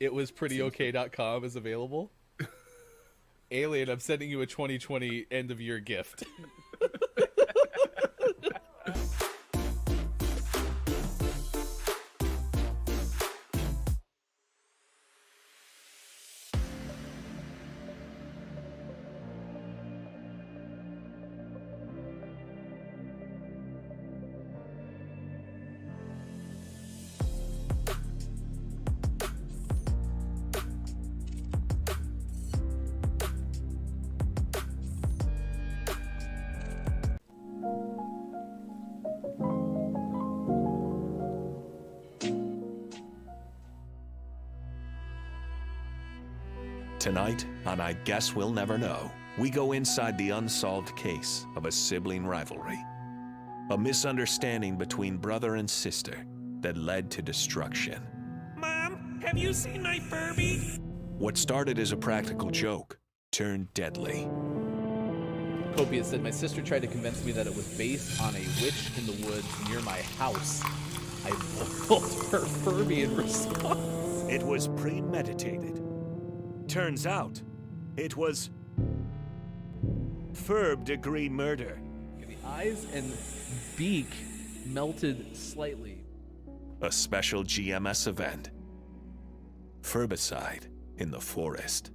[SPEAKER 4] It was prettyok.com is available? Alien, I'm sending you a 2020 end of year gift.
[SPEAKER 6] Tonight, on I Guess We'll Never Know, we go inside the unsolved case of a sibling rivalry. A misunderstanding between brother and sister that led to destruction.
[SPEAKER 12] Mom, have you seen my Furby?
[SPEAKER 6] What started as a practical joke turned deadly.
[SPEAKER 4] Copia said, my sister tried to convince me that it was based on a witch in the woods near my house. I boiled her Furby in response.
[SPEAKER 6] It was premeditated. Turns out, it was third-degree murder.
[SPEAKER 4] The eyes and beak melted slightly.
[SPEAKER 6] A special GMS event. Furbicide in the forest.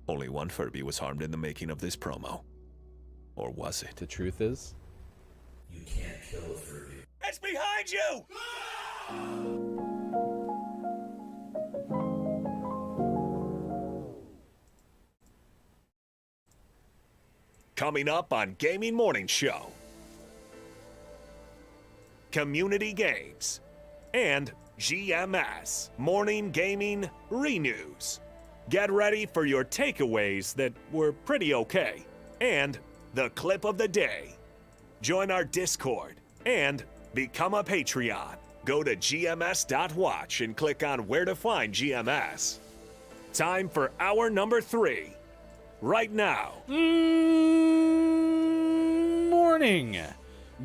[SPEAKER 6] Only one Furby was harmed in the making of this promo. Or was it?
[SPEAKER 4] The truth is,
[SPEAKER 12] You can't kill a Furby. It's behind you!
[SPEAKER 6] Coming up on Gaming Morning Show. Community games. And GMS Morning Gaming Renews. Get ready for your takeaways that were pretty okay. And the clip of the day. Join our Discord and become a Patreon. Go to gms.watch and click on where to find GMS. Time for hour number 3. Right now.
[SPEAKER 4] Morning,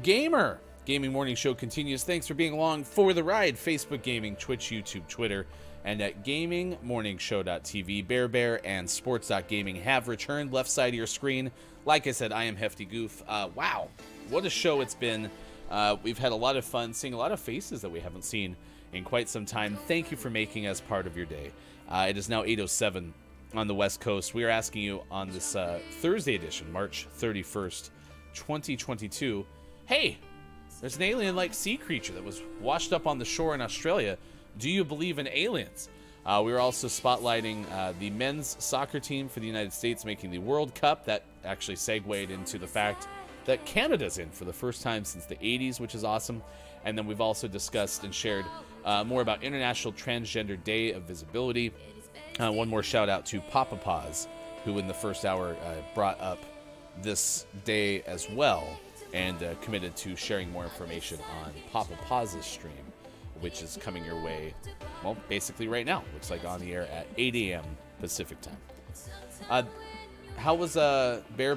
[SPEAKER 4] gamer. Gaming Morning Show continues. Thanks for being along for the ride. Facebook Gaming, Twitch, YouTube, Twitter, and at gamingmorningshow.tv. Bear and sports.gaming have returned. Left side of your screen. Like I said, I am Hefty Goof. Wow, what a show it's been. We've had a lot of fun seeing a lot of faces that we haven't seen in quite some time. Thank you for making us part of your day. It is now 8:07 on the West Coast. We are asking you on this Thursday edition, March 31st, 2022. Hey, there's an alien-like sea creature that was washed up on the shore in Australia. Do you believe in aliens? We were also spotlighting the men's soccer team for the United States making the World Cup. That actually segued into the fact that Canada's in for the first time since the 80s, which is awesome. And then we've also discussed and shared more about International Transgender Day of Visibility. One more shout out to Papa Paws, who in the first hour brought up this day as well and committed to sharing more information on Papa Paws' stream, which is coming your way, well, basically right now. Looks like on the air at 8 a.m. Pacific time. How was Bear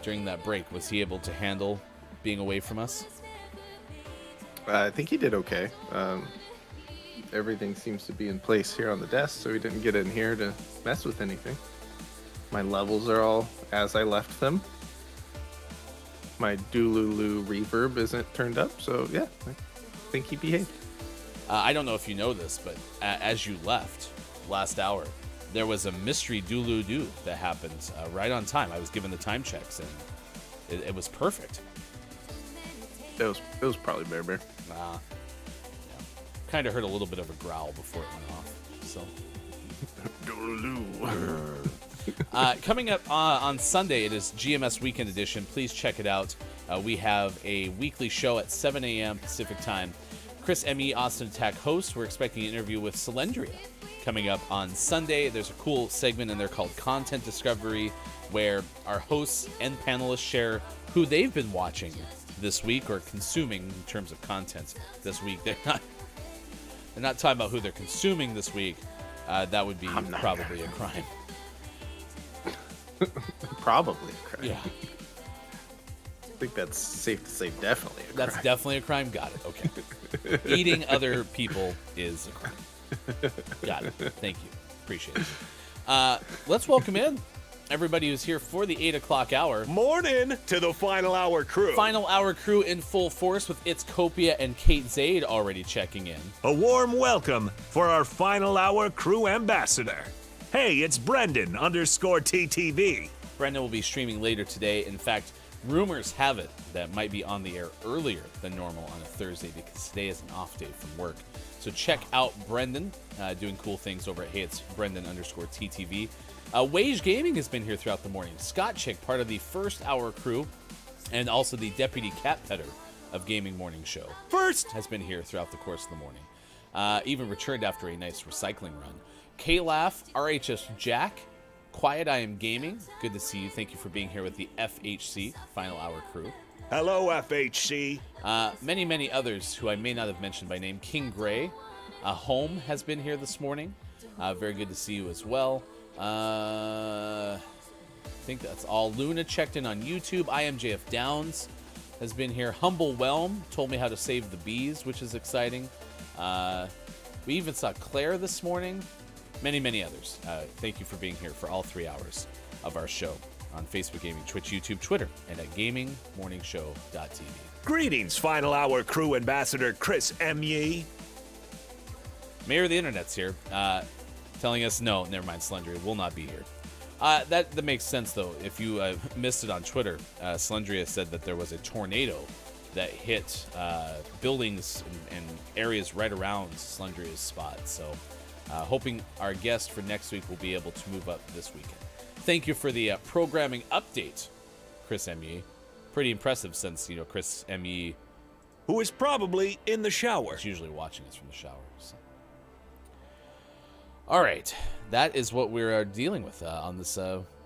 [SPEAKER 4] during that break? Was he able to handle being away from us?
[SPEAKER 7] I think he did okay. Everything seems to be in place here on the desk, so he didn't get in here to mess with anything. My levels are all as I left them. My Doolulu reverb isn't turned up, so yeah, I think he behaved.
[SPEAKER 4] I don't know if you know this, but as you left last hour, there was a mystery dooloo-doo that happened right on time. I was given the time checks, and it was perfect.
[SPEAKER 7] It was probably Bear.
[SPEAKER 4] Yeah. Kind of heard a little bit of a growl before it went off. So. Coming up on Sunday, it is GMS Weekend Edition. Please check it out. We have a weekly show at 7 a.m. Pacific Time. Chris M.E. Austin Attack host. We're expecting an interview with Celendria coming up on Sunday. There's a cool segment in there called Content Discovery, where our hosts and panelists share who they've been watching this week or consuming in terms of content this week. They're not talking about who they're consuming this week. That would be probably a crime.
[SPEAKER 7] Probably a crime.
[SPEAKER 4] Yeah.
[SPEAKER 7] I think that's safe to say definitely a crime.
[SPEAKER 4] That's definitely a crime. Got it. Okay. Eating other people is a crime. Got it. Thank you. Appreciate it. Let's welcome in everybody who's here for the 8 o'clock hour.
[SPEAKER 6] Morning to the Final Hour crew.
[SPEAKER 4] Final Hour crew in full force with It's Copia and Kate Zaid already checking in.
[SPEAKER 6] A warm welcome for our Final Hour crew ambassador. Hey, it's Brendan_TTV.
[SPEAKER 4] Brendan will be streaming later today. In fact, rumors have it that might be on the air earlier than normal on a Thursday because today is an off day from work. So check out Brendan doing cool things over at Hey, it's Brendan_TTV. Wage Gaming has been here throughout the morning. Scott Chick, part of the first hour crew, and also the deputy cat petter of Gaming Morning Show.
[SPEAKER 6] First
[SPEAKER 4] has been here throughout the course of the morning. Even returned after a nice recycling run. K-Laugh, RHS Jack, Quiet I Am Gaming. Good to see you. Thank you for being here with the FHC Final Hour crew.
[SPEAKER 6] Hello, FHC.
[SPEAKER 4] Many, many others who I may not have mentioned by name. King Gray, Home has been here this morning. Very good to see you as well. I think that's all. Luna checked in on YouTube. IMJF Downs has been here. Humble Whelm told me how to save the bees, which is exciting. We even saw Claire this morning. Many, many others. Thank you for being here for all 3 hours of our show on Facebook Gaming, Twitch, YouTube, Twitter, and at GamingMorningShow.tv.
[SPEAKER 6] Greetings, Final Hour crew ambassador Chris M.E.
[SPEAKER 4] Mayor of the Internet's here, telling us, no, never mind, Slendria will not be here. That makes sense, though. If you missed it on Twitter, Slendria said that there was a tornado that hit buildings and areas right around Slendria's spot. So hoping our guest for next week will be able to move up this weekend. Thank you for the programming update, Chris M.E. Pretty impressive since, Chris M.E.
[SPEAKER 6] who is probably in the shower.
[SPEAKER 4] Is usually watching us from the shower. So. All right. That is what we're dealing with on this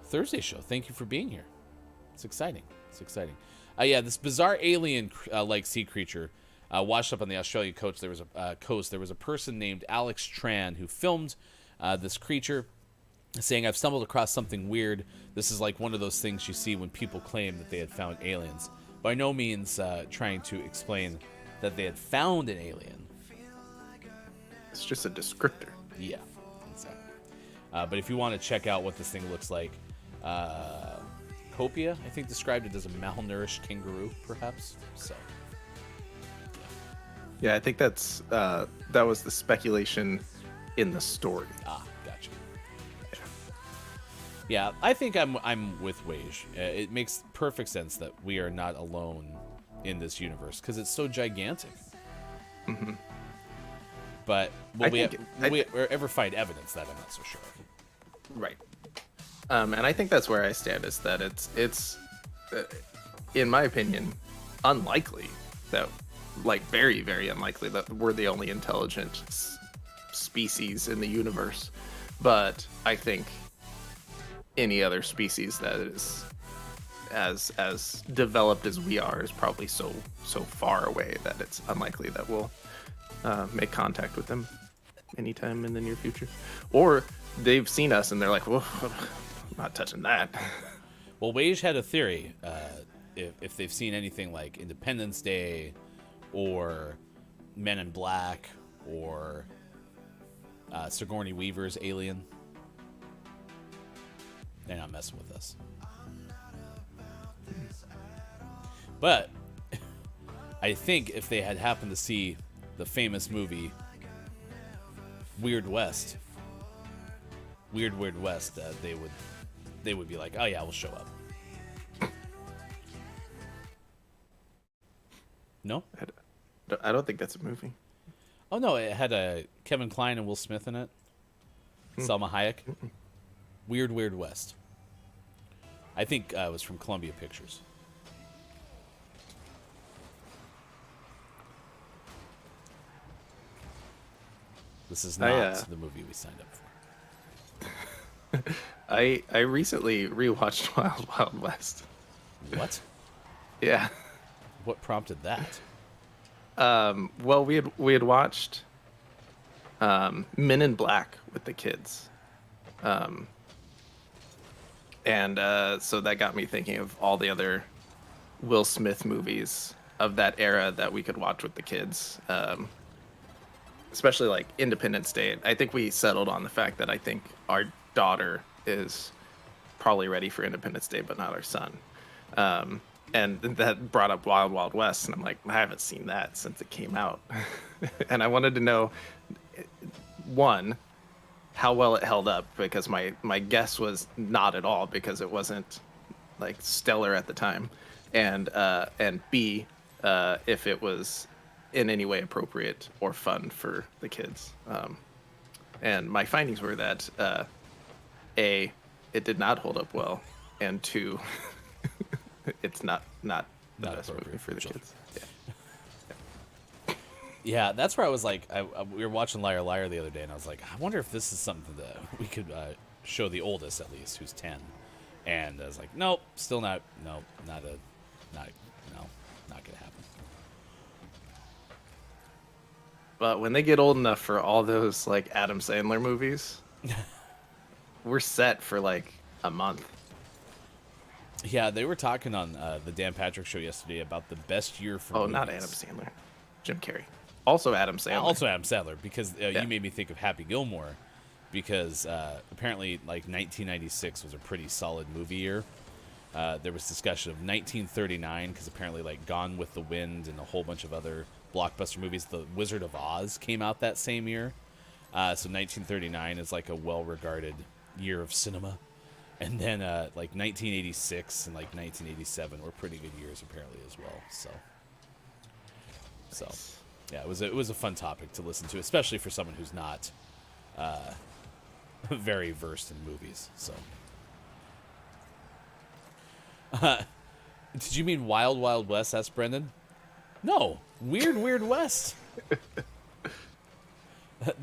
[SPEAKER 4] Thursday show. Thank you for being here. It's exciting. It's exciting. Yeah, this bizarre alien-like sea creature washed up on the Australian coast. There was a person named Alex Tran who filmed this creature, saying, "I've stumbled across something weird. This is like one of those things you see when people claim that they had found aliens." By no means trying to explain that they had found an alien.
[SPEAKER 7] It's just a descriptor.
[SPEAKER 4] Yeah, exactly. But if you want to check out what this thing looks like, Copia, I think, described it as a malnourished kangaroo, perhaps. So,
[SPEAKER 7] yeah, I think that was the speculation in the story.
[SPEAKER 4] Ah, gotcha. Yeah, I think I'm with Wage. It makes perfect sense that we are not alone in this universe because it's so gigantic.
[SPEAKER 7] Mm-hmm.
[SPEAKER 4] But will we ever find evidence that I'm not so sure of?
[SPEAKER 7] Right. And I think that's where I stand, is that it's in my opinion, unlikely that, like, very, very unlikely that we're the only intelligent species in the universe. But I think any other species that is as developed as we are is probably so far away that it's unlikely that we'll make contact with them anytime in the near future. Or they've seen us and they're like, "Whoa, I'm not touching that."
[SPEAKER 4] Well, Wage had a theory if they've seen anything like Independence Day or Men in Black or Sigourney Weaver's Alien, they're not messing with us. But I think if they had happened to see the famous movie Weird West, they would be like, oh yeah, we'll show up. No?
[SPEAKER 7] I don't think that's a movie.
[SPEAKER 4] Oh no, it had Kevin Kline and Will Smith in it. Salma Hayek. Weird West. I think it was from Columbia Pictures. This is not the movie we signed up for.
[SPEAKER 7] I recently rewatched Wild Wild West.
[SPEAKER 4] What?
[SPEAKER 7] Yeah.
[SPEAKER 4] What prompted that?
[SPEAKER 7] Well, we had watched Men in Black with the kids. And so that got me thinking of all the other Will Smith movies of that era that we could watch with the kids. Especially like Independence Day. I think we settled on the fact that I think our daughter is probably ready for Independence Day, but not our son. And that brought up Wild Wild West, and I'm like, I haven't seen that since it came out. And I wanted to know, one, how well it held up, because my guess was not at all, because it wasn't like stellar at the time, and B, if it was in any way appropriate or fun for the kids. And my findings were that A, it did not hold up well, and 2, it's not the best movie for the kids.
[SPEAKER 4] Yeah, that's where I was like, we were watching Liar Liar the other day, and I was like, I wonder if this is something that we could show the oldest, at least, who's 10. And I was like, nope, still not, no, not gonna happen.
[SPEAKER 7] But when they get old enough for all those like Adam Sandler movies, we're set for like a month.
[SPEAKER 4] Yeah, they were talking on the Dan Patrick show yesterday about the best year for movies.
[SPEAKER 7] Not Adam Sandler. Jim Carrey. Also Adam Sandler. Because you made me think of Happy Gilmore, because apparently like 1996 was a pretty solid movie year. There was discussion of 1939, because apparently like Gone with the Wind and a whole bunch of other blockbuster movies. The Wizard of Oz came out that same year. So 1939 is like a well-regarded year of cinema. And then like 1986 and like 1987 were pretty good years apparently as well. So yeah, it was a fun topic to listen to, especially for someone who's not very versed in movies. So did you mean Wild Wild West? That's Brendan. No, Weird West.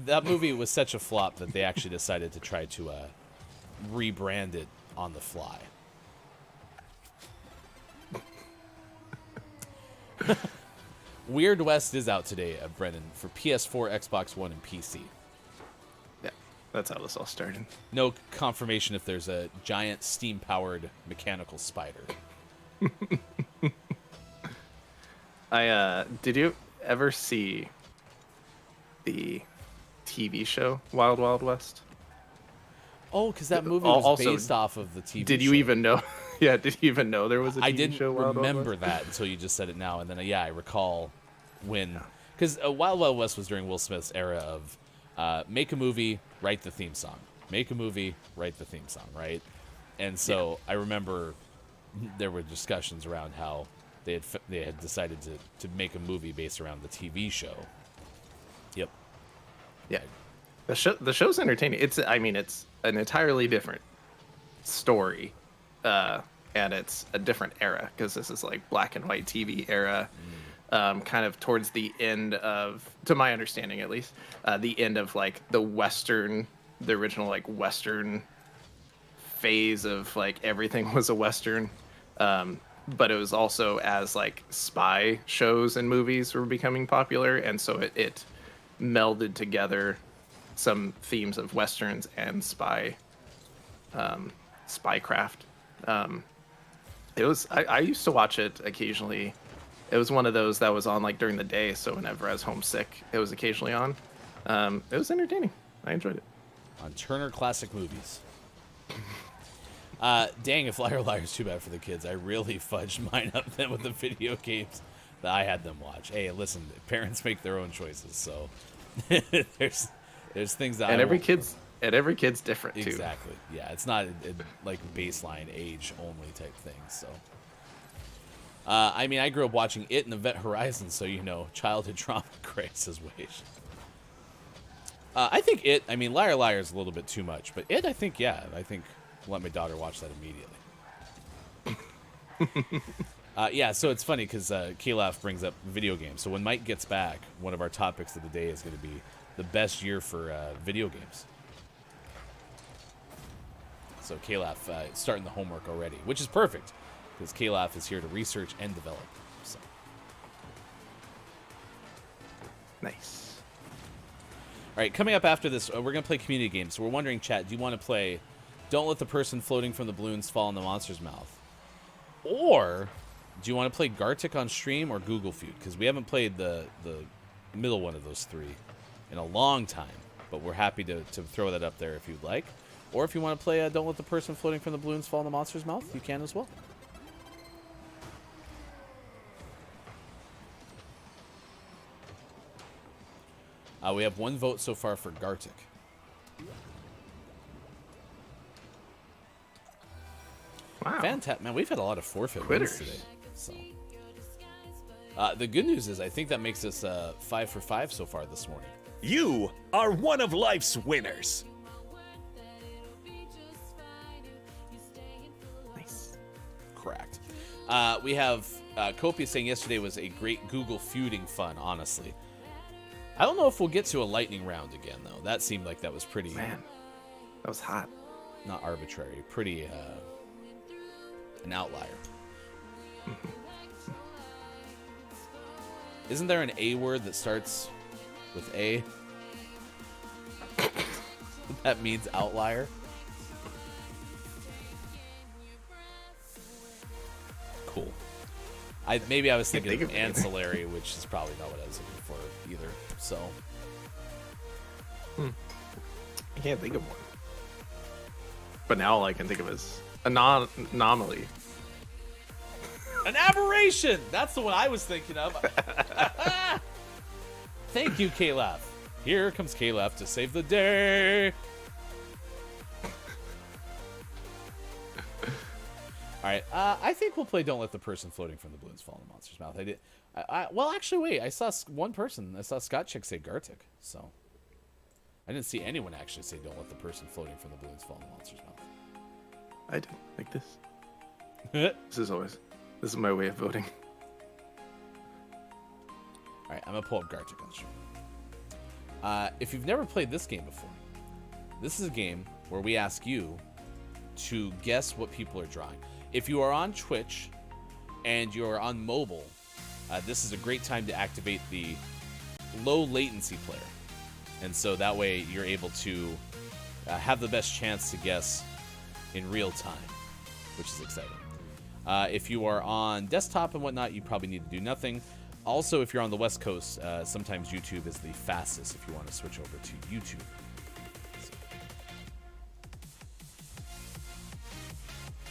[SPEAKER 7] That movie was such a flop that they actually decided to try to rebrand it on the fly. Weird West is out today, Brendan, for PS4, Xbox One, and PC. Yeah, that's how this all started.
[SPEAKER 4] No confirmation if there's a giant steam-powered mechanical spider.
[SPEAKER 7] Did you ever see the TV show Wild Wild West?
[SPEAKER 4] Oh, because that movie was based off of the TV show.
[SPEAKER 7] Did you even know? Yeah, did you even know there was a TV show?
[SPEAKER 4] I didn't remember that until you just said it now, and then I recall when, because Wild Wild West was during Will Smith's era of make a movie, write the theme song, make a movie, write the theme song, right? And so I remember there were discussions around how they had decided to make a movie based around the TV show. Yep.
[SPEAKER 7] Yeah. The show's entertaining. It's an entirely different story, and it's a different era, because this is like black and white TV era, kind of towards the end of, to my understanding at least, the end of like the original like Western phase of like everything was a Western, but it was also as like spy shows and movies were becoming popular, and so it melded together some themes of Westerns and spycraft. It was. I used to watch it occasionally. It was one of those that was on like during the day, so whenever I was homesick, it was occasionally on. It was entertaining. I enjoyed it.
[SPEAKER 4] On Turner Classic Movies. Dang, if Liar Liar is too bad for the kids. I really fudged mine up then with the video games that I had them watch. Hey, listen, parents make their own choices, so there's things that
[SPEAKER 7] every kid's different too.
[SPEAKER 4] Exactly. Yeah, it's not like baseline age only type thing. So, I mean, I grew up watching it and Event Horizon, so childhood trauma. Craig says Wage. I think it. I mean, Liar Liar is a little bit too much, but it. I think let my daughter watch that immediately. Yeah, so it's funny because Kalaf brings up video games. So when Mike gets back, one of our topics of the day is going to be the best year for video games. So Kalaf starting the homework already, which is perfect because Kalaf is here to research and develop. So.
[SPEAKER 7] Nice.
[SPEAKER 4] All right, coming up after this, we're going to play community games. So we're wondering, chat, do you want to play Don't Let the Person Floating from the Balloons Fall in the Monster's Mouth? Or do you want to play Gartic on stream or Google Feud? Because we haven't played the middle one of those three in a long time. But we're happy to throw that up there if you'd like. Or if you want to play Don't Let the Person Floating from the Balloons Fall in the Monster's Mouth, you can as well. We have one vote so far for Gartic.
[SPEAKER 7] Wow.
[SPEAKER 4] Fantastic. Man, we've had a lot of forfeit wins today. So. The good news is I think that makes us 5 for 5 so far this morning.
[SPEAKER 6] You are one of life's winners.
[SPEAKER 7] Nice.
[SPEAKER 4] Correct. We have Copia saying yesterday was a great Google feuding fun, honestly. I don't know if we'll get to a lightning round again, though. That seemed like that was pretty...
[SPEAKER 7] Man, that was hot.
[SPEAKER 4] Not arbitrary. Pretty, an outlier. Isn't there an A word that starts with A? That means outlier? Cool. Maybe I was thinking of ancillary, which is probably not what I was looking for either. So,
[SPEAKER 7] I can't think of one. But now all I can think of is anomaly.
[SPEAKER 4] An aberration! That's the one I was thinking of. Thank you, Kalaf. Here comes Kalaf to save the day. All right, I think we'll play Don't Let the Person Floating from the Balloons Fall in the Monster's Mouth. I did. Well, actually, wait. I saw one person. I saw Scott Chick say Gartic, so I didn't see anyone actually say Don't Let the Person Floating from the Balloons Fall in the Monster's Mouth.
[SPEAKER 7] I do like this. This is my way of voting.
[SPEAKER 4] All right, I'm gonna pull up Gartic on stream. If you've never played this game before, this is a game where we ask you to guess what people are drawing. If you are on Twitch and you're on mobile, this is a great time to activate the low latency player. And so that way you're able to have the best chance to guess in real time, which is exciting. If you are on desktop and whatnot, you probably need to do nothing. Also, if you're on the West Coast, sometimes YouTube is the fastest if you want to switch over to YouTube.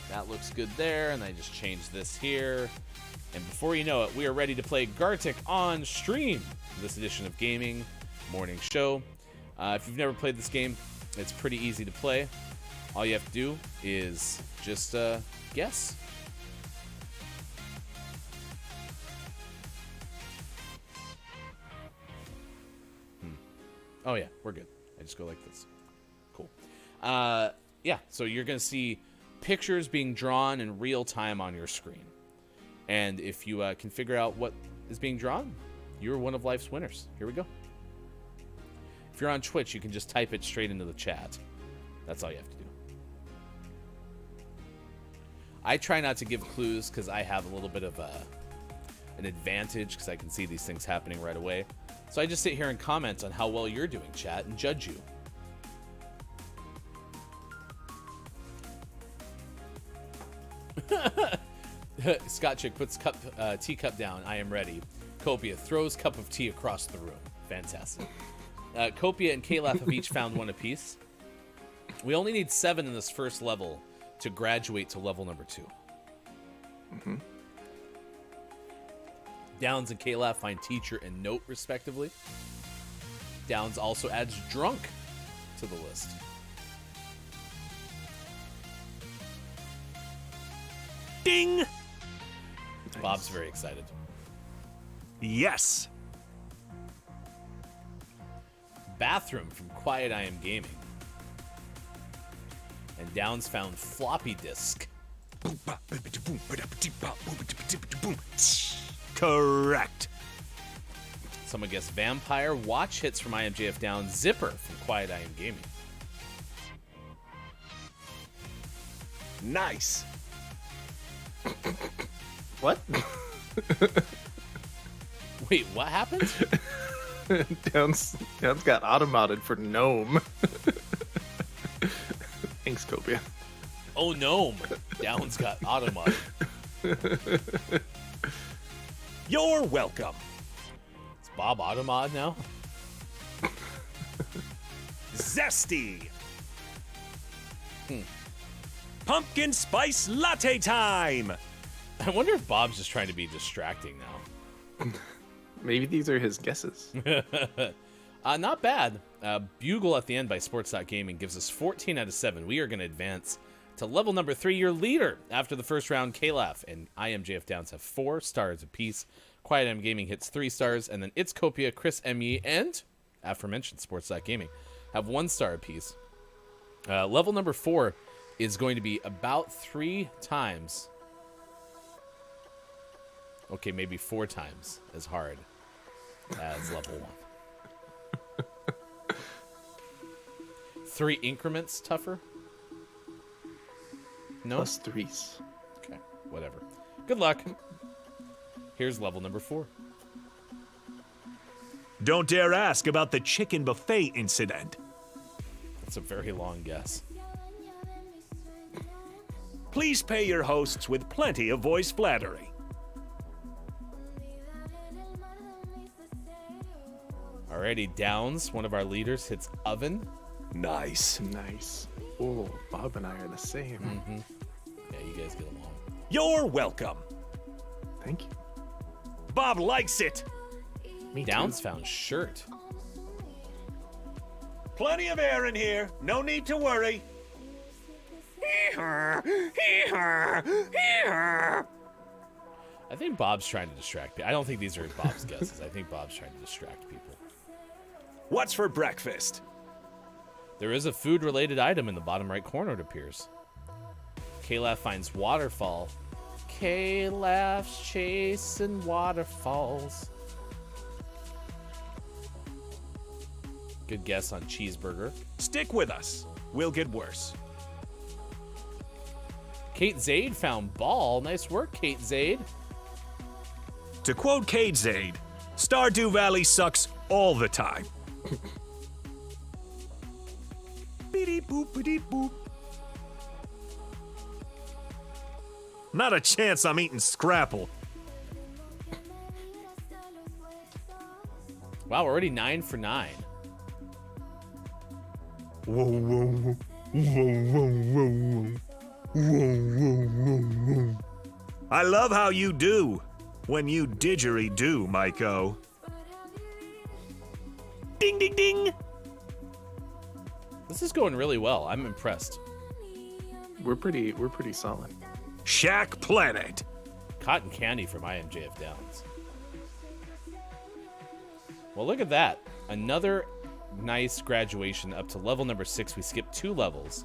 [SPEAKER 4] That looks good there, and I just changed this here. And before you know it, we are ready to play Gartic on stream. This edition of Gaming Morning Show. If you've never played this game, it's pretty easy to play. All you have to do is just guess. Oh yeah, we're good. I just go like this. Cool. Yeah, so you're going to see pictures being drawn in real time on your screen. And if you can figure out what is being drawn, you're one of life's winners. Here we go. If you're on Twitch, you can just type it straight into the chat. That's all you have to do. I try not to give clues because I have a little bit of an advantage because I can see these things happening right away. So I just sit here and comment on how well you're doing, chat, and judge you. Scott Chick puts teacup down. I am ready. Copia throws cup of tea across the room. Fantastic. Copia and Calaf have each found one apiece. We only need 7 in this first level to graduate to level number 2.
[SPEAKER 7] Mm-hmm.
[SPEAKER 4] Downs and Calaf find teacher and note, respectively. Downs also adds drunk to the list.
[SPEAKER 6] Ding!
[SPEAKER 7] Nice.
[SPEAKER 4] Bob's very excited.
[SPEAKER 6] Yes.
[SPEAKER 4] Bathroom from Quiet I Am Gaming. And Downs found floppy disk.
[SPEAKER 6] Correct.
[SPEAKER 4] Someone guessed vampire. Watch hits from IMJF Downs. Zipper from Quiet I Am Gaming.
[SPEAKER 6] Nice.
[SPEAKER 7] What?
[SPEAKER 4] Wait, what happened?
[SPEAKER 7] Downs got automated for gnome. Thanks, Copia.
[SPEAKER 4] Oh, gnome. Downs got automated.
[SPEAKER 6] You're welcome.
[SPEAKER 4] Is Bob Automod now?
[SPEAKER 6] Zesty. Pumpkin spice latte time.
[SPEAKER 4] I wonder if Bob's just trying to be distracting now.
[SPEAKER 7] Maybe these are his guesses.
[SPEAKER 4] Not bad. Bugle at the End by Sports.Gaming gives us 14 out of 7. We are going to advance to level number 3. Your leader after the first round, Calaf and IMJF Downs have 4 stars apiece. Quiet M Gaming hits 3 stars, and then It's Copia, Chris ME, and aforementioned Sports.Gaming have 1 star apiece. Level number 4 is going to be about 3 times. Okay, maybe 4 times as hard as level 1. 3 increments tougher? No?
[SPEAKER 7] Plus 3s.
[SPEAKER 4] Okay, whatever. Good luck. Here's level number 4.
[SPEAKER 6] Don't dare ask about the chicken buffet incident.
[SPEAKER 4] That's a very long guess.
[SPEAKER 6] Please pay your hosts with plenty of voice flattery.
[SPEAKER 4] Alrighty, Downs, one of our leaders, hits oven.
[SPEAKER 6] Nice.
[SPEAKER 7] Nice. Oh, Bob and I are the same.
[SPEAKER 4] Mm-hmm. Yeah, you guys get along.
[SPEAKER 6] You're welcome.
[SPEAKER 7] Thank you.
[SPEAKER 6] Bob likes it.
[SPEAKER 7] Me
[SPEAKER 4] Downs
[SPEAKER 7] too.
[SPEAKER 4] found shirt.
[SPEAKER 6] Plenty of air in here. No need to worry.
[SPEAKER 4] I think Bob's trying to distract people. I don't think these are Bob's guesses. I think Bob's trying to distract people.
[SPEAKER 6] What's for breakfast?
[SPEAKER 4] There is a food-related item in the bottom right corner, it appears. Calaf finds waterfall. Calaf's chasing waterfalls. Good guess on cheeseburger.
[SPEAKER 6] Stick with us. We'll get worse.
[SPEAKER 4] Kate Zaid found ball. Nice work, Kate Zaid.
[SPEAKER 6] To quote Cade Zaid, Stardew Valley sucks all the time. Beep-boop-a-deep-boop. Not a chance I'm eating Scrapple.
[SPEAKER 4] Wow, we're already 9 for 9.
[SPEAKER 6] Whoa, whoa, whoa. Whoa, whoa, whoa, whoa. Whoa, whoa, whoa, whoa. I love how you do when you didgeridoo, Maiko. Ding, ding, ding.
[SPEAKER 4] This is going really well. I'm impressed.
[SPEAKER 7] We're pretty solid.
[SPEAKER 6] Shack Planet.
[SPEAKER 4] Cotton candy from IMJF Downs. Well, look at that. Another nice graduation up to level number 6. We skipped 2 levels.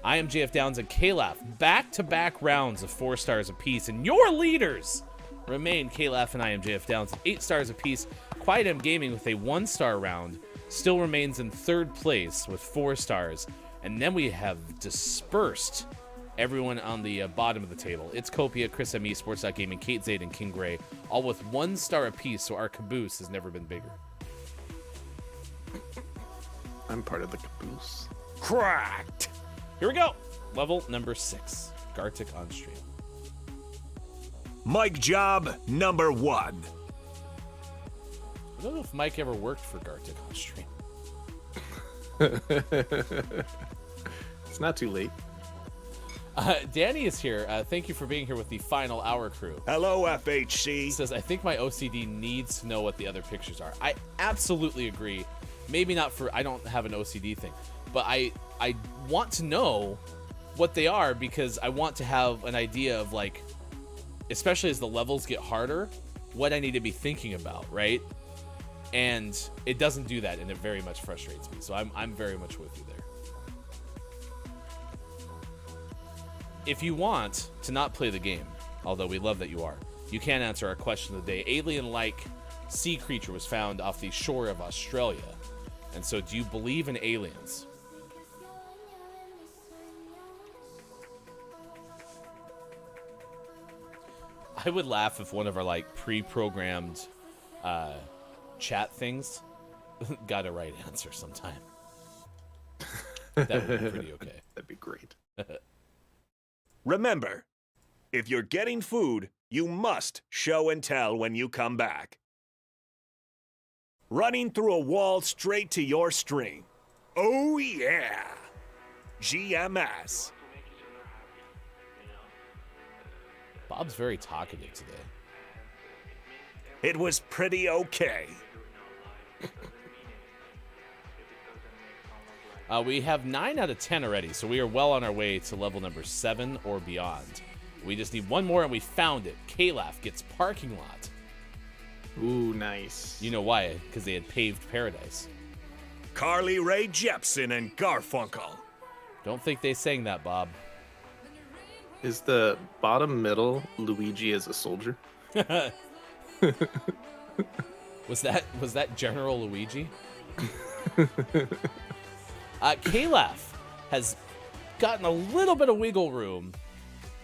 [SPEAKER 4] IMJF Downs and Calaf, back-to-back rounds of 4 stars apiece. And your leaders remain Calaf and IMJF Downs at 8 stars apiece. Quiet M Gaming with a 1-star round still remains in 3rd place with 4 stars. And then we have dispersed everyone on the bottom of the table. It's Copia, Chris ME, Sports.Gaming, Kate Zaid, and King Gray, all with 1 star apiece, so our caboose has never been bigger.
[SPEAKER 7] I'm part of the caboose.
[SPEAKER 6] Cracked.
[SPEAKER 4] Here we go. Level number 6. Gartic on stream.
[SPEAKER 6] Mic job number 1.
[SPEAKER 4] I don't know if Mike ever worked for Gartic on stream.
[SPEAKER 7] It's not too late.
[SPEAKER 4] Danny is here. Thank you for being here with the final hour crew.
[SPEAKER 6] Hello, FHC.
[SPEAKER 4] He says, I think my OCD needs to know what the other pictures are. I absolutely agree. Maybe not for, I don't have an OCD thing, but I want to know what they are because I want to have an idea of, like, especially as the levels get harder, what I need to be thinking about, right? And it doesn't do that, and it very much frustrates me. So I'm very much with you there. If you want to not play the game, although we love that you are, you can answer our question of the day. Alien-like sea creature was found off the shore of Australia. And so do you believe in aliens? I would laugh if one of our, like, pre-programmed chat things got a right answer sometime. That would be pretty okay.
[SPEAKER 7] That'd be great.
[SPEAKER 6] Remember, if you're getting food, you must show and tell when you come back. Running through a wall straight to your stream. Oh yeah! GMS.
[SPEAKER 4] Bob's very talkative today.
[SPEAKER 6] It was pretty okay.
[SPEAKER 4] We have 9 out of 10 already, so we are well on our way to level number 7 or beyond. We just need one more, and we found it. Calaf gets parking lot.
[SPEAKER 7] Ooh, nice.
[SPEAKER 4] You know why? Because they had paved paradise.
[SPEAKER 6] Carly Rae Jepsen and Garfunkel.
[SPEAKER 4] Don't think they sang that, Bob.
[SPEAKER 7] Is the bottom middle Luigi as a soldier?
[SPEAKER 4] Was that General Luigi? Calaf has gotten a little bit of wiggle room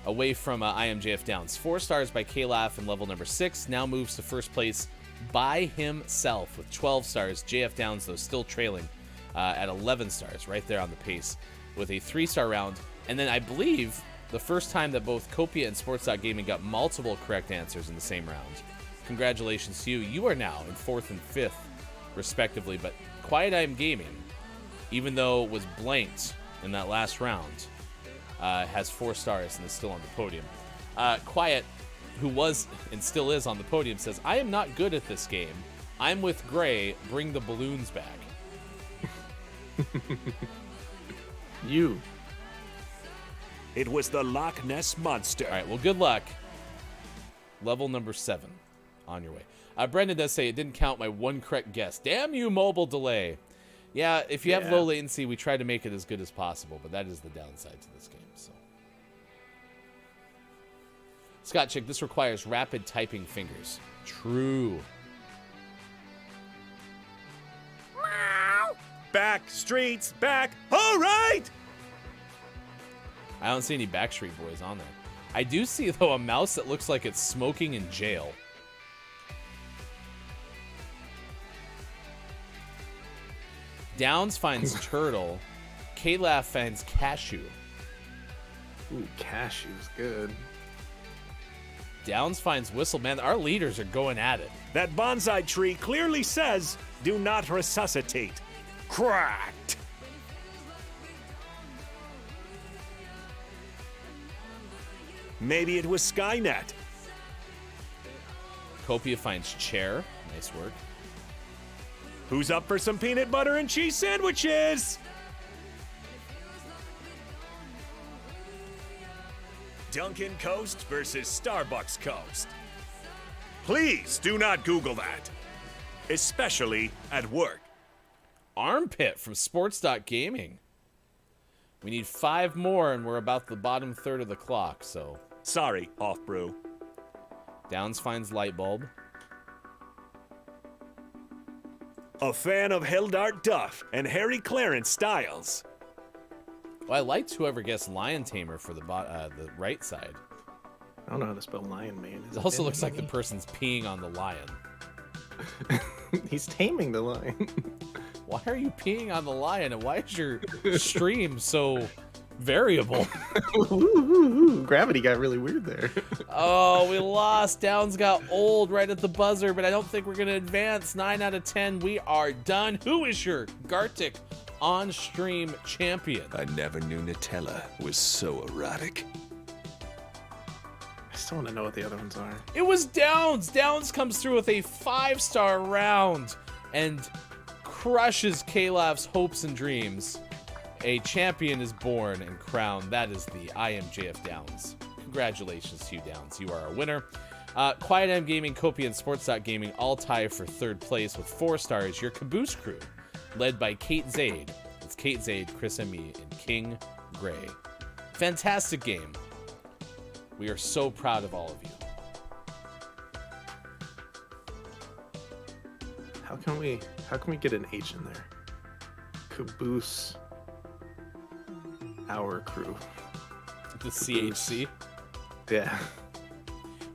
[SPEAKER 4] away from IMJF Downs. 4 stars by Calaf in level number 6. Now moves to first place by himself with 12 stars. JF Downs, though, still trailing at 11 stars, right there on the pace with a 3-star round. And then I believe the first time that both Copia and Sports.Gaming got multiple correct answers in the same round. Congratulations to you. You are now in 4th and 5th, respectively. But Quiet I Am Gaming, even though it was blanked in that last round, has 4 stars and is still on the podium. Quiet, who was and still is on the podium, says, I am not good at this game. I'm with Gray. Bring the balloons back.
[SPEAKER 7] You.
[SPEAKER 6] It was the Loch Ness Monster.
[SPEAKER 4] All right, well, good luck. Level number 7 on your way. Brendan does say it didn't count my one correct guess. Damn you, mobile delay. Yeah, if you have low latency, we try to make it as good as possible, but that is the downside to this game. So, Scott Chick, this requires rapid typing fingers. True.
[SPEAKER 6] Back streets, back. All right.
[SPEAKER 4] I don't see any Backstreet Boys on there. I do see, though, a mouse that looks like it's smoking in jail. Downs finds turtle. Calaf finds cashew.
[SPEAKER 7] Ooh, cashew's good.
[SPEAKER 4] Downs finds whistle. Man, our leaders are going at it.
[SPEAKER 6] That bonsai tree clearly says, do not resuscitate. Cracked. Maybe it was Skynet.
[SPEAKER 4] Copia finds chair. Nice work.
[SPEAKER 6] Who's up for some peanut butter and cheese sandwiches? Dunkin' Coast versus Starbucks Coast. Please do not Google that, especially at work.
[SPEAKER 4] Armpit from Sports.Gaming. We need 5 more, and we're about the bottom third of the clock, so.
[SPEAKER 6] Sorry, Off Brew.
[SPEAKER 4] Downs finds light bulb.
[SPEAKER 6] A fan of Hildart Duff and Harry Clarence Styles.
[SPEAKER 4] Well, I liked whoever guessed Lion Tamer for the right side.
[SPEAKER 7] I don't know how to spell lion, man.
[SPEAKER 4] It also looks like the person's peeing on the lion.
[SPEAKER 7] He's taming the lion.
[SPEAKER 4] Why are you peeing on the lion, and why is your stream so variable.
[SPEAKER 7] Gravity got really weird there.
[SPEAKER 4] Oh, we lost. Downs got old right at the buzzer, but I don't think we're going to advance. 9 out of 10. We are done. Who is your Gartic on-stream champion?
[SPEAKER 6] I never knew Nutella was so erotic.
[SPEAKER 7] I still want to know what the other ones are.
[SPEAKER 4] It was Downs. Downs comes through with a 5-star round and crushes Kalaf's hopes and dreams. A champion is born and crowned. That is the I Am JF Downs. Congratulations to you, Downs. You are our winner. Quiet M Gaming, Kopi, and Sports.Gaming all tie for third place with 4 stars. Your Caboose crew, led by Kate Zaid. It's Kate Zaid, Chris M.E., and King Gray. Fantastic game. We are so proud of all of you.
[SPEAKER 7] How can we get an H in there? Caboose. Our crew.
[SPEAKER 4] The CHC?
[SPEAKER 7] Yeah.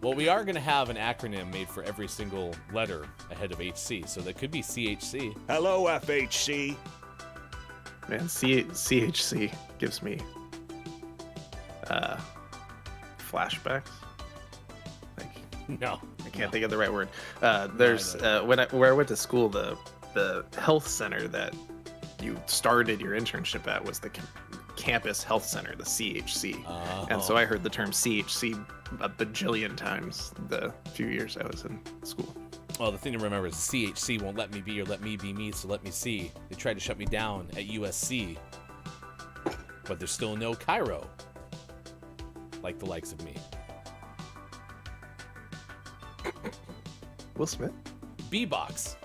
[SPEAKER 4] Well, we are going to have an acronym made for every single letter ahead of HC, so that could be CHC.
[SPEAKER 6] Hello, FHC.
[SPEAKER 7] Man, CHC gives me flashbacks.
[SPEAKER 4] No,
[SPEAKER 7] I can't think of the right word. There's where I went to school, the health center that you started your internship at was the campus health center, the CHC. And so I heard the term CHC a bajillion times the few years I was in school.
[SPEAKER 4] Well, the thing to remember is CHC won't let me be or let me be me, so let me see. They tried to shut me down at USC, but there's still no Cairo, like the likes of me.
[SPEAKER 7] Will Smith?
[SPEAKER 4] B-Box.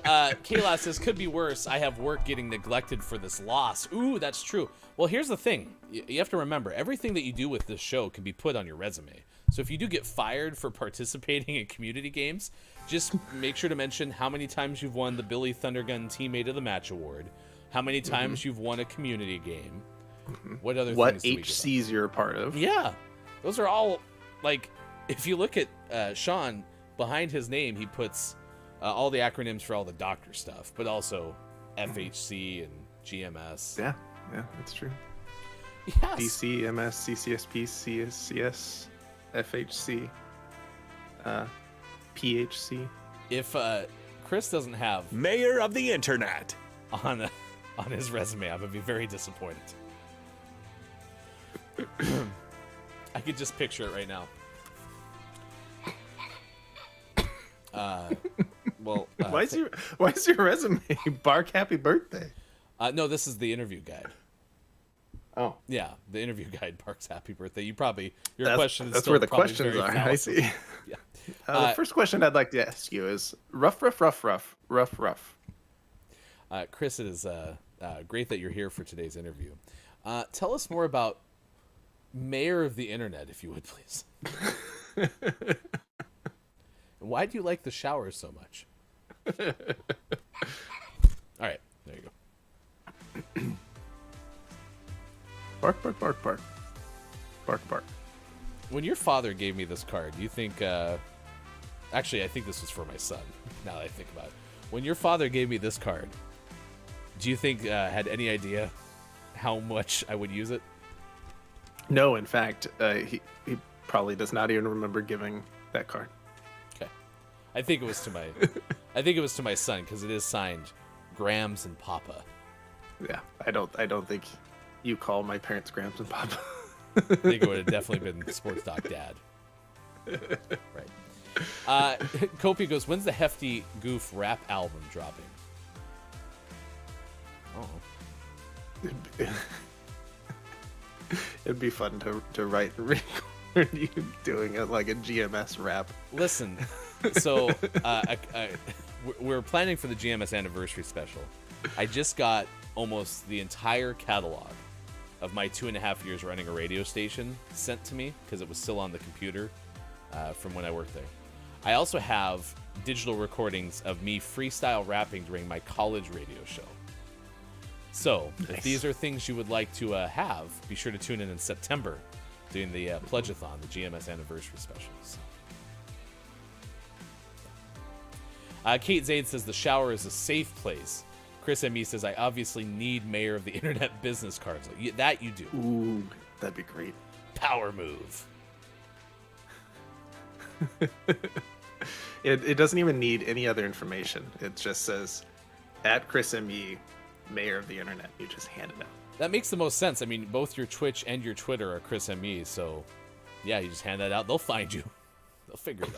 [SPEAKER 4] Kayla says, could be worse. I have work getting neglected for this loss. Ooh, that's true. Well, here's the thing. You have to remember, everything that you do with this show can be put on your resume. So if you do get fired for participating in community games, just make sure to mention how many times you've won the Billy Thundergun Teammate of the Match Award, how many times you've won a community game, what other
[SPEAKER 7] what
[SPEAKER 4] things do we
[SPEAKER 7] HCs you're a part of.
[SPEAKER 4] Yeah. Those are all, like, if you look at Sean, behind his name, he puts all the acronyms for all the doctor stuff, but also FHC and GMS.
[SPEAKER 7] Yeah, that's true.
[SPEAKER 4] Yes.
[SPEAKER 7] DC, MS, CCSP, CSCS, FHC, PHC.
[SPEAKER 4] If Chris doesn't have
[SPEAKER 6] Mayor of the Internet
[SPEAKER 4] on his resume, I would be very disappointed. I could just picture it right now. Why
[SPEAKER 7] is your resume Bark Happy Birthday?
[SPEAKER 4] No, this is the interview guide.
[SPEAKER 7] Oh,
[SPEAKER 4] yeah, the interview guide barks Happy Birthday. Your question is
[SPEAKER 7] that's
[SPEAKER 4] still
[SPEAKER 7] where the
[SPEAKER 4] probably
[SPEAKER 7] questions
[SPEAKER 4] very
[SPEAKER 7] are.
[SPEAKER 4] valid.
[SPEAKER 7] I see.
[SPEAKER 4] Yeah.
[SPEAKER 7] The first question I'd like to ask you is rough.
[SPEAKER 4] Chris, it is great that you're here for today's interview. Tell us more about Mayor of the Internet, if you would, please. Why do you like the shower so much? All right, there you go.
[SPEAKER 7] Bark.
[SPEAKER 4] When your father gave me this card, do you think... actually, I think this was for my son, now that I think about it. When your father gave me this card, do you think had any idea how much I would use it?
[SPEAKER 7] No, in fact, he probably does not even remember giving that card.
[SPEAKER 4] Okay. I think it was to my son, because it is signed Grams and Papa.
[SPEAKER 7] Yeah, I don't think you call my parents Grams and Papa.
[SPEAKER 4] I think it would have definitely been Sports Doc Dad. Right. Kopi goes, when's the Hefty Goof rap album dropping? Oh.
[SPEAKER 7] It'd be fun to write and record you doing it like a GMS rap.
[SPEAKER 4] Listen, so we're planning for the GMS anniversary special. I just got almost the entire catalog of my 2.5 years running a radio station sent to me because it was still on the computer from when I worked there. I also have digital recordings of me freestyle rapping during my college radio show. So, if these are things you would like to have, be sure to tune in September doing the Pledgeathon, the GMS anniversary specials. Kate Zaid says the shower is a safe place. Chris M.E. says, I obviously need Mayor of the Internet business cards. Like, that you do.
[SPEAKER 7] Ooh, that'd be great.
[SPEAKER 4] Power move.
[SPEAKER 7] It doesn't even need any other information. It just says, at Chris M.E., Mayor of the Internet. You just hand it out.
[SPEAKER 4] That makes the most sense. I mean, both your Twitch and your Twitter are Chris M.E., so yeah, you just hand that out. They'll find you. They'll figure it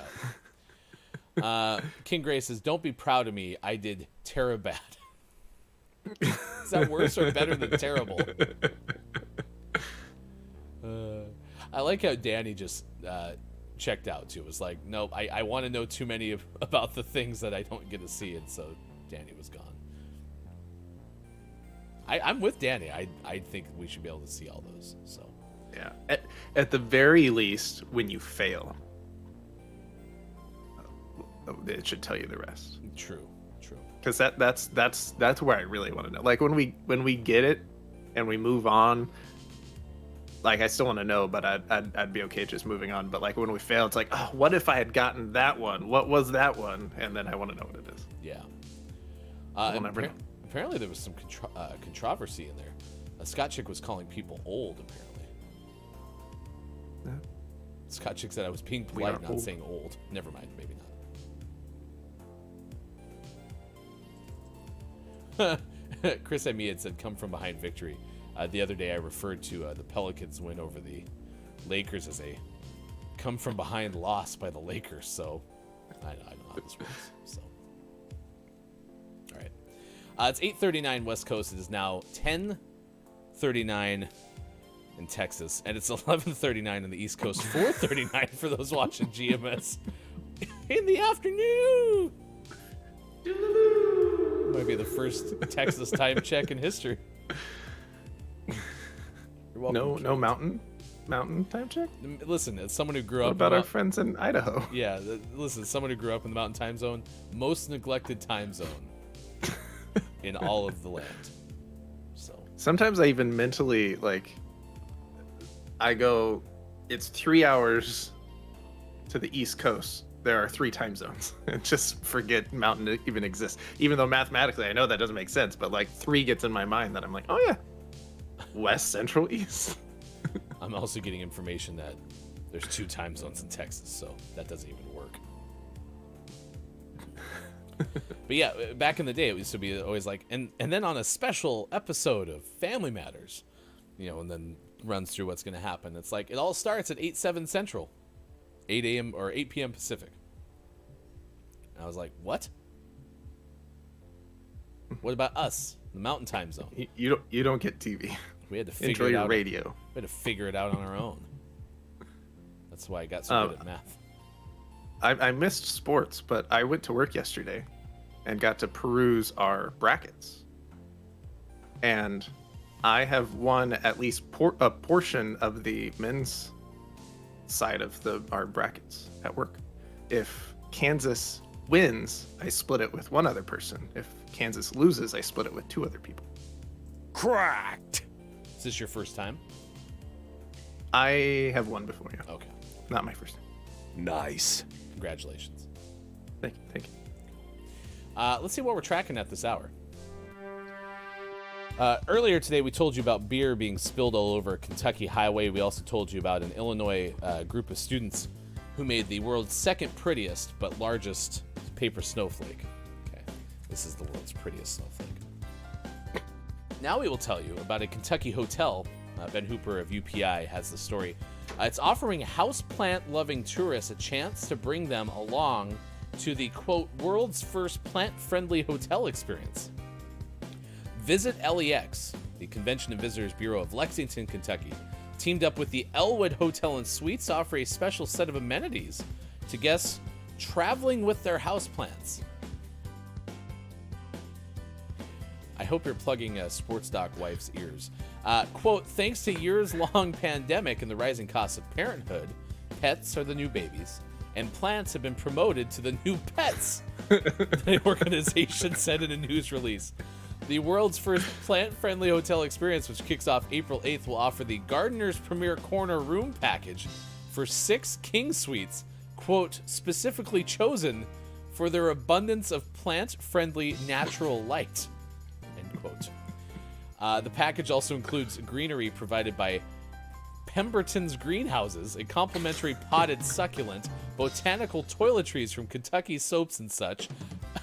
[SPEAKER 4] out. King Gray says, don't be proud of me. I did Terabad. Is that worse or better than terrible? I like how Danny just checked out, too. It was like, nope, I want to know too many about the things that I don't get to see, and so Danny was gone. I'm with Danny. I think we should be able to see all those. So
[SPEAKER 7] yeah, at the very least, when you fail, it should tell you the rest.
[SPEAKER 4] True.
[SPEAKER 7] Because that's where I really want to know. Like when we get it and we move on, like I still want to know, but I'd be okay just moving on. But like when we fail, it's like, oh, what if I had gotten that one? What was that one? And then I want to know what it is.
[SPEAKER 4] Yeah.
[SPEAKER 7] We'll never know.
[SPEAKER 4] Apparently there was some controversy in there. Scott Chick was calling people old, apparently.
[SPEAKER 7] Yeah.
[SPEAKER 4] Scott Chick said I was being polite, not saying old. Never mind, maybe not. Chris M.E. had said, come from behind victory. The other day I referred to the Pelicans win over the Lakers as a come from behind loss by the Lakers, so I know how this works. So, all right. It's 8:39 West Coast. It is now 10:39 in Texas, and it's 11:39 on the East Coast. 4:39 for those watching GMS in the afternoon. Might be the first Texas time check in history. You're welcome.
[SPEAKER 7] No mountain time check.
[SPEAKER 4] Listen, as someone who grew up.
[SPEAKER 7] What about our friends in Idaho?
[SPEAKER 4] Yeah, listen, someone who grew up in the Mountain Time Zone, most neglected time zone in all of the land. So
[SPEAKER 7] sometimes I even mentally I go, it's 3 hours to the East Coast. There are 3 time zones, and just forget mountain even exists. Even though mathematically I know that doesn't make sense, but 3 gets in my mind that I'm like, oh yeah, West, Central, East.
[SPEAKER 4] I'm also getting information that there's 2 time zones in Texas, so that doesn't even work. But yeah, back in the day, it used to be always and then on a special episode of Family Matters, and then runs through what's going to happen. It's it all starts at 8/7 Central, 8 a.m. or 8 p.m. Pacific. And I was like, what? What about us, the Mountain Time Zone?
[SPEAKER 7] You don't get TV.
[SPEAKER 4] We had to figure
[SPEAKER 7] Enjoy
[SPEAKER 4] it
[SPEAKER 7] your
[SPEAKER 4] out.
[SPEAKER 7] radio.
[SPEAKER 4] We had to figure it out on our own. That's why I got so good at math.
[SPEAKER 7] I missed sports, but I went to work yesterday and got to peruse our brackets. And I have won at least a portion of the men's side of our brackets at work. If Kansas wins, I split it with one other person. If Kansas loses, I split it with 2 other people.
[SPEAKER 10] Cracked.
[SPEAKER 4] Is this your first time?
[SPEAKER 7] I have won before, yeah.
[SPEAKER 4] Okay.
[SPEAKER 7] Not my first time.
[SPEAKER 6] Nice.
[SPEAKER 4] Congratulations.
[SPEAKER 7] Thank you.
[SPEAKER 4] Let's see what we're tracking at this hour. Earlier today, we told you about beer being spilled all over a Kentucky highway. We also told you about an Illinois group of students who made the world's second prettiest but largest paper snowflake. Okay, this is the world's prettiest snowflake. Now we will tell you about a Kentucky hotel. Ben Hooper of UPI has the story. It's offering houseplant-loving tourists a chance to bring them along to the, quote, world's first plant-friendly hotel experience. Visit LEX, the Convention and Visitors Bureau of Lexington, Kentucky, teamed up with the Elwood Hotel and Suites to offer a special set of amenities to guests traveling with their houseplants. I hope you're plugging Sports Doc Wife's ears. Quote, thanks to years-long pandemic and the rising costs of parenthood, pets are the new babies, and plants have been promoted to the new pets, the organization said in a news release. The world's first plant-friendly hotel experience, which kicks off April 8th, will offer the Gardener's Premier Corner room package for 6 king suites, quote, specifically chosen for their abundance of plant-friendly natural light. The package also includes greenery provided by Pemberton's Greenhouses, a complimentary potted succulent, botanical toiletries from Kentucky Soaps and Such.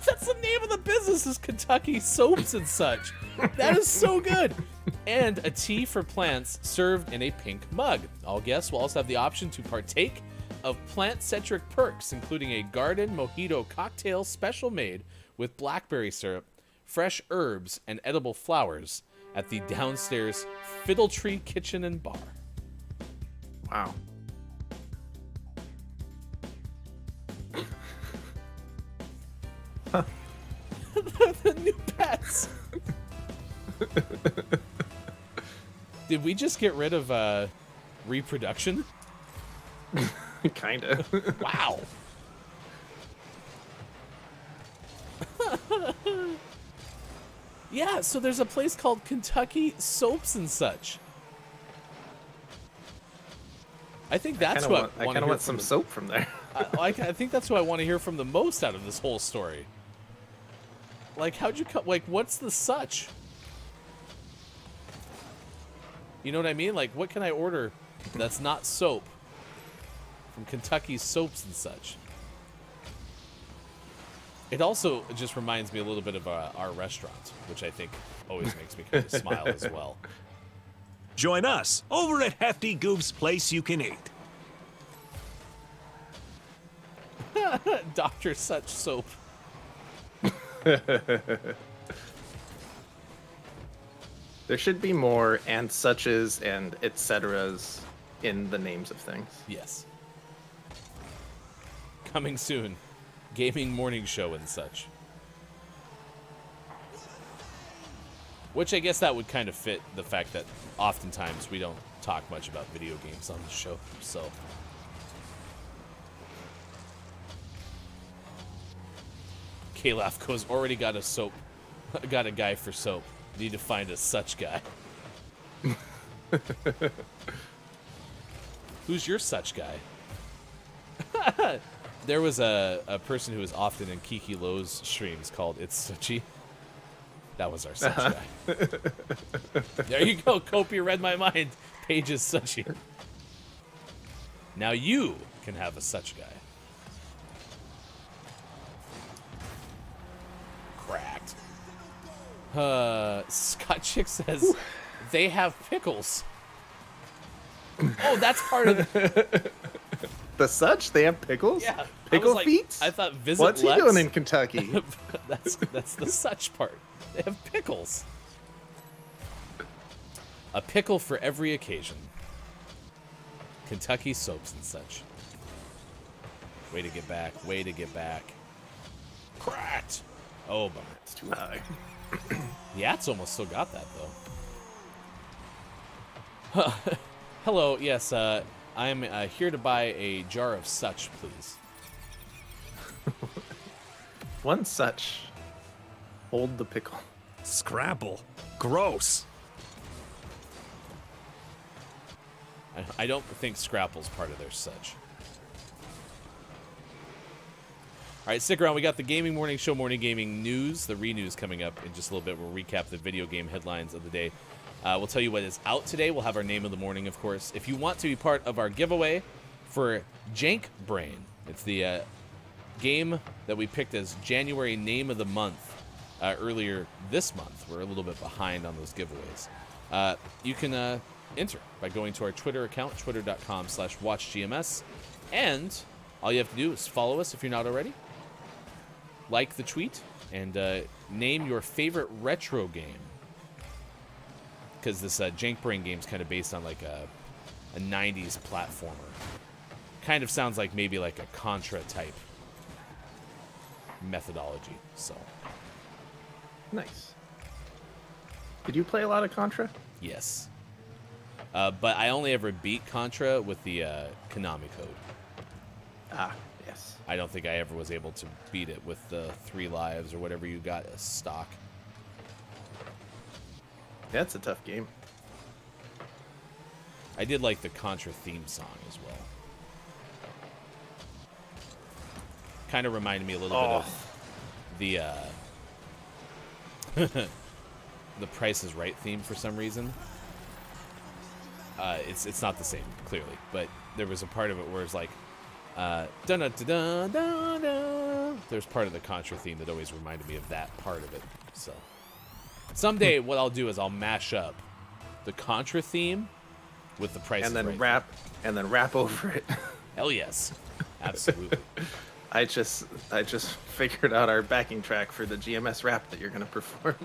[SPEAKER 4] That's the name of the business, is Kentucky Soaps and Such. That is so good. And a tea for plants served in a pink mug. All guests will also have the option to partake of plant-centric perks, including a garden mojito cocktail special made with blackberry syrup, fresh herbs, and edible flowers at the downstairs Fiddletree Kitchen and Bar.
[SPEAKER 7] Wow.
[SPEAKER 4] The new pets. Did we just get rid of reproduction?
[SPEAKER 7] Kinda.
[SPEAKER 4] Wow. Yeah, so there's a place called Kentucky Soaps and Such. I think that's what
[SPEAKER 7] I kind of want some soap from there.
[SPEAKER 4] I think that's what I want to hear from the most out of this whole story. Like, how'd you cut? Like, what's the such? You know what I mean? Like, what can I order that's not soap from Kentucky Soaps and Such? It also just reminds me a little bit of our restaurant, which I think always makes me kind of smile as well.
[SPEAKER 6] Join us over at Hefty Goof's Place You Can Eat.
[SPEAKER 4] Dr. Such Soap.
[SPEAKER 7] There should be more and suches and et ceteras in the names of things.
[SPEAKER 4] Yes. Coming soon. Gaming morning show and such. Which I guess that would kind of fit the fact that oftentimes we don't talk much about video games on the show, so. Kalaf goes, already got a soap. Got a guy for soap. Need to find a such guy. Who's your such guy? There was a person who was often in Kiki Lowe's streams called It's Suchi. That was our such guy. There you go. Kopi read my mind. Paige is Suchi. Now you can have a such guy. Cracked. Scott Chick says they have pickles. Oh, that's part of
[SPEAKER 7] the such? They have pickles?
[SPEAKER 4] Yeah.
[SPEAKER 7] Pickle feet?
[SPEAKER 4] I thought visit
[SPEAKER 7] What's
[SPEAKER 4] Lex?
[SPEAKER 7] he doing in Kentucky?
[SPEAKER 4] That's the such part. They have pickles. A pickle for every occasion. Kentucky Soaps and Such. Way to get back. Way to get back. Cracked. Oh, bummer.
[SPEAKER 7] It's too high.
[SPEAKER 4] Yats almost still got that, though. Hello. Yes, I'm here to buy a jar of such, please.
[SPEAKER 7] One such. Hold the pickle.
[SPEAKER 6] Scrapple. Gross.
[SPEAKER 4] I don't think Scrapple's part of their such. All right, stick around. We got the Gaming Morning Show Morning Gaming News, the Re-News coming up in just a little bit. We'll recap the video game headlines of the day. We'll tell you what is out today. We'll have our name of the morning, of course. If you want to be part of our giveaway for Jank Brain, it's the game that we picked as January Name of the Month earlier this month. We're a little bit behind on those giveaways. You can enter by going to our Twitter account, twitter.com/watchgms. And all you have to do is follow us if you're not already. Like the tweet and name your favorite retro game. Because this Jank Brain game is kind of based on like a 90s platformer. Kind of sounds like maybe like a Contra type methodology. So
[SPEAKER 7] nice. Did you play a lot of Contra?
[SPEAKER 4] yes. But I only ever beat Contra with the Konami code.
[SPEAKER 7] Ah, yes.
[SPEAKER 4] I don't think I ever was able to beat it with the 3 lives or whatever you got as stock.
[SPEAKER 7] That's a tough game.
[SPEAKER 4] I did like the Contra theme song as well. Kind of reminded me a little bit of the the Price is Right theme for some reason. It's not the same, clearly, but there was a part of it where it's like, dun dun dun dun dun dun. There's part of the Contra theme that always reminded me of that part of it. So someday, what I'll do is I'll mash up the Contra theme with the Price
[SPEAKER 7] and
[SPEAKER 4] is
[SPEAKER 7] then
[SPEAKER 4] Right.
[SPEAKER 7] rap over it.
[SPEAKER 4] Hell yes, absolutely.
[SPEAKER 7] I just figured out our backing track for the GMS rap that you're gonna perform.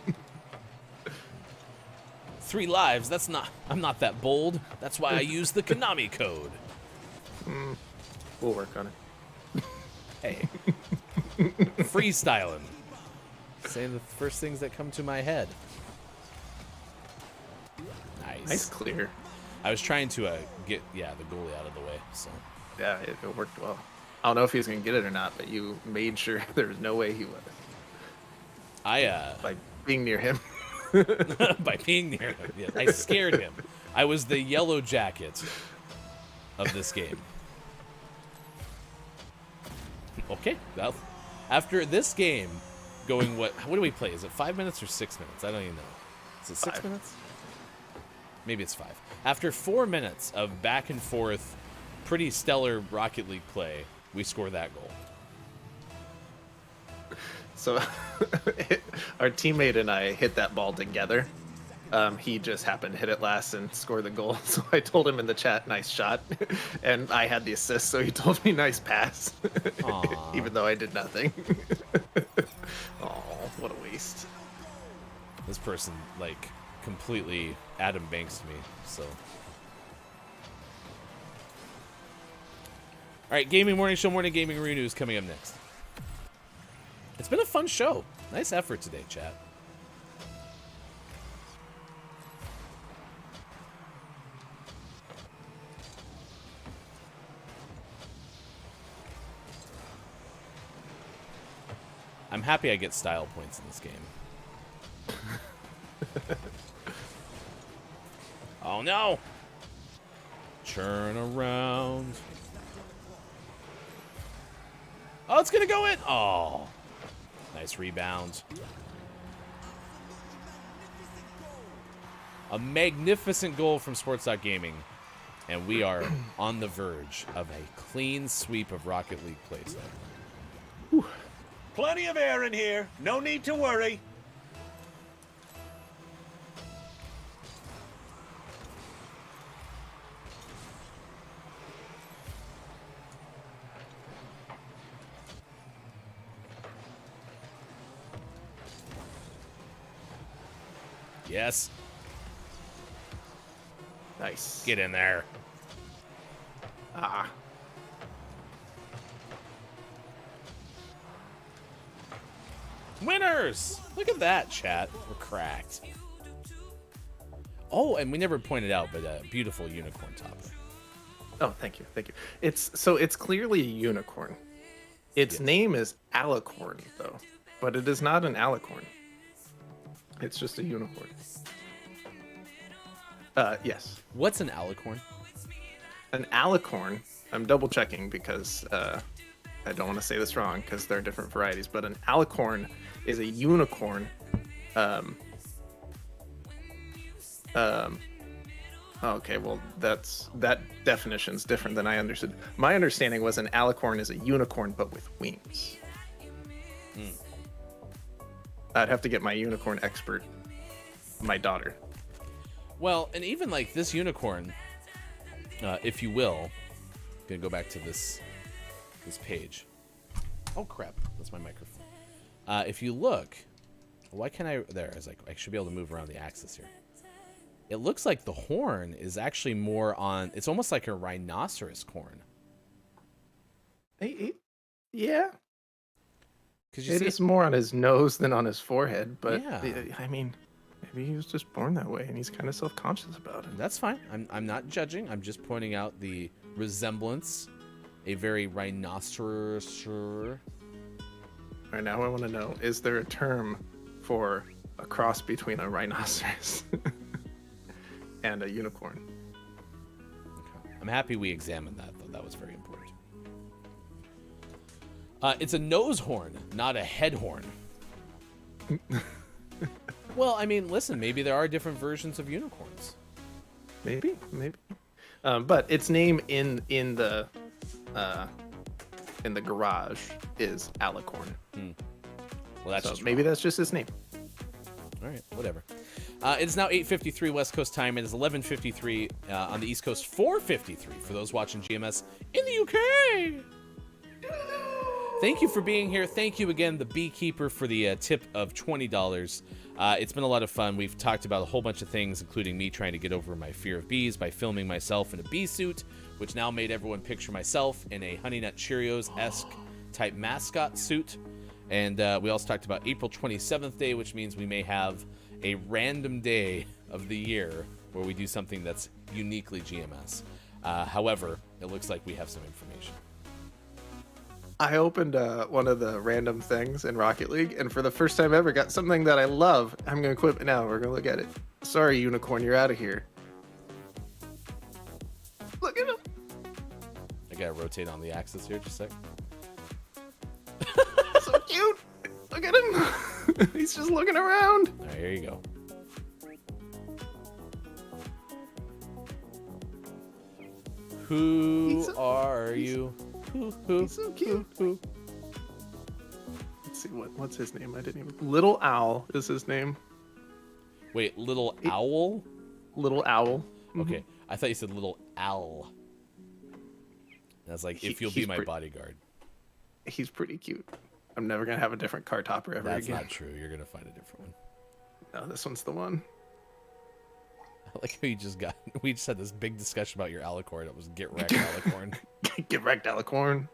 [SPEAKER 4] 3 lives. That's not. I'm not that bold. That's why I use the Konami code.
[SPEAKER 7] We'll work on it.
[SPEAKER 4] Hey, freestyling. Saying the first things that come to my head.
[SPEAKER 7] Nice clear.
[SPEAKER 4] I was trying to get the goalie out of the way. So
[SPEAKER 7] Yeah, it worked well. I don't know if he was gonna get it or not, but you made sure there was no way he would. By being near him.
[SPEAKER 4] By being near him, yeah, I scared him. I was the yellow jacket of this game. Okay, well, after this game, going what do we play? Is it 5 minutes or 6 minutes? I don't even know. Is it 6 minutes? Maybe it's 5. After 4 minutes of back and forth, pretty stellar Rocket League play, we score that goal.
[SPEAKER 7] So our teammate and I hit that ball together. He just happened to hit it last and score the goal. So I told him in the chat, nice shot. And I had the assist, so he told me nice pass. Even though I did nothing. Oh, what a waste.
[SPEAKER 4] This person, like, completely Adam Banks me, so. Alright, Gaming Morning Show, Morning Gaming News coming up next. It's been a fun show. Nice effort today, chat. I'm happy I get style points in this game. Oh no! Turn around. Oh, it's gonna go in! Oh. Nice rebound. A magnificent goal from Sports.Gaming. And we are on the verge of a clean sweep of Rocket League playtime.
[SPEAKER 6] Plenty of air in here. No need to worry.
[SPEAKER 4] Yes.
[SPEAKER 7] Nice.
[SPEAKER 4] Get in there.
[SPEAKER 7] Ah.
[SPEAKER 4] Winners! Look at that, chat. We're cracked. Oh, and we never pointed out, but a beautiful unicorn topper.
[SPEAKER 7] Oh, thank you, thank you. It's clearly a unicorn. Its name is alicorn, though, but it is not an alicorn. It's just a unicorn. Yes.
[SPEAKER 4] What's an alicorn?
[SPEAKER 7] An alicorn. I'm double checking because I don't want to say this wrong because there are different varieties. But an alicorn is a unicorn. Okay, well that definition's different than I understood. My understanding was an alicorn is a unicorn but with wings. I'd have to get my unicorn expert, my daughter.
[SPEAKER 4] Well, and even like this unicorn, if you will, gonna go back to this page. Oh crap, that's my microphone. If you look, why can't I? There, I was like, I should be able to move around the axis here. It looks like the horn is actually more on. It's almost like a rhinoceros horn.
[SPEAKER 7] Yeah.
[SPEAKER 4] Because
[SPEAKER 7] it is more on his nose than on his forehead, but
[SPEAKER 4] Yeah.
[SPEAKER 7] I mean, maybe he was just born that way and he's kind of self-conscious about it.
[SPEAKER 4] That's fine. I'm not judging. I'm just pointing out the resemblance. A very rhinoceros.
[SPEAKER 7] All right, now I want to know, is there a term for a cross between a rhinoceros and a unicorn?
[SPEAKER 4] Okay. I'm happy we examined that, though. That was very important. It's a nose horn, not a head horn. Well, I mean, listen, maybe there are different versions of unicorns.
[SPEAKER 7] Maybe. But its name in the garage is Alicorn.
[SPEAKER 4] Well, that's just
[SPEAKER 7] maybe
[SPEAKER 4] wrong.
[SPEAKER 7] that's just his name.
[SPEAKER 4] All right, whatever. It is now 8:53 West Coast time. It is 11:53 on the East Coast, 4:53 for those watching GMS in the UK. Thank you for being here. Thank you again, the Beekeeper, for the tip of $20. It's been a lot of fun. We've talked about a whole bunch of things, including me trying to get over my fear of bees by filming myself in a bee suit, which now made everyone picture myself in a Honey Nut Cheerios-esque type mascot suit. And we also talked about April 27th day, which means we may have a random day of the year where we do something that's uniquely GMS. However, it looks like we have some information.
[SPEAKER 7] I opened one of the random things in Rocket League, and for the first time ever, got something that I love. I'm going to quit it now. We're going to look at it. Sorry, Unicorn, you're out of here. Look at him.
[SPEAKER 4] I got to rotate on the axis here just a sec.
[SPEAKER 7] So cute. Look at him. He's just looking around.
[SPEAKER 4] All right, here you go. Who are you?
[SPEAKER 7] He's so cute. Let's see, what's his name? I didn't even... Little Owl is his name.
[SPEAKER 4] Wait, Little Owl?
[SPEAKER 7] Little Owl.
[SPEAKER 4] Okay, I thought you said Little Owl. I was like, if you'll be my bodyguard.
[SPEAKER 7] He's pretty cute. I'm never going to have a different car topper ever
[SPEAKER 4] That's
[SPEAKER 7] again.
[SPEAKER 4] not true. You're going to find a different one.
[SPEAKER 7] No, this one's the one.
[SPEAKER 4] I like how we just had this big discussion about your alicorn. It was Get Wrecked Alicorn.
[SPEAKER 7] Get Wrecked Alicorn.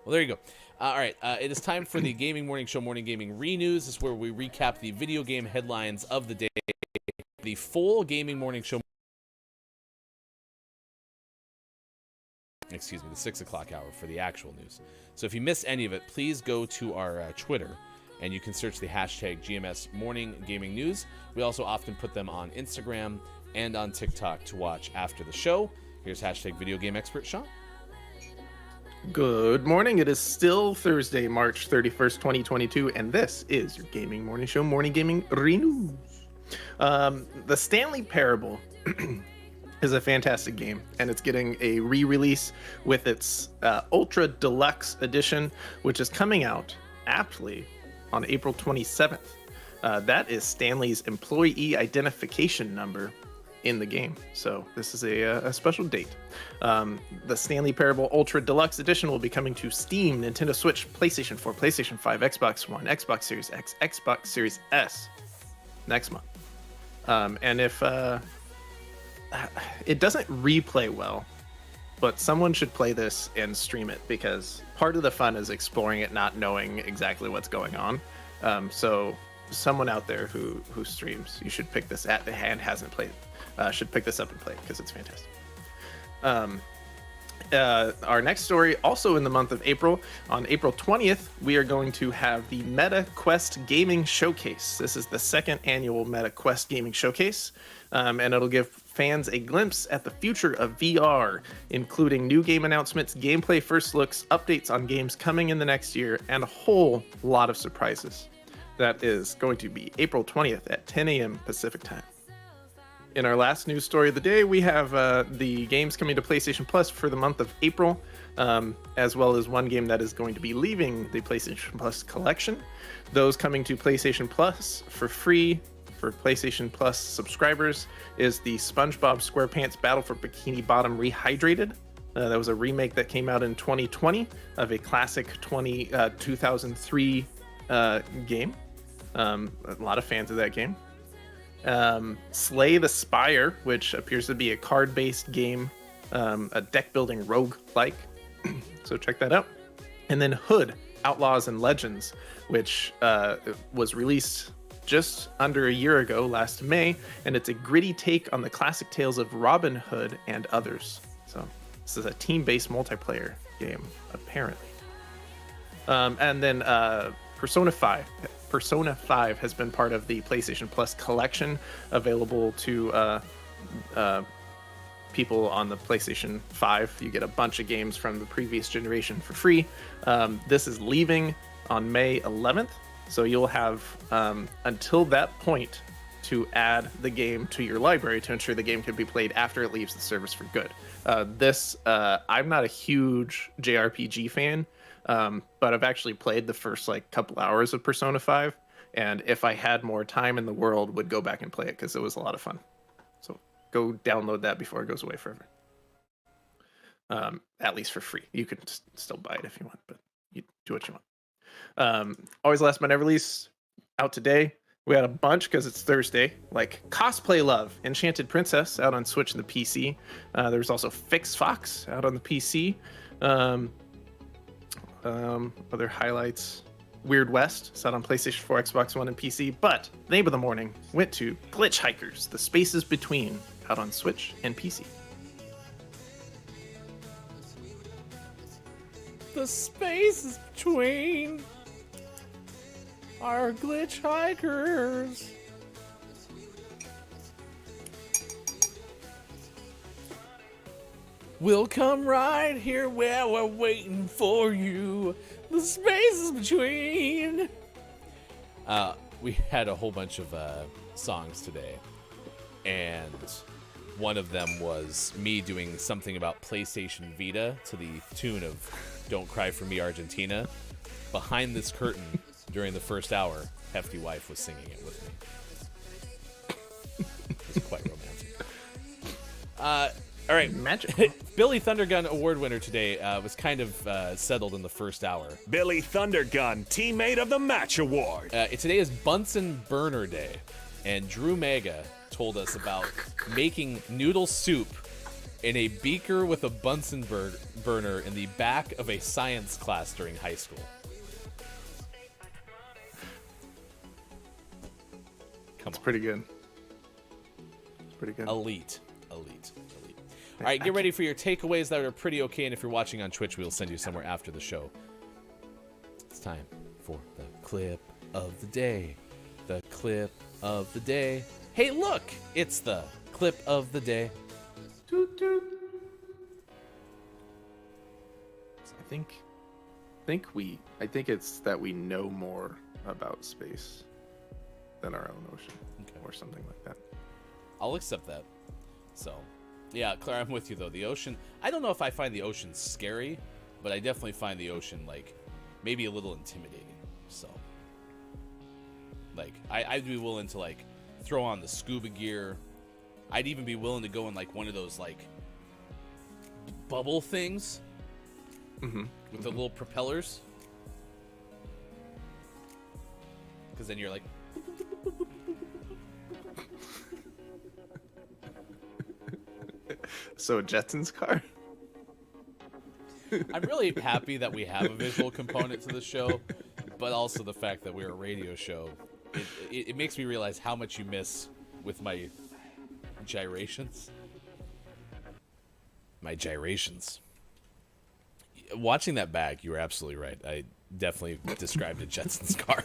[SPEAKER 4] Well, there you go. All right, it is time for the Gaming Morning Show Morning Gaming Re-News. This is where we recap the video game headlines of the day. The full Gaming Morning Show... Excuse me, the 6 o'clock hour for the actual news. So if you miss any of it, please go to our Twitter, and you can search the hashtag GMSMorningGamingNews. We also often put them on Instagram and on TikTok to watch after the show. Here's hashtag Video Game Expert Sean.
[SPEAKER 7] Good morning. It is still Thursday, March 31st, 2022, and this is your Gaming Morning Show Morning Gaming Re-News. The Stanley Parable is a fantastic game, and it's getting a re-release with its Ultra Deluxe Edition, which is coming out aptly on April 27th. That is Stanley's employee identification number in the game. So this is a special date. The Stanley Parable Ultra Deluxe Edition will be coming to Steam, Nintendo Switch, PlayStation 4, PlayStation 5, Xbox One, Xbox Series X, Xbox Series S next month. And if it doesn't replay well, but someone should play this and stream it, because part of the fun is exploring it, not knowing exactly what's going on. So someone out there who streams, you should pick this at the hand hasn't played it. Should pick this up and play it because it's fantastic. Our next story, also in the month of April, on April 20th, we are going to have the Meta Quest Gaming Showcase. This is the second annual Meta Quest Gaming Showcase, and it'll give fans a glimpse at the future of VR, including new game announcements, gameplay first looks, updates on games coming in the next year, and a whole lot of surprises. That is going to be April 20th at 10 a.m. Pacific time. In our last news story of the day, we have the games coming to PlayStation Plus for the month of April, as well as one game that is going to be leaving the PlayStation Plus collection. Those coming to PlayStation Plus for free for PlayStation Plus subscribers is the SpongeBob SquarePants Battle for Bikini Bottom Rehydrated. That was a remake that came out in 2020 of a classic 2003 game. A lot of fans of that game. Slay the Spire, which appears to be a card-based game, a deck-building rogue-like. So check that out. And then Hood, Outlaws and Legends, which was released just under a year ago, last May, and it's a gritty take on the classic tales of Robin Hood and others. So this is a team-based multiplayer game, apparently. And then Persona 5. Persona 5 has been part of the PlayStation Plus collection, available to people on the PlayStation 5. You get a bunch of games from the previous generation for free. This is leaving on May 11th, So you'll have until that point to add the game to your library to ensure the game can be played after it leaves the service for good. I'm not a huge JRPG fan, but I've actually played the first like couple hours of Persona 5, and if I had more time in the world, would go back and play it because it was a lot of fun. So go download that before it goes away forever. At least for free. You can still buy it if you want, but you do what you want. Always Last but Never Least, out today. We had a bunch because it's Thursday, like Cosplay Love, Enchanted Princess out on Switch and the PC. There was also Fix Fox out on the PC. Other highlights, Weird West, it's out on PlayStation 4, Xbox One, and PC. But the name of the morning went to Glitch Hikers, The Spaces Between, out on Switch and PC.
[SPEAKER 4] The spaces between our glitch hikers. We'll come right here where we're waiting for you. The spaces between. We had a whole bunch of songs today, and one of them was me doing something about PlayStation Vita to the tune of Don't Cry For Me, Argentina. Behind this curtain, during the first hour, Hefty Wife was singing it with me. It was quite romantic. All right.
[SPEAKER 7] Magical.
[SPEAKER 4] Billy Thundergun award winner today was kind of settled in the first hour.
[SPEAKER 6] Billy Thundergun, Teammate of the Match Award.
[SPEAKER 4] Today is Bunsen Burner Day, and Drew Mega told us about making noodle soup in a beaker with a Bunsen burner in the back of a science class during high school.
[SPEAKER 7] It's pretty good. It's pretty good.
[SPEAKER 4] Elite. All right, get ready for your takeaways that are pretty okay, and if you're watching on Twitch, we'll send you somewhere after the show. It's time for the clip of the day. The clip of the day. Hey, look! It's the clip of the day.
[SPEAKER 7] Toot, toot. I think it's that we know more about space than our own ocean, or something like that.
[SPEAKER 4] I'll accept that. So, yeah, Claire, I'm with you, though. The ocean, I don't know if I find the ocean scary, but I definitely find the ocean, like, maybe a little intimidating. So, like, I'd be willing to, like, throw on the scuba gear. I'd even be willing to go in, like, one of those, like, bubble things with the little propellers. Because then you're like...
[SPEAKER 7] So a Jetsons car?
[SPEAKER 4] I'm really happy that we have a visual component to the show, but also the fact that we're a radio show. It makes me realize how much you miss with my gyrations. My gyrations. Watching that back, you were absolutely right. I definitely described a Jetsons car.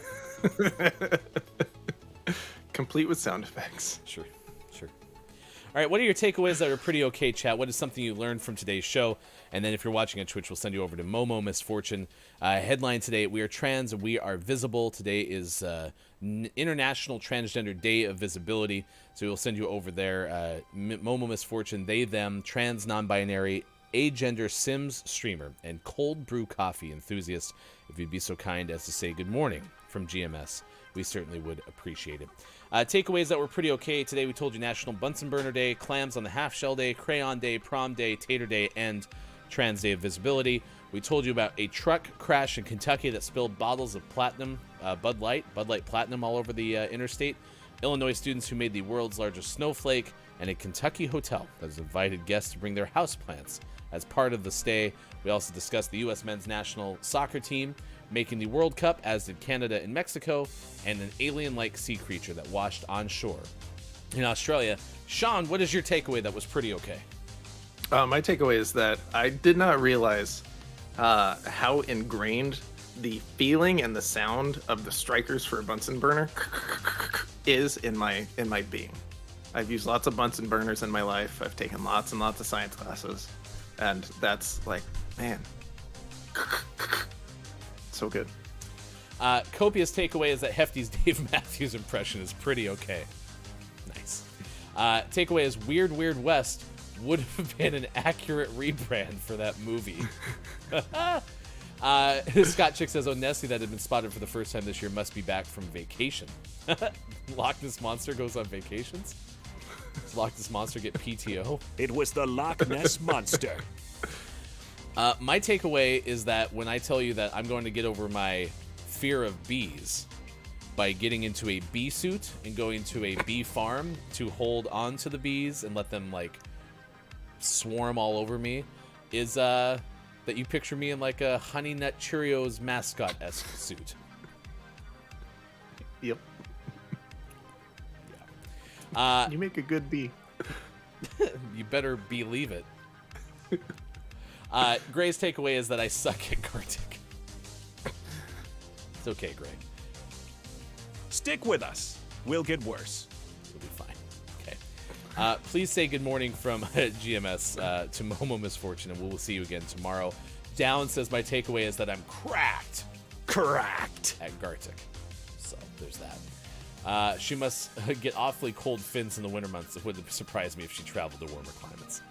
[SPEAKER 7] Complete with sound effects.
[SPEAKER 4] Sure. All right, what are your takeaways that are pretty okay, chat? What is something you learned from today's show? And then if you're watching on Twitch, we'll send you over to Momo Misfortune. Headline today, we are trans and we are visible. Today is International Transgender Day of Visibility. So we'll send you over there. Momo Misfortune, they, them, trans, non-binary, agender Sims streamer, and cold brew coffee enthusiast. If you'd be so kind as to say good morning from GMS, we certainly would appreciate it. Takeaways that were pretty okay. Today we told you National Bunsen Burner Day, Clams on the Half Shell Day, Crayon Day, Prom Day, Tater Day, and Trans Day of Visibility. We told you about a truck crash in Kentucky that spilled bottles of platinum, Bud Light Platinum all over the interstate. Illinois students who made the world's largest snowflake, and a Kentucky hotel that has invited guests to bring their houseplants as part of the stay. We also discussed the U.S. men's national soccer team making the World Cup, as did Canada and Mexico, and an alien-like sea creature that washed on shore in Australia. Sean, what is your takeaway that was pretty okay?
[SPEAKER 7] My takeaway is that I did not realize how ingrained the feeling and the sound of the strikers for a Bunsen burner is in my being. I've used lots of Bunsen burners in my life. I've taken lots and lots of science classes, and that's like, man, so good.
[SPEAKER 4] Copious takeaway is that Hefty's Dave Matthews impression is pretty okay. Nice. Takeaway is Weird Weird West would have been an accurate rebrand for that movie. Scott Chick says, Nessie that had been spotted for the first time this year must be back from vacation. Loch Ness Monster goes on vacations? Does Loch Ness Monster get PTO?
[SPEAKER 6] It was the Loch Ness Monster.
[SPEAKER 4] My takeaway is that when I tell you that I'm going to get over my fear of bees by getting into a bee suit and going to a bee farm to hold on to the bees and let them, like, swarm all over me, is that you picture me in, like, a Honey Nut Cheerios mascot-esque suit.
[SPEAKER 7] Yep.
[SPEAKER 4] Yeah.
[SPEAKER 7] You make a good bee.
[SPEAKER 4] You better believe it. Gray's takeaway is that I suck at Gartic. It's okay, Gray.
[SPEAKER 6] Stick with us. We'll get worse.
[SPEAKER 4] It'll be fine. Okay. Please say good morning from GMS to Momo Misfortune, and we'll see you again tomorrow. Down says my takeaway is that I'm cracked at Gartic. So there's that. She must get awfully cold fins in the winter months. It wouldn't surprise me if she traveled to warmer climates.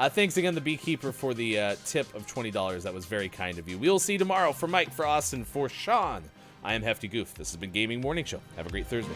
[SPEAKER 4] Thanks again, the Beekeeper, for the tip of $20. That was very kind of you. We'll see you tomorrow. For Mike, for Austin, for Sean, I am Hefty Goof. This has been Gaming Morning Show. Have a great Thursday.